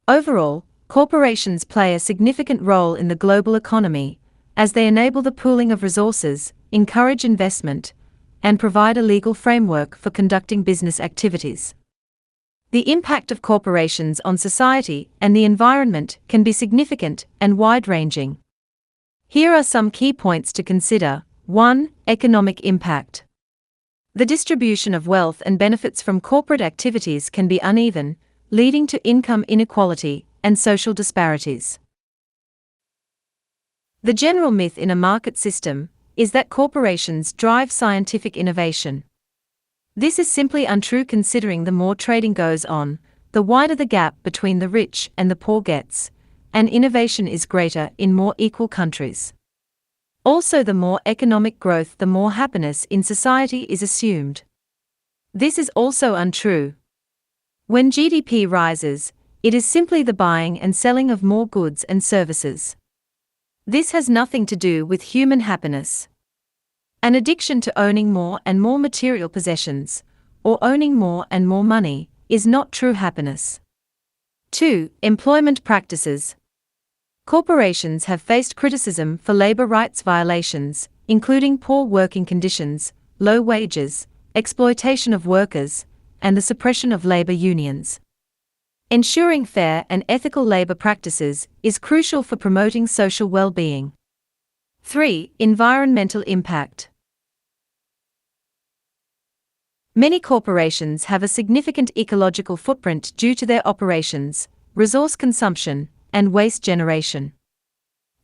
Overall, corporations play a significant role in the global economy, as they enable the pooling of resources, encourage investment, and provide a legal framework for conducting business activities. The impact of corporations on society and the environment can be significant and wide-ranging. Here are some key points to consider. 1. Economic impact. The distribution of wealth and benefits from corporate activities can be uneven, leading to income inequality and social disparities. The general myth in a market system is that corporations drive scientific innovation. This is simply untrue, considering the more trading goes on, the wider the gap between the rich and the poor gets, and innovation is greater in more equal countries. Also, the more economic growth, the more happiness in society is assumed. This is also untrue. When GDP rises, it is simply the buying and selling of more goods and services. This has nothing to do with human happiness. An addiction to owning more and more material possessions, or owning more and more money, is not true happiness. 2. Employment practices. Corporations have faced criticism for labor rights violations, including poor working conditions, low wages, exploitation of workers, and the suppression of labor unions. Ensuring fair and ethical labor practices is crucial for promoting social well-being. 3. Environmental impact. Many corporations have a significant ecological footprint due to their operations, resource consumption, and waste generation.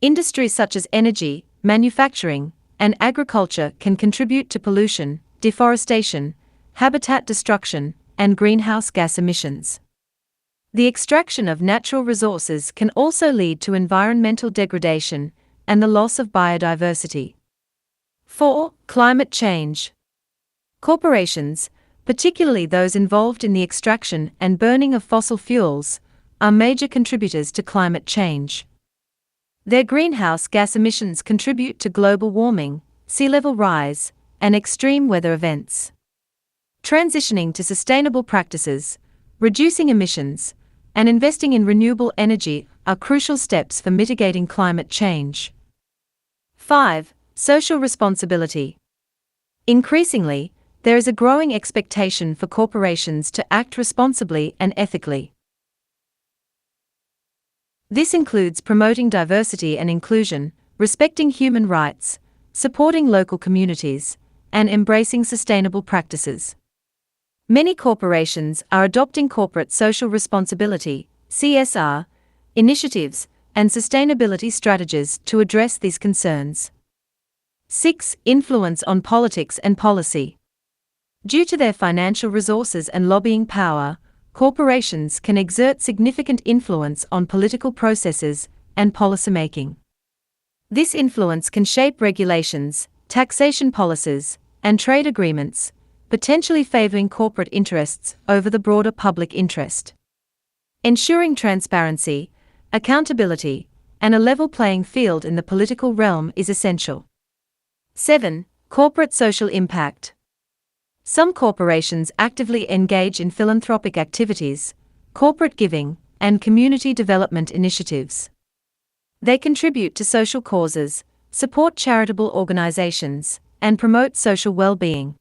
Industries such as energy, manufacturing, and agriculture can contribute to pollution, deforestation, habitat destruction, and greenhouse gas emissions. The extraction of natural resources can also lead to environmental degradation and the loss of biodiversity. 4. Climate change. Corporations, particularly those involved in the extraction and burning of fossil fuels, are major contributors to climate change. Their greenhouse gas emissions contribute to global warming, sea level rise, and extreme weather events. Transitioning to sustainable practices, reducing emissions, and investing in renewable energy are crucial steps for mitigating climate change. 5. Social responsibility. Increasingly, there is a growing expectation for corporations to act responsibly and ethically. This includes promoting diversity and inclusion, respecting human rights, supporting local communities, and embracing sustainable practices. Many corporations are adopting corporate social responsibility (CSR) initiatives and sustainability strategies to address these concerns. 6. Influence on politics and policy. Due to their financial resources and lobbying power, corporations can exert significant influence on political processes and policymaking. This influence can shape regulations, taxation policies, and trade agreements, potentially favoring corporate interests over the broader public interest. Ensuring transparency, accountability, and a level playing field in the political realm is essential. 7. Corporate social impact. Some corporations actively engage in philanthropic activities, corporate giving, and community development initiatives. They contribute to social causes, support charitable organizations, and promote social well-being.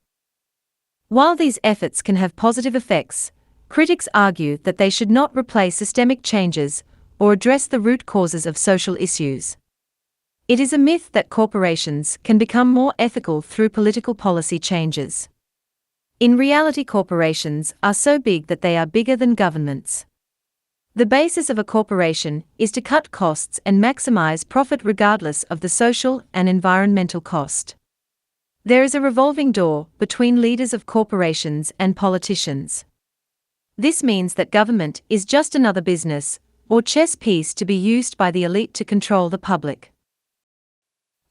While these efforts can have positive effects, critics argue that they should not replace systemic changes or address the root causes of social issues. It is a myth that corporations can become more ethical through political policy changes. In reality, corporations are so big that they are bigger than governments. The basis of a corporation is to cut costs and maximize profit regardless of the social and environmental cost. There is a revolving door between leaders of corporations and politicians. This means that government is just another business or chess piece to be used by the elite to control the public.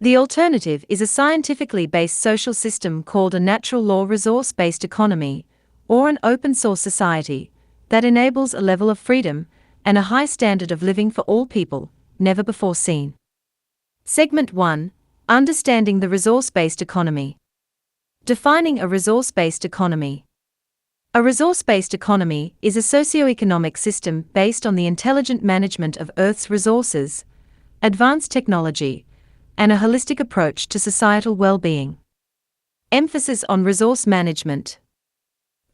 The alternative is a scientifically based social system called a natural law resource-based economy, or an open-source society, that enables a level of freedom and a high standard of living for all people, never before seen. Segment 1. Understanding the resource-based economy. Defining a resource-based economy. A resource-based economy is a socio-economic system based on the intelligent management of Earth's resources, advanced technology, and a holistic approach to societal well-being. Emphasis on resource management.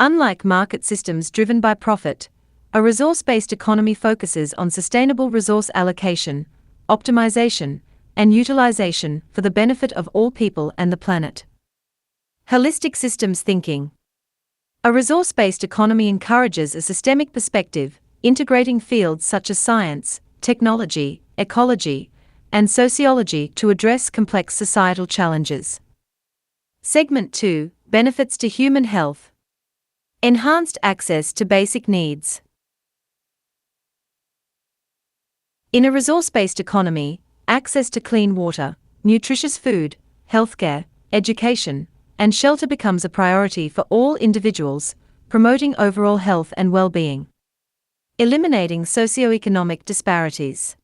Unlike market systems driven by profit, a resource-based economy focuses on sustainable resource allocation, optimization, and utilization for the benefit of all people and the planet. Holistic systems thinking. A resource-based economy encourages a systemic perspective, integrating fields such as science, technology, ecology, and sociology to address complex societal challenges. Segment 2. Benefits to human health. Enhanced access to basic needs. In a resource-based economy, access to clean water, nutritious food, healthcare, education, and shelter becomes a priority for all individuals, promoting overall health and well-being. Eliminating socioeconomic disparities.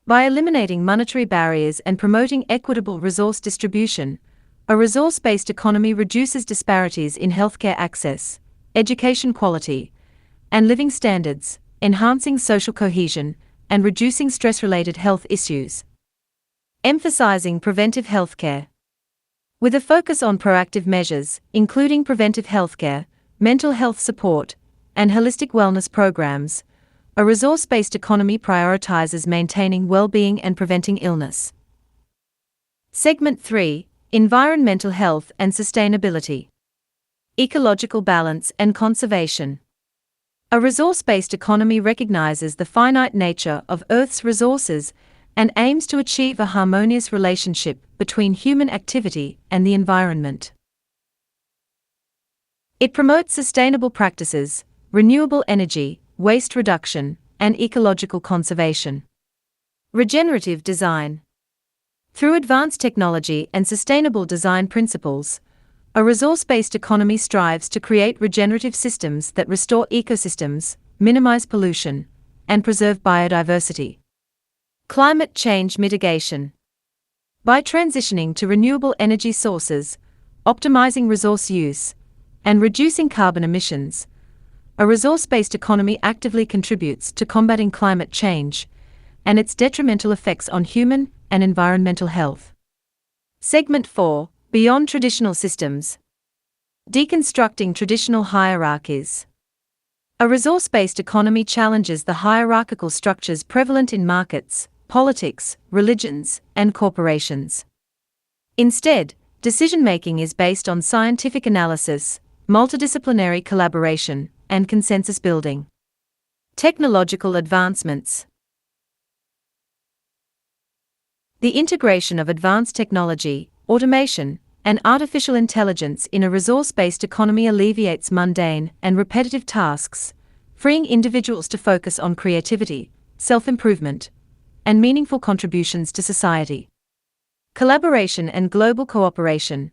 By eliminating monetary barriers and promoting equitable resource distribution, a resource-based economy reduces disparities in healthcare access, education quality, and living standards, enhancing social cohesion and reducing stress-related health issues. Emphasizing preventive healthcare. With a focus on proactive measures, including preventive healthcare, mental health support, and holistic wellness programs, a resource-based economy prioritizes maintaining well-being and preventing illness. Segment 3. Environmental health and sustainability. Ecological balance and conservation. A resource-based economy recognizes the finite nature of Earth's resources and aims to achieve a harmonious relationship between human activity and the environment. It promotes sustainable practices, renewable energy, waste reduction, and ecological conservation. Regenerative design. Through advanced technology and sustainable design principles, a resource-based economy strives to create regenerative systems that restore ecosystems, minimize pollution, and preserve biodiversity. Climate change mitigation. By transitioning to renewable energy sources, optimizing resource use, and reducing carbon emissions, a resource-based economy actively contributes to combating climate change and its detrimental effects on human and environmental health. Segment 4. Beyond traditional systems. Deconstructing traditional hierarchies. A resource-based economy challenges the hierarchical structures prevalent in markets, politics, religions, and corporations. Instead, decision-making is based on scientific analysis, multidisciplinary collaboration, and consensus building. Technological advancements. The integration of advanced technology, automation, and artificial intelligence in a resource-based economy alleviates mundane and repetitive tasks, freeing individuals to focus on creativity, self-improvement, and meaningful contributions to society. Collaboration and global cooperation.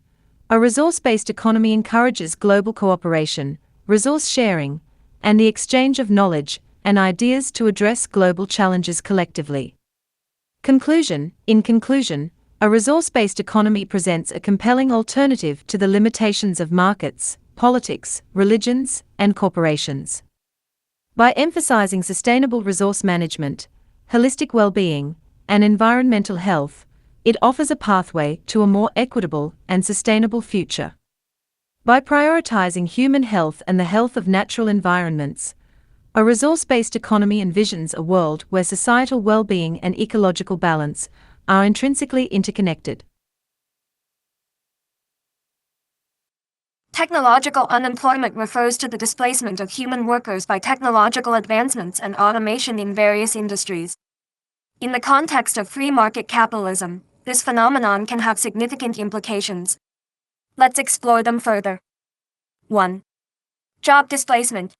A resource-based economy encourages global cooperation, resource sharing, and the exchange of knowledge and ideas to address global challenges collectively. Conclusion. In conclusion, a resource-based economy presents a compelling alternative to the limitations of markets, politics, religions, and corporations. By emphasizing sustainable resource management, holistic well-being, and environmental health, it offers a pathway to a more equitable and sustainable future. By prioritizing human health and the health of natural environments, a resource-based economy envisions a world where societal well-being and ecological balance are intrinsically interconnected. Technological unemployment refers to the displacement of human workers by technological advancements and automation in various industries. In the context of free market capitalism, this phenomenon can have significant implications. Let's explore them further. 1. Job displacement.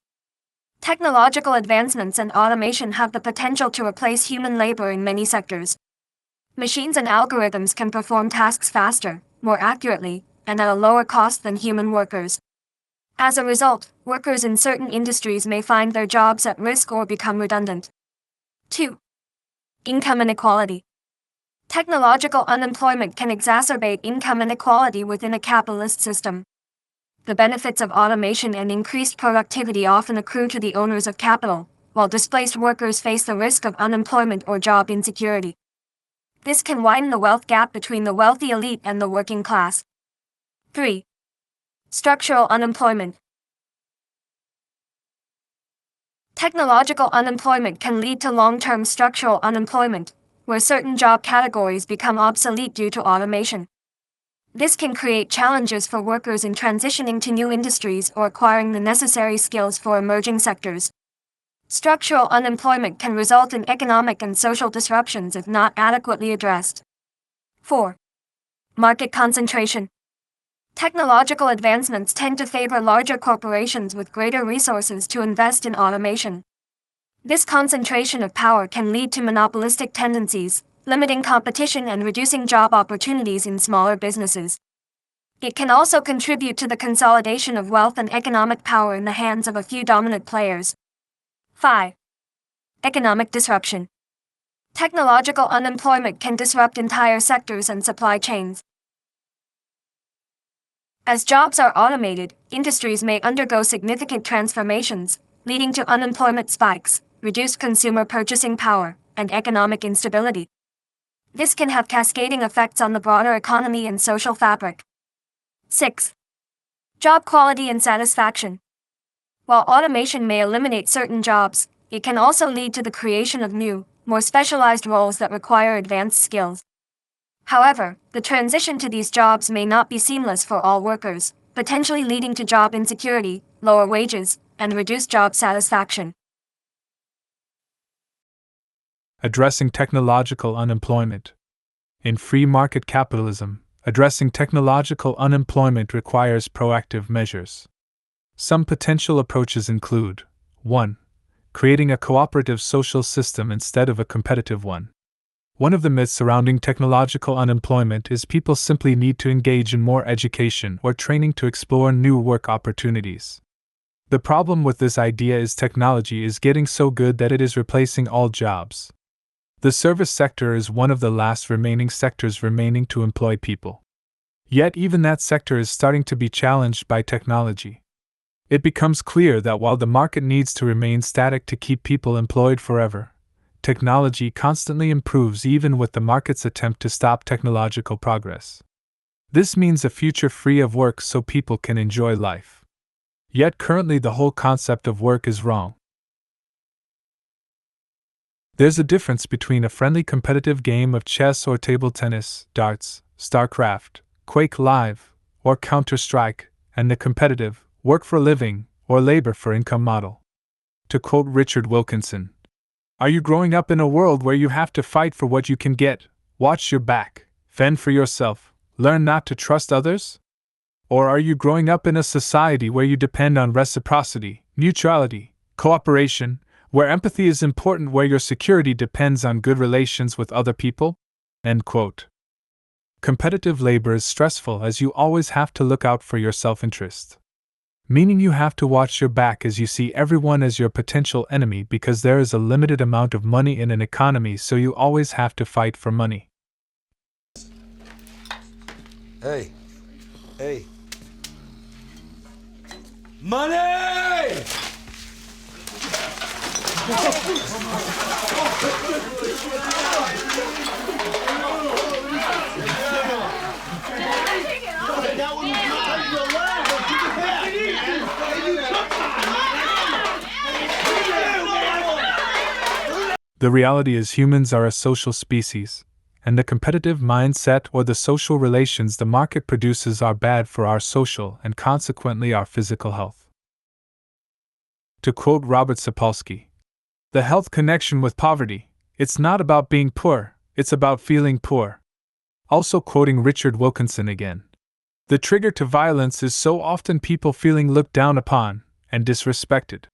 Technological advancements and automation have the potential to replace human labor in many sectors. Machines and algorithms can perform tasks faster, more accurately, and at a lower cost than human workers. As a result, workers in certain industries may find their jobs at risk or become redundant. 2. Income inequality. Technological unemployment can exacerbate income inequality within a capitalist system. The benefits of automation and increased productivity often accrue to the owners of capital, while displaced workers face the risk of unemployment or job insecurity. This can widen the wealth gap between the wealthy elite and the working class. 3. Structural unemployment. Technological unemployment can lead to long-term structural unemployment, where certain job categories become obsolete due to automation. This can create challenges for workers in transitioning to new industries or acquiring the necessary skills for emerging sectors. Structural unemployment can result in economic and social disruptions if not adequately addressed. 4. Market concentration. Technological advancements tend to favor larger corporations with greater resources to invest in automation. This concentration of power can lead to monopolistic tendencies, limiting competition and reducing job opportunities in smaller businesses. It can also contribute to the consolidation of wealth and economic power in the hands of a few dominant players. 5. Economic disruption. Technological unemployment can disrupt entire sectors and supply chains. As jobs are automated, industries may undergo significant transformations, leading to unemployment spikes, reduced consumer purchasing power, and economic instability. This can have cascading effects on the broader economy and social fabric. 6. Job quality and satisfaction. While automation may eliminate certain jobs, it can also lead to the creation of new, more specialized roles that require advanced skills. However, the transition to these jobs may not be seamless for all workers, potentially leading to job insecurity, lower wages, and reduced job satisfaction. Addressing technological unemployment. In free market capitalism, addressing technological unemployment requires proactive measures. Some potential approaches include 1. Creating a cooperative social system instead of a competitive one. One of the myths surrounding technological unemployment is people simply need to engage in more education or training to explore new work opportunities. The problem with this idea is technology is getting so good that it is replacing all jobs. The service sector is one of the last remaining sectors remaining to employ people. Yet even that sector is starting to be challenged by technology. It becomes clear that while the market needs to remain static to keep people employed forever, technology constantly improves even with the market's attempt to stop technological progress. This means a future free of work so people can enjoy life. Yet currently the whole concept of work is wrong. There's a difference between a friendly competitive game of chess or table tennis, darts, StarCraft, Quake Live, or Counter-Strike, and the competitive, work for a living, or labor for income model. To quote Richard Wilkinson, "Are you growing up in a world where you have to fight for what you can get, watch your back, fend for yourself, learn not to trust others? Or are you growing up in a society where you depend on reciprocity, mutuality, cooperation, where empathy is important, where your security depends on good relations with other people?" End quote. Competitive labor is stressful as you always have to look out for your self-interest. Meaning you have to watch your back as you see everyone as your potential enemy because there is a limited amount of money in an economy, so you always have to fight for money. Hey. Money! The reality is humans are a social species, and the competitive mindset or the social relations the market produces are bad for our social and consequently our physical health. To quote Robert Sapolsky, "The health connection with poverty, it's not about being poor, it's about feeling poor." Also quoting Richard Wilkinson again, "The trigger to violence is so often people feeling looked down upon and disrespected."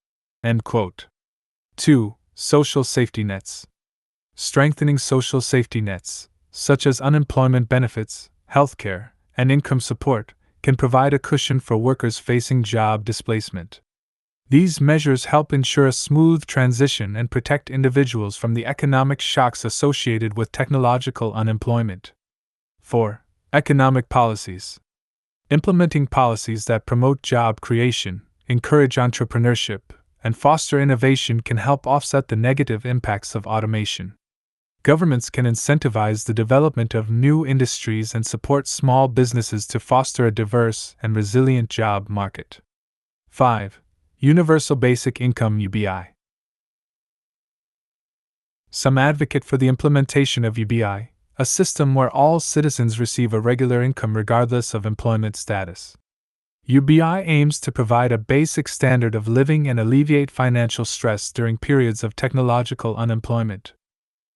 End quote. 2. Social safety nets. Strengthening social safety nets, such as unemployment benefits, healthcare, and income support, can provide a cushion for workers facing job displacement. These measures help ensure a smooth transition and protect individuals from the economic shocks associated with technological unemployment. 4. Economic policies. Implementing policies that promote job creation, encourage entrepreneurship, and foster innovation can help offset the negative impacts of automation. Governments can incentivize the development of new industries and support small businesses to foster a diverse and resilient job market. 5. Universal Basic Income (UBI). Some advocate for the implementation of UBI, a system where all citizens receive a regular income regardless of employment status. UBI aims to provide a basic standard of living and alleviate financial stress during periods of technological unemployment.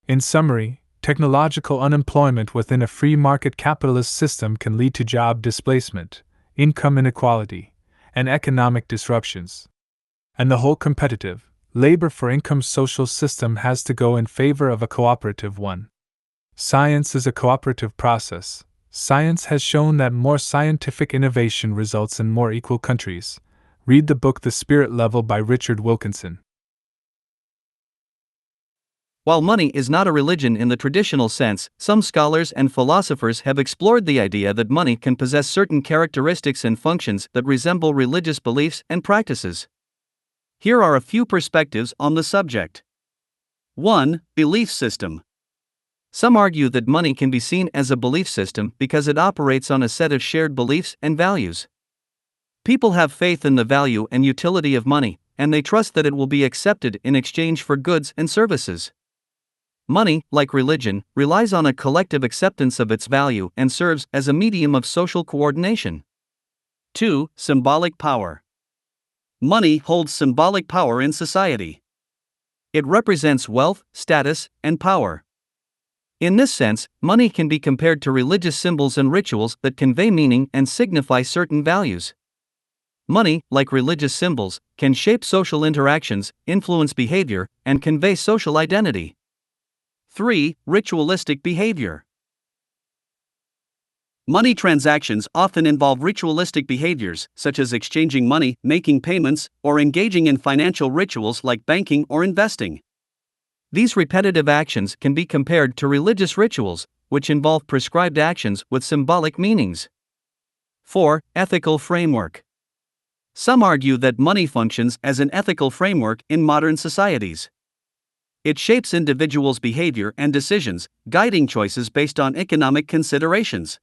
In summary, technological unemployment within a free market capitalist system can lead to job displacement, income inequality, and economic disruptions. And the whole competitive, labor for income social system has to go in favor of a cooperative one. Science is a cooperative process. Science has shown that more scientific innovation results in more equal countries. Read the book The Spirit Level by Richard Wilkinson. While money is not a religion in the traditional sense, some scholars and philosophers have explored the idea that money can possess certain characteristics and functions that resemble religious beliefs and practices. Here are a few perspectives on the subject. 1. Belief system. Some argue that money can be seen as a belief system because it operates on a set of shared beliefs and values. People have faith in the value and utility of money, and they trust that it will be accepted in exchange for goods and services. Money, like religion, relies on a collective acceptance of its value and serves as a medium of social coordination. 2. Symbolic power. Money holds symbolic power in society. It represents wealth, status, and power. In this sense, money can be compared to religious symbols and rituals that convey meaning and signify certain values. Money, like religious symbols, can shape social interactions, influence behavior, and convey social identity. 3. Ritualistic behavior. Money transactions often involve ritualistic behaviors, such as exchanging money, making payments, or engaging in financial rituals like banking or investing. These repetitive actions can be compared to religious rituals, which involve prescribed actions with symbolic meanings. 4. Ethical framework. Some argue that money functions as an ethical framework in modern societies. It shapes individuals' behavior and decisions, guiding choices based on economic considerations.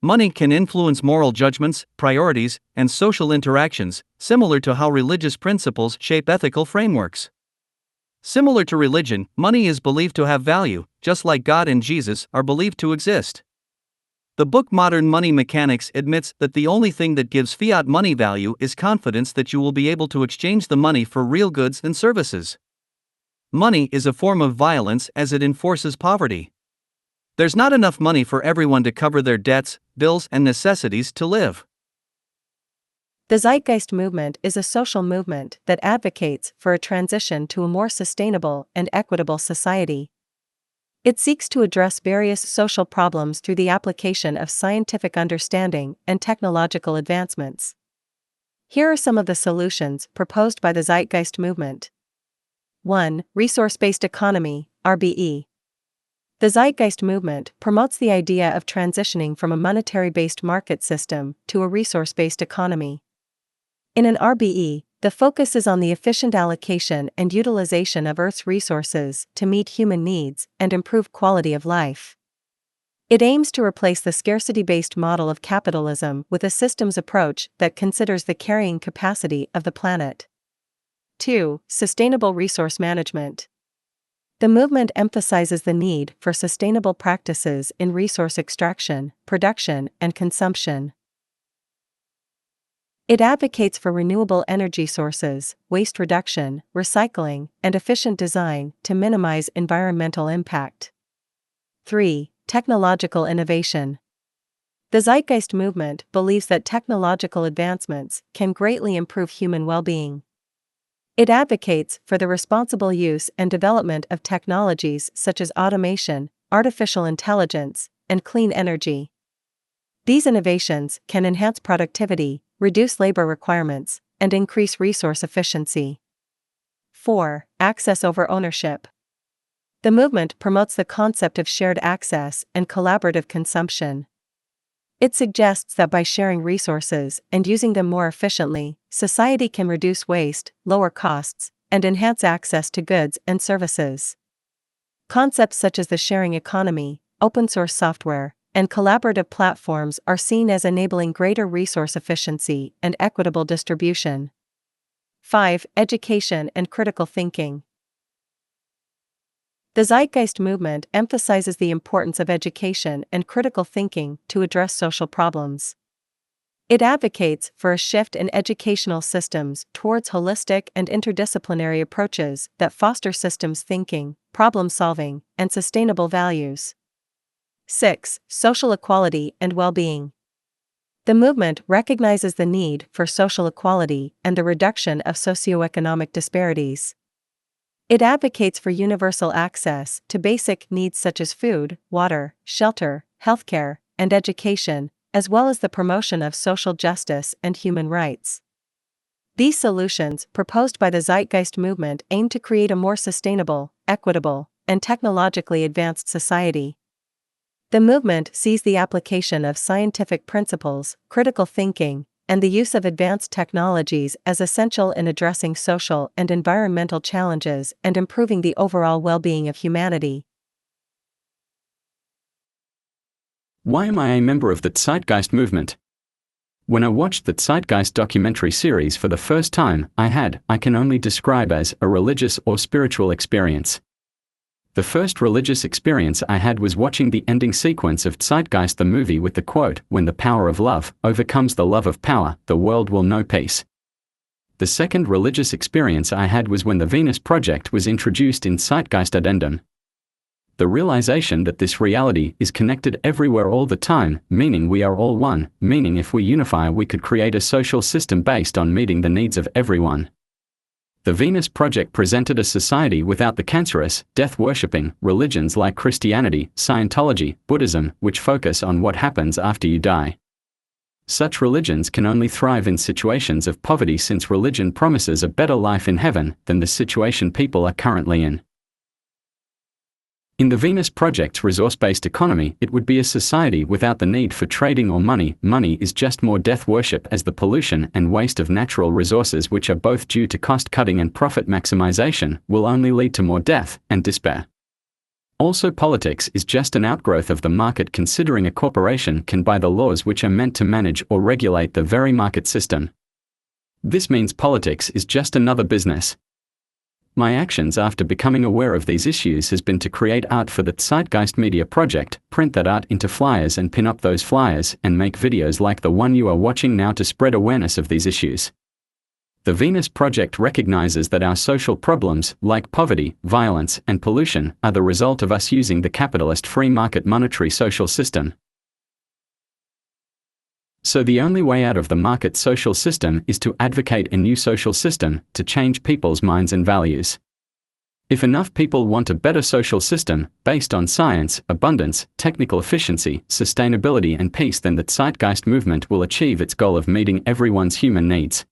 Money can influence moral judgments, priorities, and social interactions, similar to how religious principles shape ethical frameworks. Similar to religion, money is believed to have value, just like God and Jesus are believed to exist. The book Modern Money Mechanics admits that the only thing that gives fiat money value is confidence that you will be able to exchange the money for real goods and services. Money is a form of violence as it enforces poverty. There's not enough money for everyone to cover their debts, bills, and necessities to live. The Zeitgeist movement is a social movement that advocates for a transition to a more sustainable and equitable society. It seeks to address various social problems through the application of scientific understanding and technological advancements. Here are some of the solutions proposed by the Zeitgeist movement. 1. Resource-based economy, RBE. The Zeitgeist movement promotes the idea of transitioning from a monetary-based market system to a resource-based economy. In an RBE, the focus is on the efficient allocation and utilization of Earth's resources to meet human needs and improve quality of life. It aims to replace the scarcity-based model of capitalism with a systems approach that considers the carrying capacity of the planet. 2. Sustainable resource management. The movement emphasizes the need for sustainable practices in resource extraction, production, and consumption. It advocates for renewable energy sources, waste reduction, recycling, and efficient design to minimize environmental impact. 3. Technological innovation. The Zeitgeist movement believes that technological advancements can greatly improve human well-being. It advocates for the responsible use and development of technologies such as automation, artificial intelligence, and clean energy. These innovations can enhance productivity, reduce labor requirements, and increase resource efficiency. 4. Access over ownership. The movement promotes the concept of shared access and collaborative consumption. It suggests that by sharing resources and using them more efficiently, society can reduce waste, lower costs, and enhance access to goods and services. Concepts such as the sharing economy, open-source software, and collaborative platforms are seen as enabling greater resource efficiency and equitable distribution. 5. Education and critical thinking. The Zeitgeist movement emphasizes the importance of education and critical thinking to address social problems. It advocates for a shift in educational systems towards holistic and interdisciplinary approaches that foster systems thinking, problem-solving, and sustainable values. 6. Social equality and well-being. The movement recognizes the need for social equality and the reduction of socioeconomic disparities. It advocates for universal access to basic needs such as food, water, shelter, healthcare, and education, as well as the promotion of social justice and human rights. These solutions proposed by the Zeitgeist movement aim to create a more sustainable, equitable, and technologically advanced society. The movement sees the application of scientific principles, critical thinking, and the use of advanced technologies as essential in addressing social and environmental challenges and improving the overall well-being of humanity. Why am I a member of the Zeitgeist movement? When I watched the Zeitgeist documentary series for the first time, I can only describe as a religious or spiritual experience. The first religious experience I had was watching the ending sequence of Zeitgeist the movie with the quote, "When the power of love overcomes the love of power, the world will know peace." The second religious experience I had was when the Venus Project was introduced in Zeitgeist Addendum. The realization that this reality is connected everywhere all the time, meaning we are all one, meaning if we unify we could create a social system based on meeting the needs of everyone. The Venus Project presented a society without the cancerous, death-worshipping religions like Christianity, Scientology, Buddhism, which focus on what happens after you die. Such religions can only thrive in situations of poverty since religion promises a better life in heaven than the situation people are currently in. In the Venus Project's resource-based economy, it would be a society without the need for trading or money. Money is just more death worship, as the pollution and waste of natural resources, which are both due to cost-cutting and profit maximization, will only lead to more death and despair. Also, politics is just an outgrowth of the market, considering a corporation can buy the laws which are meant to manage or regulate the very market system. This means politics is just another business. My actions after becoming aware of these issues has been to create art for the Zeitgeist Media Project, print that art into flyers and pin up those flyers, and make videos like the one you are watching now to spread awareness of these issues. The Venus Project recognizes that our social problems, like poverty, violence, and pollution, are the result of us using the capitalist free market monetary social system. So the only way out of the market social system is to advocate a new social system, to change people's minds and values. If enough people want a better social system, based on science, abundance, technical efficiency, sustainability and peace, then the Zeitgeist movement will achieve its goal of meeting everyone's human needs.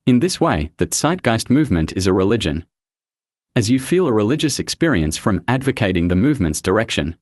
In this way, the Zeitgeist movement is a religion. As you feel a religious experience from advocating the movement's direction.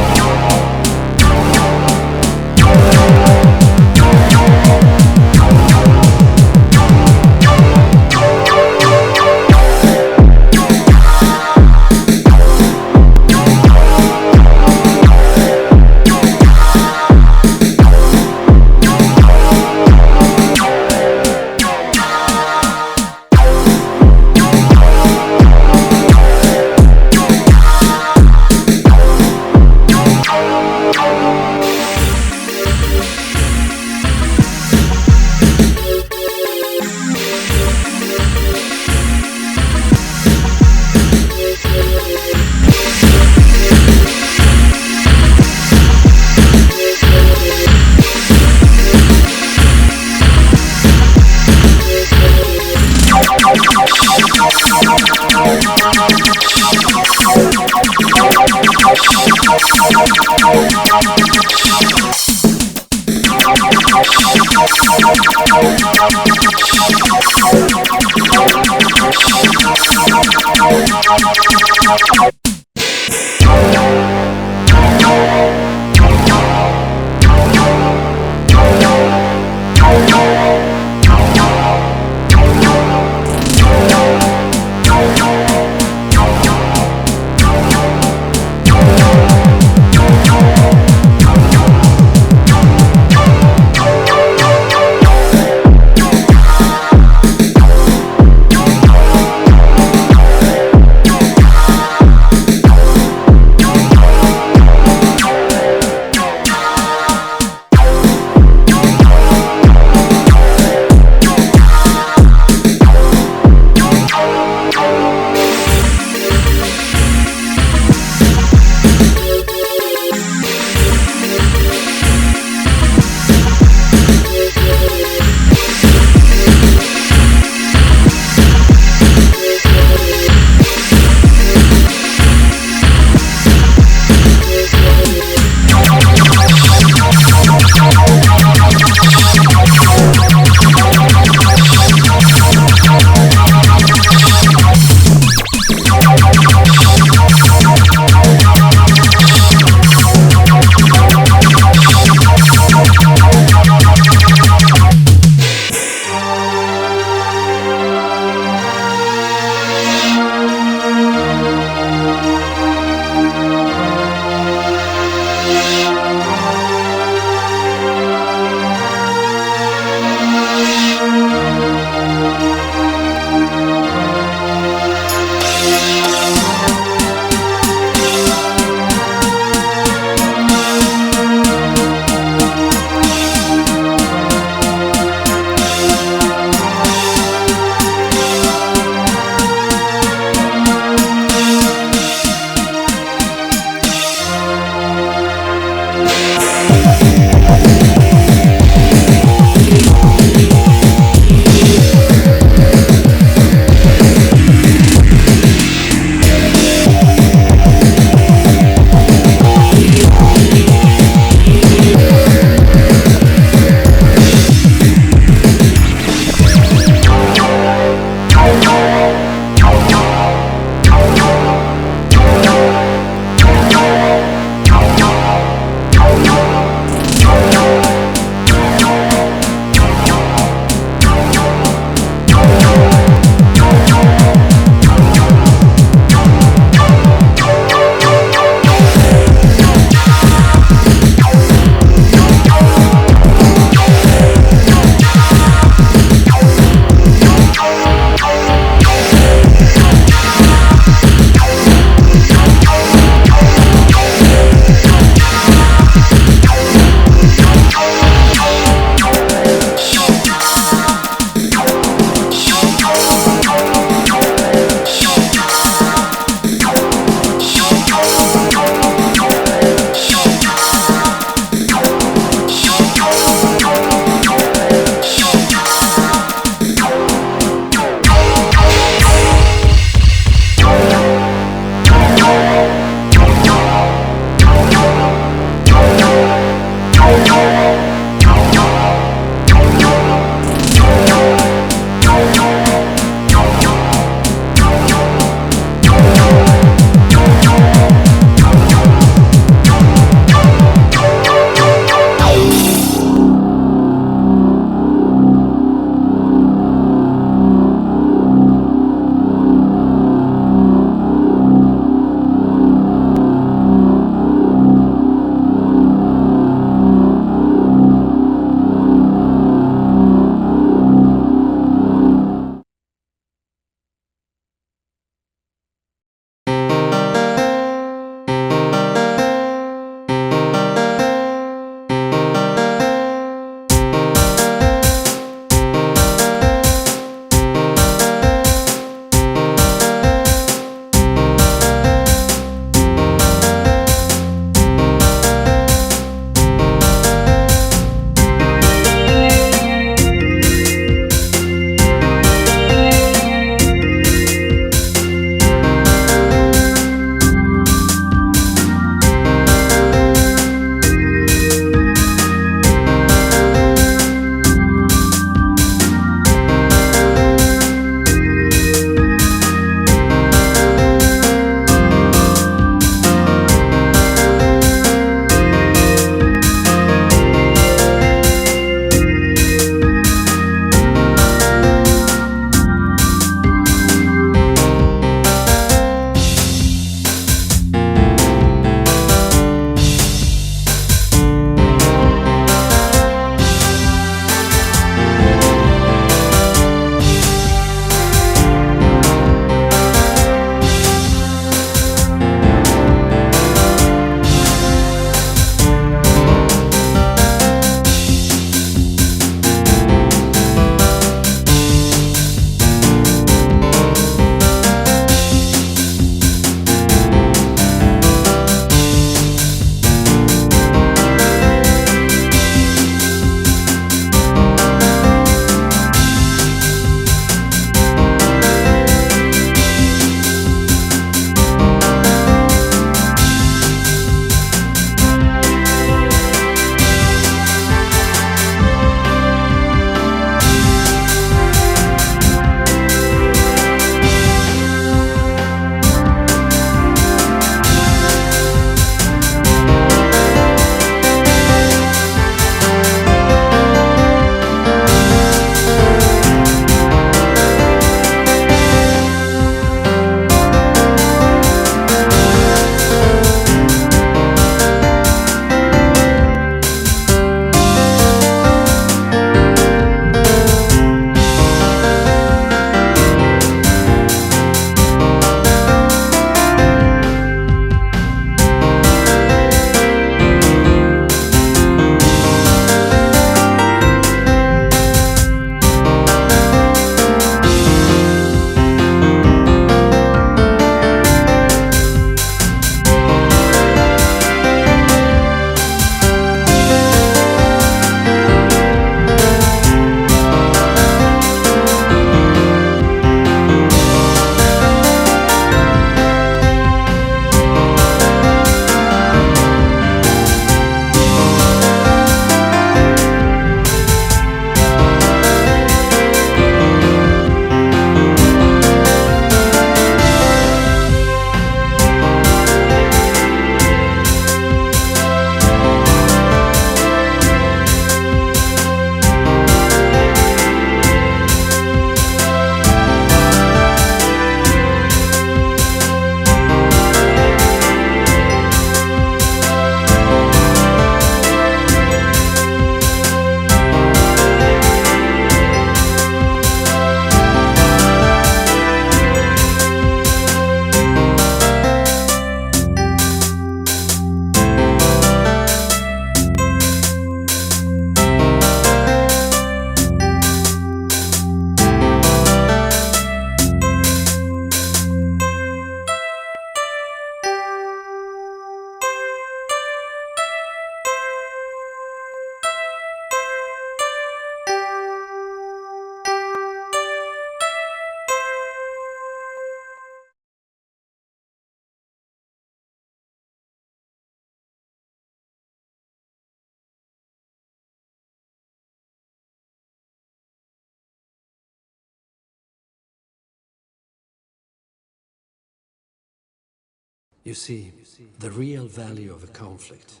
You see, the real value of a conflict,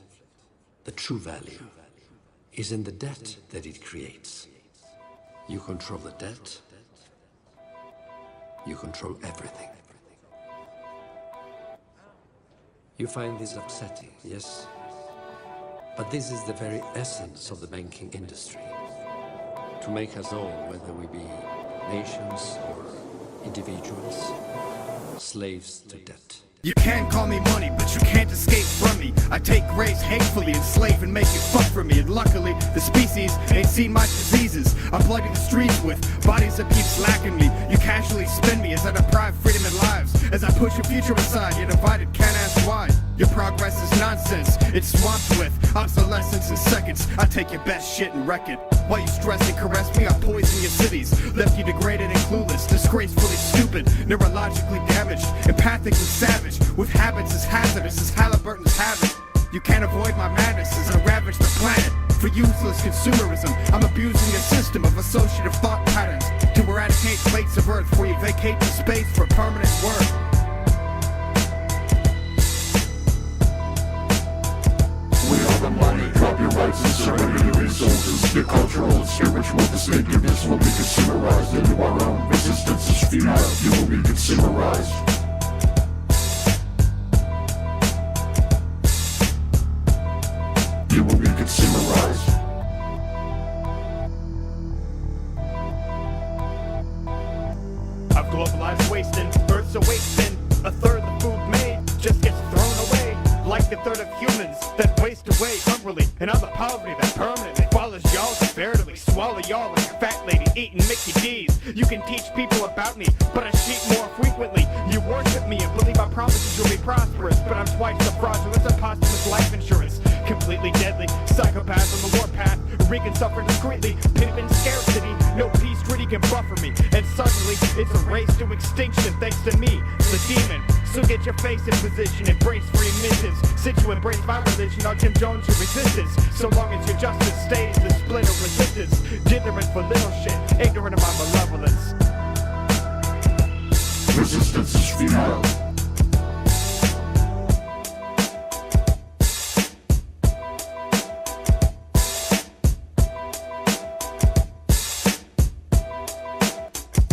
the true value, is in the debt that it creates. You control the debt, you control everything. You find this upsetting, yes? But this is the very essence of the banking industry. To make us all, whether we be nations or individuals, slaves to debt. You can call me money, but you can't escape from me. I take grace hatefully, enslave and make it fuck for me. And luckily, the species ain't seen my diseases. I'm blooding the streets with bodies that keep slacking me. You casually spin me as I deprive freedom and lives. As I push your future aside, you're divided, can't ask why. Your progress is nonsense, it's swamped with obsolescence in seconds. I take your best shit and wreck it. While you stress and caress me, I poison your cities. Left you degraded and clueless, disgracefully stupid, neurologically damaged, empathically savage, with habits as hazardous as Halliburton's habit. You can't avoid my madness as I ravage the planet. For useless consumerism, I'm abusing a system of associative thought patterns to eradicate plates of earth where you vacate the space for permanent work. Drop your rights and surrender your resources. Your cultural and spiritual distinctiveness will be consumerized into our own. Resistance is futile, you will be consumerized. You will be consumerized. I've globalized wasting, Earth's a wasting. A third of the food made just gets thrown away. Like a third of humans that waste away hungrily, and other poverty that permanently follows y'all to veritably swallow y'all like a fat lady eating Mickey D's. You can teach people about me, but I cheat more frequently. You worship me and believe I promise you'll be prosperous, but I'm twice the fraudulent as posthumous life insurance. Completely deadly, psychopath on the warpath, wreaking suffering discreetly, pimping scarcity, no peace treaty can buffer me, and suddenly it's a race to extinction thanks to me, the demon. So get your face in position, embrace free missions. Since you embrace my religion, I'll Jim Jones your resistance. So long as your justice stays the split of resistance, dithering for little shit, ignorant of my malevolence. Resistance is futile.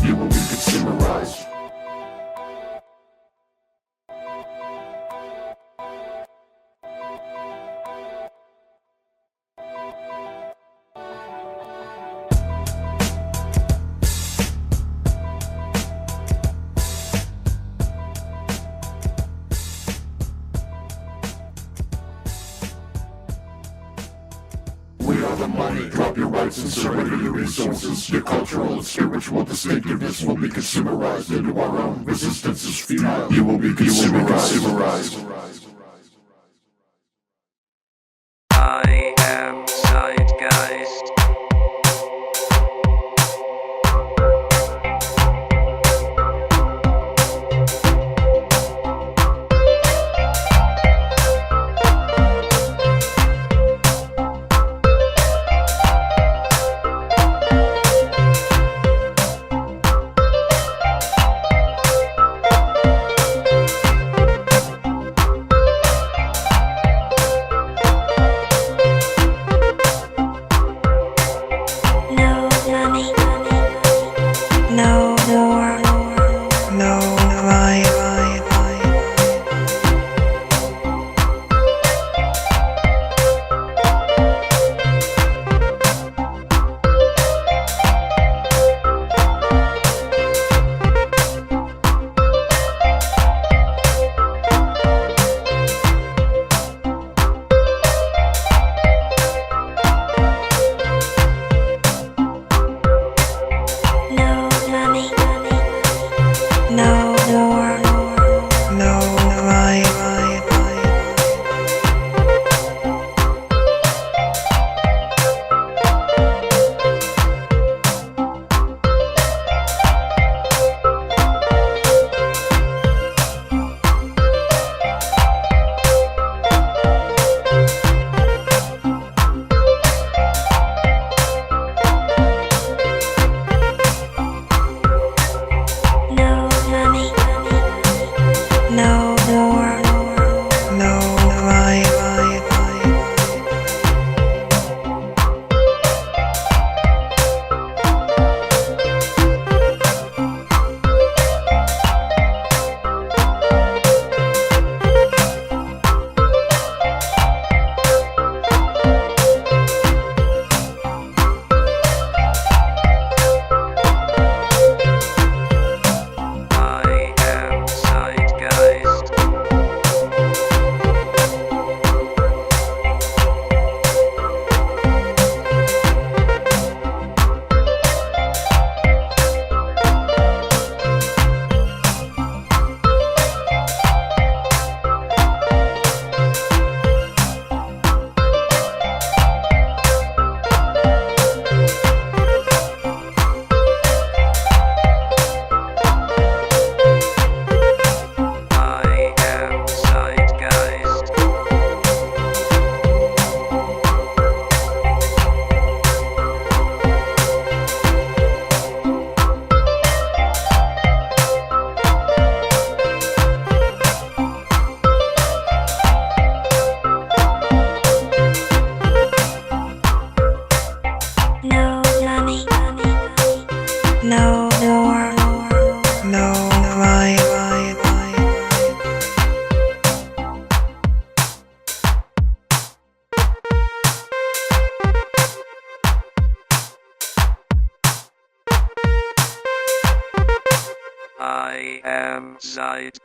You will be consumerized. The money, drop your rights and surrender your resources. Your cultural and spiritual distinctiveness will be consumerized into our own. Resistance is futile. You will be consumerized. I am Zeitgeist. No money. I am Zeitgeist.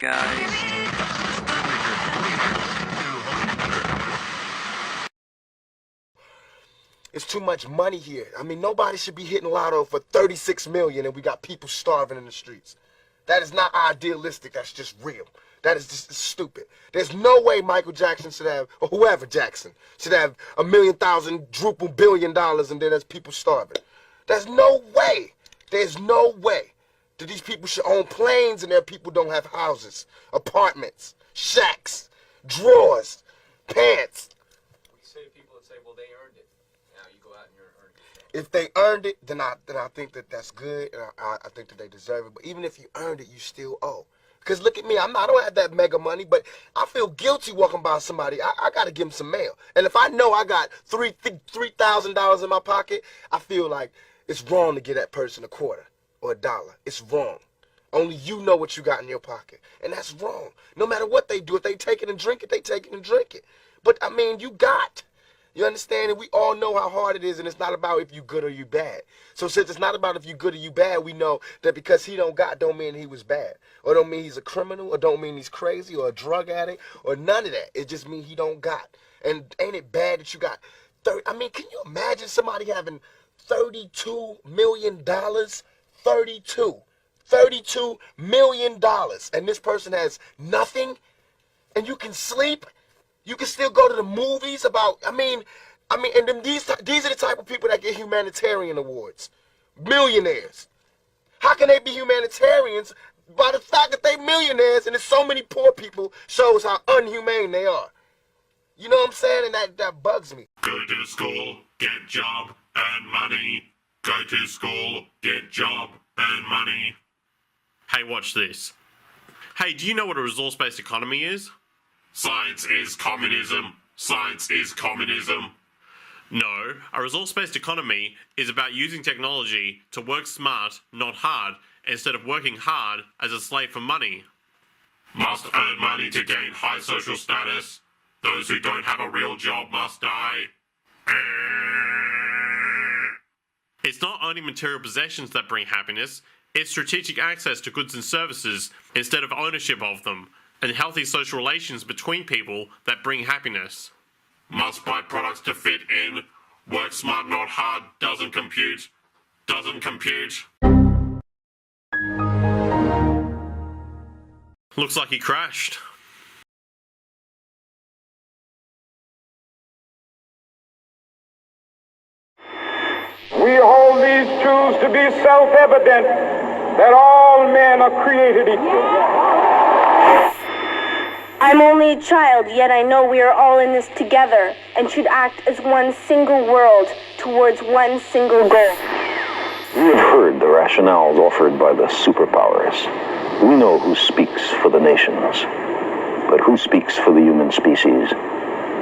It's too much money here. I mean, nobody should be hitting lotto for 36 million and we got people starving in the streets. That is not idealistic, that's just real. That is just stupid. There's no way Michael Jackson should have, or whoever Jackson, should have $1,000,000 billion and then there's people starving. There's no way. There's no way that these people should own planes and their people don't have houses, apartments, shacks, drawers, pants. We say to people that say, well, they earned it. Now you go out and you're earning it. If they earned it, then I think that that's good, and I think that they deserve it. But even if you earned it, you still owe. Because look at me, I don't have that mega money, but I feel guilty walking by somebody. I got to give them some mail. And if I know I got $3,000 in my pocket, I feel like it's wrong to give that person a quarter or $1. It's wrong. Only you know what you got in your pocket. And that's wrong. No matter what they do, if they take it and drink it, they take it and drink it. But, I mean, you got. You understand? And we all know how hard it is, and it's not about if you good or you bad. So since it's not about if you good or you bad, we know that because he don't got don't mean he was bad. Or don't mean he's a criminal, or don't mean he's crazy, or a drug addict, or none of that. It just means he don't got. And ain't it bad that you got 30? I mean, can you imagine somebody having $32 million? $32 million. And this person has nothing, and you can sleep. You can still go to the movies about, I mean, and then these are the type of people that get humanitarian awards. Millionaires. How can they be humanitarians? By the fact that they millionaires and there's so many poor people shows how unhumane they are. You know what I'm saying? And that bugs me. Go to school, get job, earn money. Go to school, get job, earn money. Hey, watch this. Hey, do you know what a resource-based economy is? Science is communism. Science is communism. No, a resource-based economy is about using technology to work smart, not hard, instead of working hard as a slave for money. Must earn money to gain high social status. Those who don't have a real job must die. It's not only material possessions that bring happiness, it's strategic access to goods and services instead of ownership of them, and healthy social relations between people that bring happiness. Must buy products to fit in. Work smart, not hard. Doesn't compute. Doesn't compute. Looks like he crashed. We hold these truths to be self-evident, that all men are created equal. I'm only a child, yet I know we are all in this together and should act as one single world towards one single goal. We have heard the rationales offered by the superpowers. We know who speaks for the nations, but who speaks for the human species?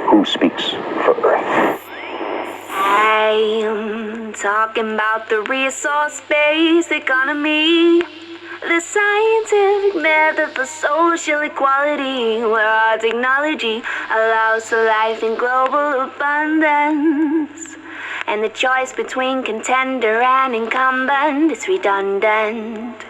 Who speaks for Earth? I am talking about the resource-based economy. The scientific method for social equality, where our technology allows for life in global abundance. And the choice between contender and incumbent is redundant.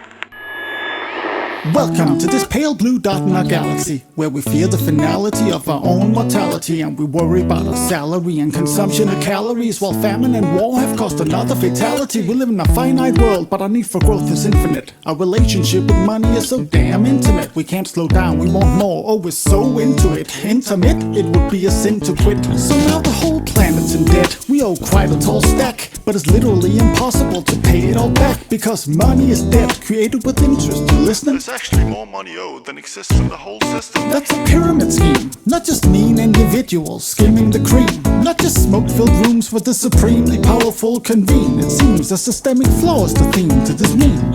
Welcome to this pale blue dot in our galaxy, where we fear the finality of our own mortality, and we worry about our salary and consumption of calories, while famine and war have caused another fatality. We live in a finite world, but our need for growth is infinite. Our relationship with money is so damn intimate. We can't slow down, we want more, oh we're so into it. Intimate, it would be a sin to quit. So now the whole planet's in debt. We owe quite a tall stack, but it's literally impossible to pay it all back, because money is debt, created with interest. You listening? There's actually more money owed than exists in the whole system. That's a pyramid scheme, not just mean individuals skimming the cream, not just smoke-filled rooms where the supremely powerful convene. It seems a systemic flaw is the theme to this meme.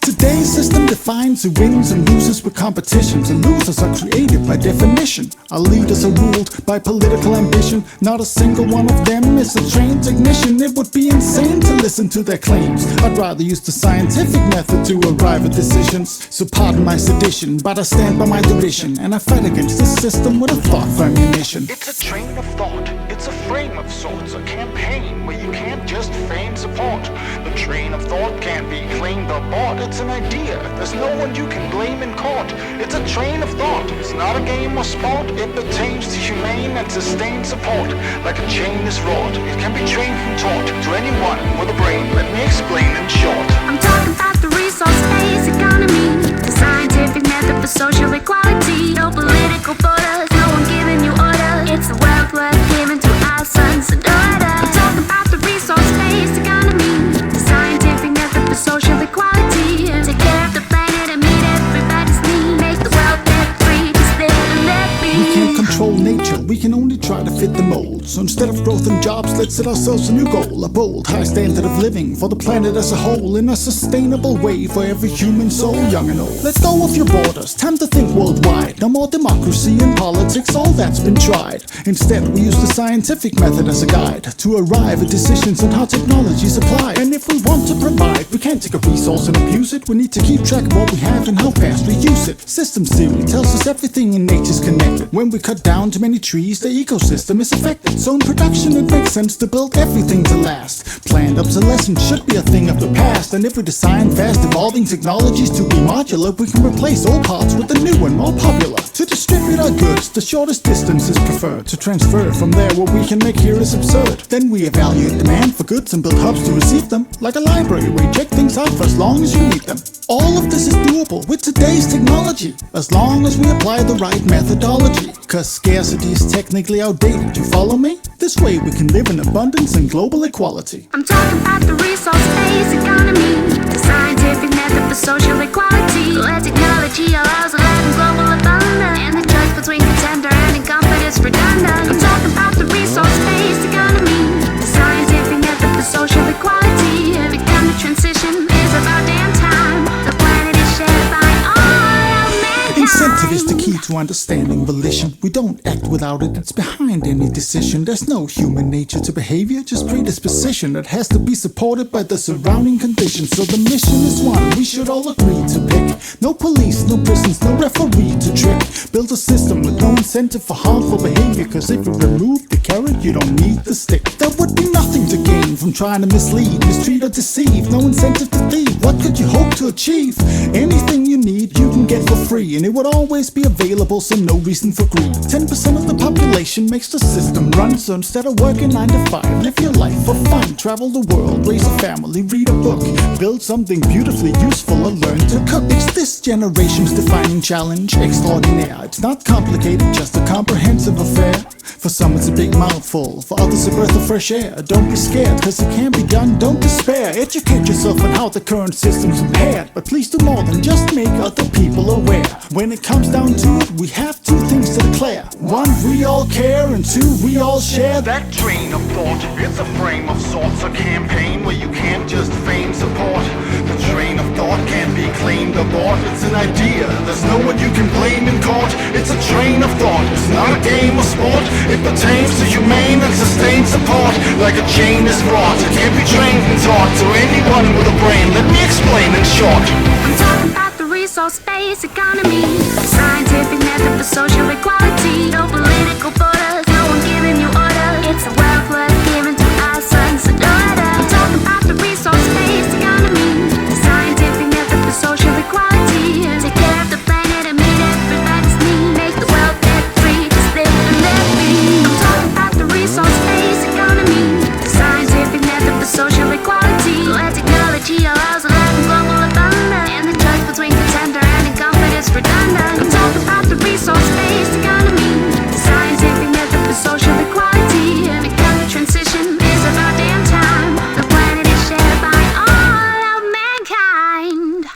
Today's system defines who wins and loses with competitions, and losers are created by definition. Our leaders are ruled by political ambition. Not a single one of them is a trained technician. It would be insane to listen to their claims. I'd rather use the scientific method to arrive at decisions. So pardon my sedition, but I stand by my division, and I fight against this system with a thought for ammunition. It's a train of thought, it's a frame of sorts, a campaign where you can't just feign support. The train of thought can't be claimed or bought. It's an idea. There's no one you can blame in court. It's a train of thought. It's not a game or sport. It pertains to humane and sustained support. Like a chain is wrought. It can be trained and taught to anyone with a brain. Let me explain in short. I'm talking about the resource-based economy, the scientific method for social equality. No political borders, no one giving you orders. It's a wealth worth giving to our sons and daughters. I'm talking about the resource-based economy, the scientific method for social equality. Take care of the planet and meet everybody's need. Make the world debt-free, just live and let be. We can't control nature, we can only try to fit the mold. So instead of growth and jobs, let's set ourselves a new goal. A bold, high standard of living for the planet as a whole, in a sustainable way for every human soul, young and old. Let go of your borders, time to think worldwide. No more democracy and politics, all that's been tried. Instead, we use the scientific method as a guide to arrive at decisions on how technologies apply. And if we want to provide, we can't take a resource and abuse it. We need to keep track of what we have and how fast we use it. Systems theory tells us everything in nature's connected. When we cut down too many trees, the ecosystem is affected. So in production, it makes sense to build everything to last. Planned obsolescence should be a thing of the past. And if we design fast evolving technologies to be modular, we can replace old parts with the new and more popular. To distribute our goods, the shortest distance is preferred. To transfer from there, what we can make here is absurd. Then we evaluate demand for goods and build hubs to receive them. Like a library where you check things out for as long as you need them. All of this is doable with today's technology, as long as we apply the right methodology. Cause scarcity is technically outdated, you follow me? This way we can live in abundance and global equality. I'm talking about the resource-based economy, the scientific method for social equality, where technology allows a life in global abundance, and the choice between contender and incumbent is redundant. I'm talking about the resource-based economy, the scientific method for social equality. Every time the transition is about damn time. The planet is shared by all of mankind. Incentive is the key to understanding volition. We don't act without it, it's behind any decision. There's no human nature to behavior, just predisposition that has to be supported by the surrounding conditions. So the mission is one we should all agree to pick. No police, no prisons, no referee to trick. Build a system with no incentive for harmful behavior, cause if you remove the carrot, you don't need the stick. There would be nothing to gain from trying to mislead, mistreat or deceive. No incentive to thieve, what could you hope to achieve? Anything you need, you can get for free, and it would always be available, so no reason for greed. 10% of the population makes the system run, so instead of working 9 to 5, live your life for fun. Travel the world, raise a family, read a book, build something beautifully useful, or learn to cook. It's this generation's defining challenge, extraordinaire. It's not complicated, just a comprehensive affair. For some it's a big mouthful, for others a breath of fresh air. Don't be scared, cause it can be done, don't despair. Educate yourself on how the current system's impaired, but please do more than just make other people aware. When it comes down to it, we have two things to declare. One, we all care, and two, we all share. That train of thought, it's a frame of sorts, a campaign where you can't just feign support. The train of thought can't be claimed or bought. It's an idea, there's no one you can blame in court. It's a train of thought, it's not a game or sport. It pertains to humane and sustained support. Like a chain is wrought, it can't be trained and taught to anyone with a brain. Let me explain in short. I'm talking about the resource-based economy, the scientific method for social equality. No political borders, no one giving you orders. It's a wealth worth giving to our sons and daughters. I'm talking about the resource-based economy, the scientific method for social equality. Take care of the planet and meet everybody's need. Make the world debt-free, just live and let be. I'm talking about the resource-based economy, the scientific method for social equality, where technology allows a life in global abundance, and the choice between contender and incumbent is redundant. I'm talking about the resource-based economy, the scientific method for social equality. Every kind of transition is about damn time. The planet is shared by all of mankind.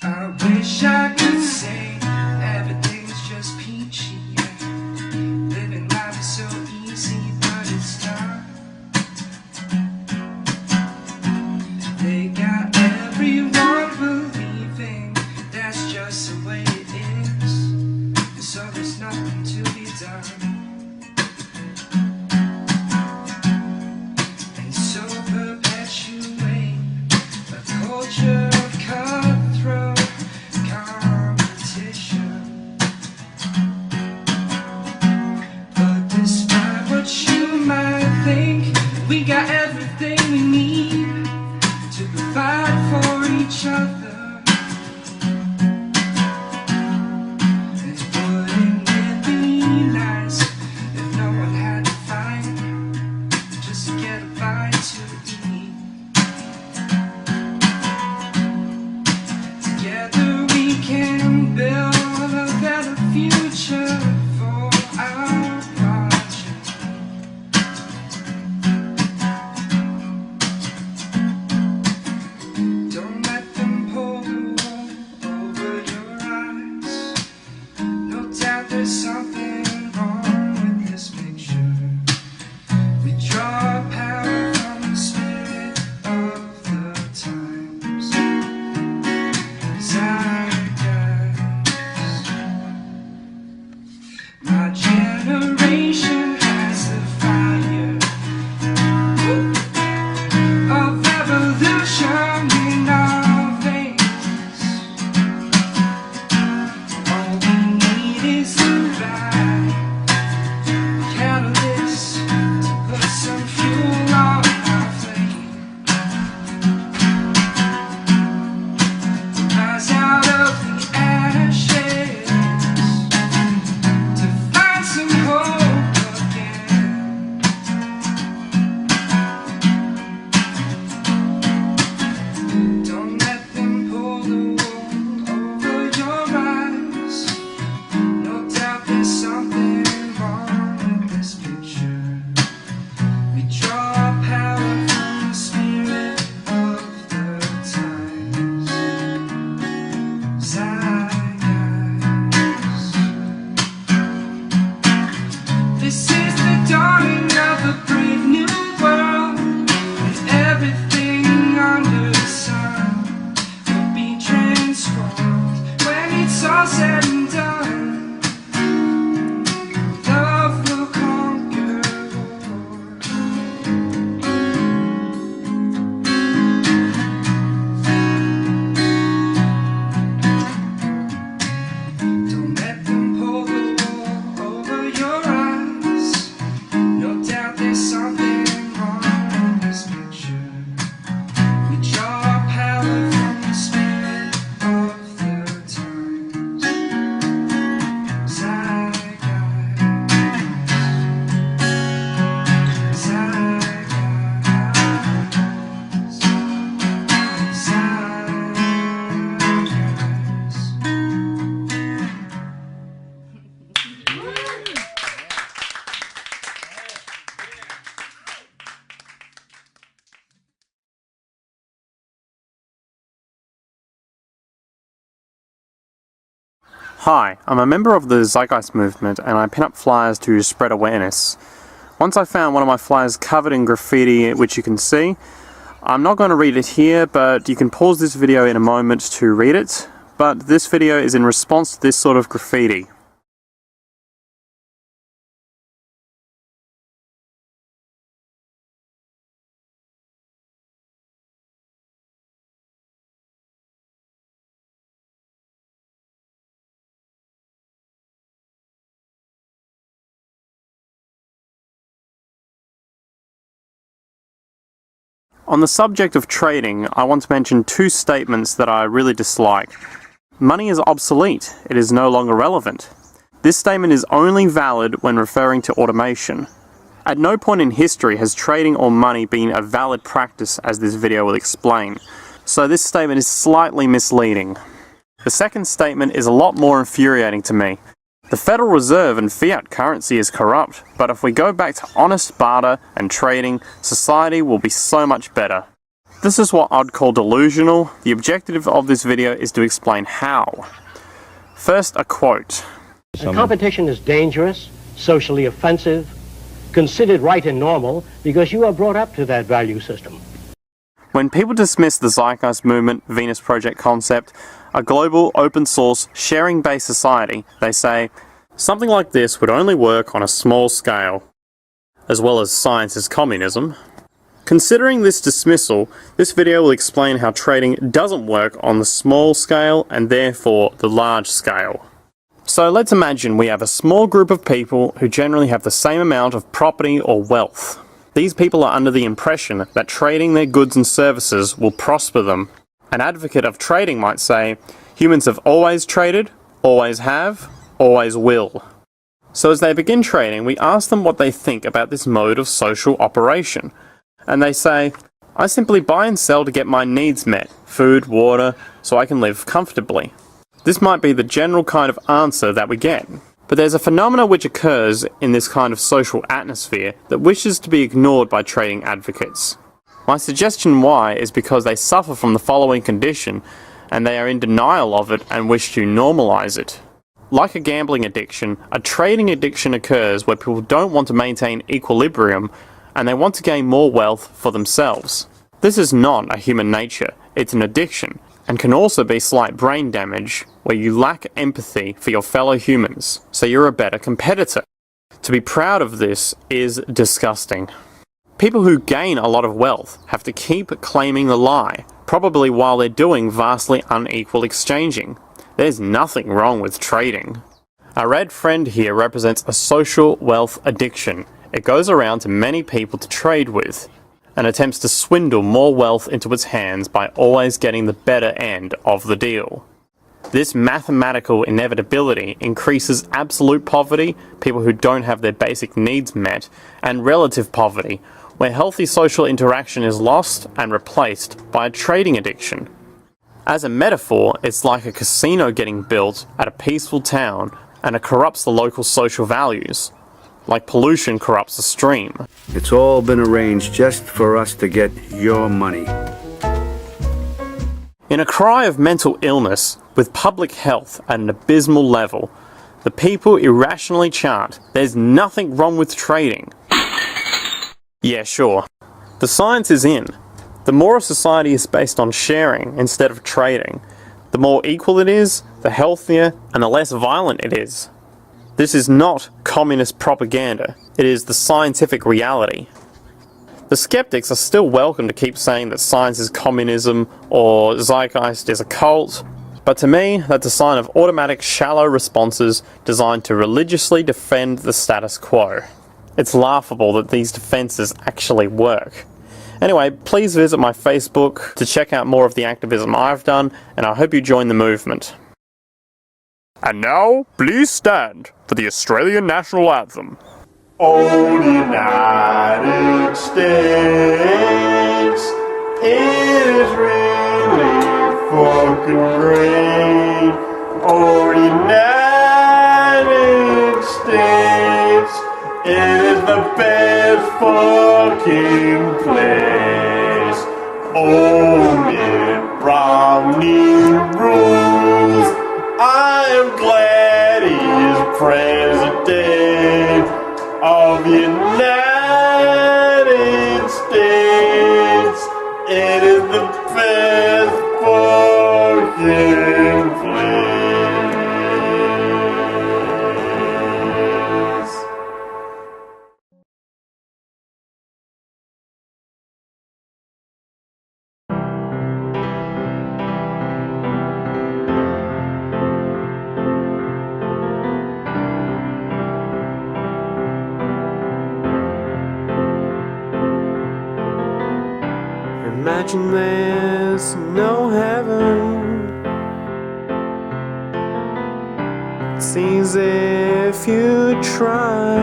I wish I could say everything's just peachy, yeah. Living life is so easy, but it's not. Hi, I'm a member of the Zeitgeist movement and I pin up flyers to spread awareness. Once I found one of my flyers covered in graffiti, which you can see. I'm not going to read it here, but you can pause this video in a moment to read it. But this video is in response to this sort of graffiti. On the subject of trading, I want to mention two statements that I really dislike. Money is obsolete. It is no longer relevant. This statement is only valid when referring to automation. At no point in history has trading or money been a valid practice, as this video will explain. So this statement is slightly misleading. The second statement is a lot more infuriating to me. The Federal Reserve and fiat currency is corrupt, but if we go back to honest barter and trading, society will be so much better. This is what I'd call delusional. The objective of this video is to explain how. First, a quote. Competition is dangerous, socially offensive, considered right and normal, because you are brought up to that value system. When people dismiss the Zeitgeist movement, Venus Project concept, a global, open-source, sharing-based society, they say, something like this would only work on a small scale, as well as science is communism. Considering this dismissal, this video will explain how trading doesn't work on the small scale and therefore the large scale. So let's imagine we have a small group of people who generally have the same amount of property or wealth. These people are under the impression that trading their goods and services will prosper them. An advocate of trading might say, humans have always traded, always have, always will. So as they begin trading, we ask them what they think about this mode of social operation. And they say, I simply buy and sell to get my needs met, food, water, so I can live comfortably. This might be the general kind of answer that we get. But there's a phenomena which occurs in this kind of social atmosphere that wishes to be ignored by trading advocates. My suggestion why is because they suffer from the following condition, and they are in denial of it and wish to normalize it. Like a gambling addiction, a trading addiction occurs where people don't want to maintain equilibrium and they want to gain more wealth for themselves. This is not a human nature, it's an addiction, and can also be slight brain damage where you lack empathy for your fellow humans, so you're a better competitor. To be proud of this is disgusting. People who gain a lot of wealth have to keep claiming the lie, probably while they're doing vastly unequal exchanging. There's nothing wrong with trading. Our red friend here represents a social wealth addiction. It goes around to many people to trade with, and attempts to swindle more wealth into its hands by always getting the better end of the deal. This mathematical inevitability increases absolute poverty, people who don't have their basic needs met, and relative poverty, where healthy social interaction is lost and replaced by a trading addiction. As a metaphor, it's like a casino getting built at a peaceful town and it corrupts the local social values, like pollution corrupts a stream. It's all been arranged just for us to get your money. In a cry of mental illness, with public health at an abysmal level, the people irrationally chant, there's nothing wrong with trading. Yeah, sure. The science is in. The more a society is based on sharing instead of trading, the more equal it is, the healthier, and the less violent it is. This is not communist propaganda, it is the scientific reality. The skeptics are still welcome to keep saying that science is communism or Zeitgeist is a cult, but to me, that's a sign of automatic shallow responses designed to religiously defend the status quo. It's laughable that these defenses actually work. Anyway, please visit my Facebook to check out more of the activism I've done, and I hope you join the movement. And now, please stand for the Australian National Anthem. Oh, United States is really fucking great. Oh, United States is the best fucking place. Oh, Mitt Romney rules. I am glad President of United States. It is the best fucking place. Imagine there's no heaven. It's easy if you try.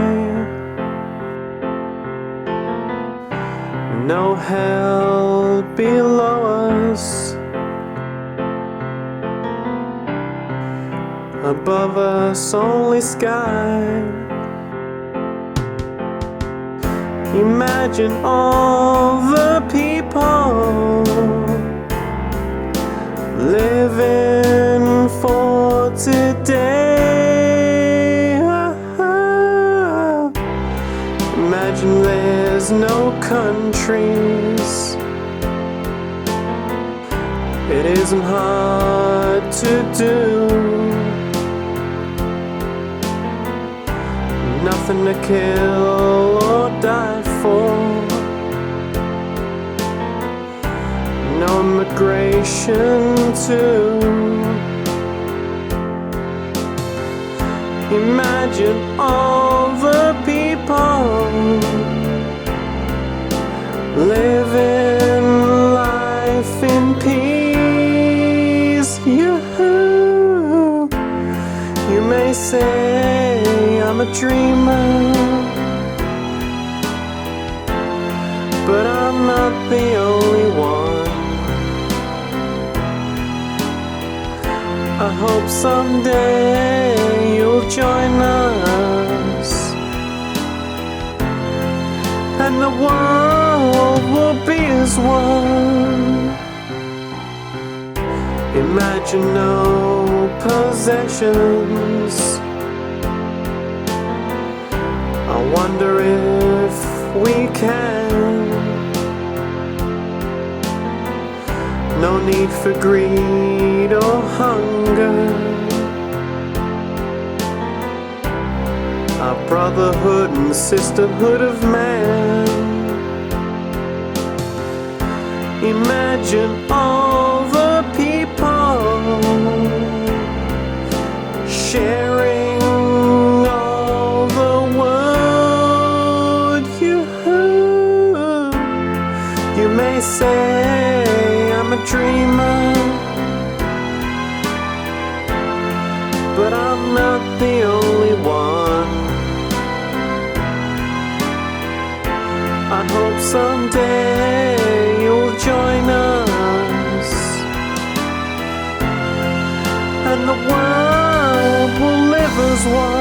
No hell below us. Above us only sky. Imagine all the people living for today. Imagine there's no countries. It isn't hard to do. Nothing to kill or die for. No immigration too. Imagine all the people living life in peace. You may say I'm a dreamer, but I'm not the only one. I hope someday you'll join us, and the world will be as one. Imagine no possessions. I wonder if we can. No need for greed or hunger. Our brotherhood and sisterhood of man. Imagine all the people sharing all the wood. You may say I'm a dreamer, but I'm not the only one. I hope someday you'll join us, and the world will live as one.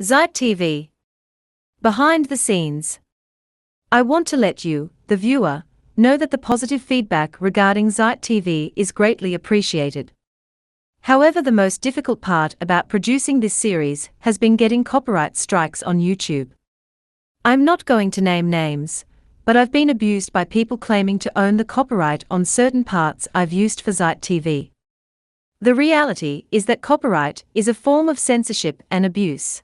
Zeit-Tv. Behind the scenes. I want to let you, the viewer, know that the positive feedback regarding Zeit-Tv is greatly appreciated. However, the most difficult part about producing this series has been getting copyright strikes on YouTube. I'm not going to name names, but I've been abused by people claiming to own the copyright on certain parts I've used for Zeit-Tv. The reality is that copyright is a form of censorship and abuse.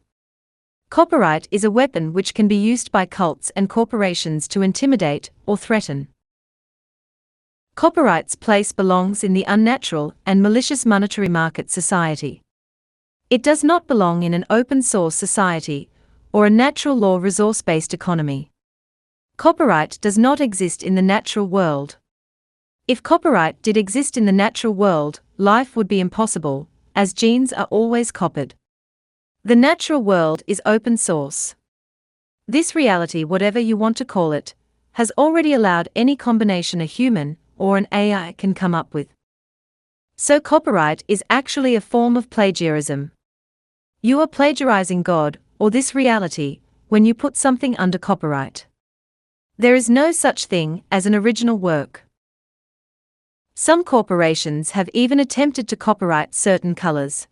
Copyright is a weapon which can be used by cults and corporations to intimidate or threaten. Copyright's place belongs in the unnatural and malicious monetary market society. It does not belong in an open source society or a natural law resource-based economy. Copyright does not exist in the natural world. If copyright did exist in the natural world, life would be impossible, as genes are always copied. The natural world is open source. This reality, whatever you want to call it, has already allowed any combination a human or an AI can come up with. So copyright is actually a form of plagiarism. You are plagiarizing God, or this reality, when you put something under copyright. There is no such thing as an original work. Some corporations have even attempted to copyright certain colors.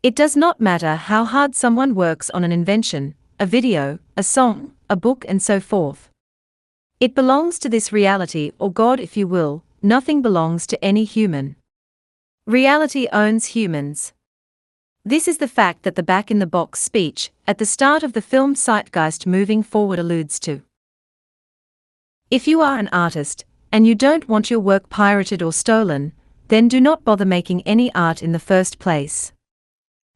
It does not matter how hard someone works on an invention, a video, a song, a book, and so forth. It belongs to this reality, or God if you will. Nothing belongs to any human. Reality owns humans. This is the fact that the back-in-the-box speech at the start of the film Zeitgeist moving forward alludes to. If you are an artist, and you don't want your work pirated or stolen, then do not bother making any art in the first place.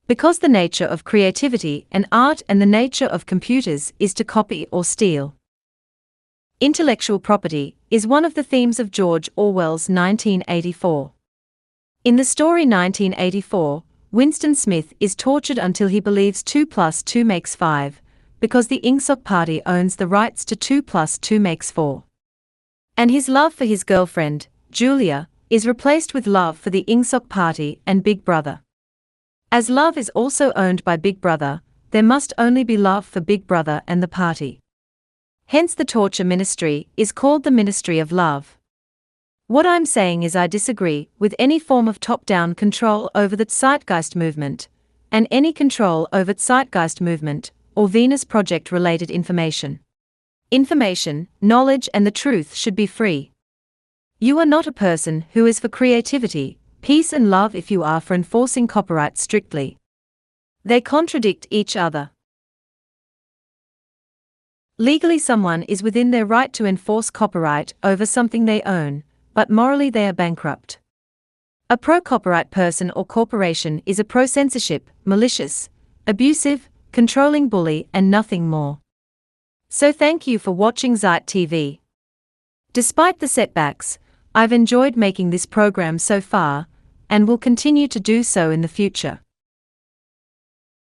Because the nature of creativity and art and the nature of computers is to copy or steal. Intellectual property is one of the themes of George Orwell's 1984. In the story 1984, Winston Smith is tortured until he believes 2 + 2 makes 5, because the Ingsoc Party owns the rights to 2 + 2 makes 4. And his love for his girlfriend, Julia, is replaced with love for the Ingsoc Party and Big Brother. As love is also owned by Big Brother, there must only be love for Big Brother and the party. Hence the torture ministry is called the Ministry of Love. What I'm saying is I disagree with any form of top-down control over the Zeitgeist movement, and any control over Zeitgeist movement or Venus Project-related information. Information, knowledge, and the truth should be free. You are not a person who is for creativity, peace and love if you are for enforcing copyright strictly. They contradict each other. Legally, someone is within their right to enforce copyright over something they own, but morally they are bankrupt. A pro-copyright person or corporation is a pro-censorship, malicious, abusive, controlling bully, and nothing more. So thank you for watching Zeit-Tv. Despite the setbacks, I've enjoyed making this program so far, and will continue to do so in the future.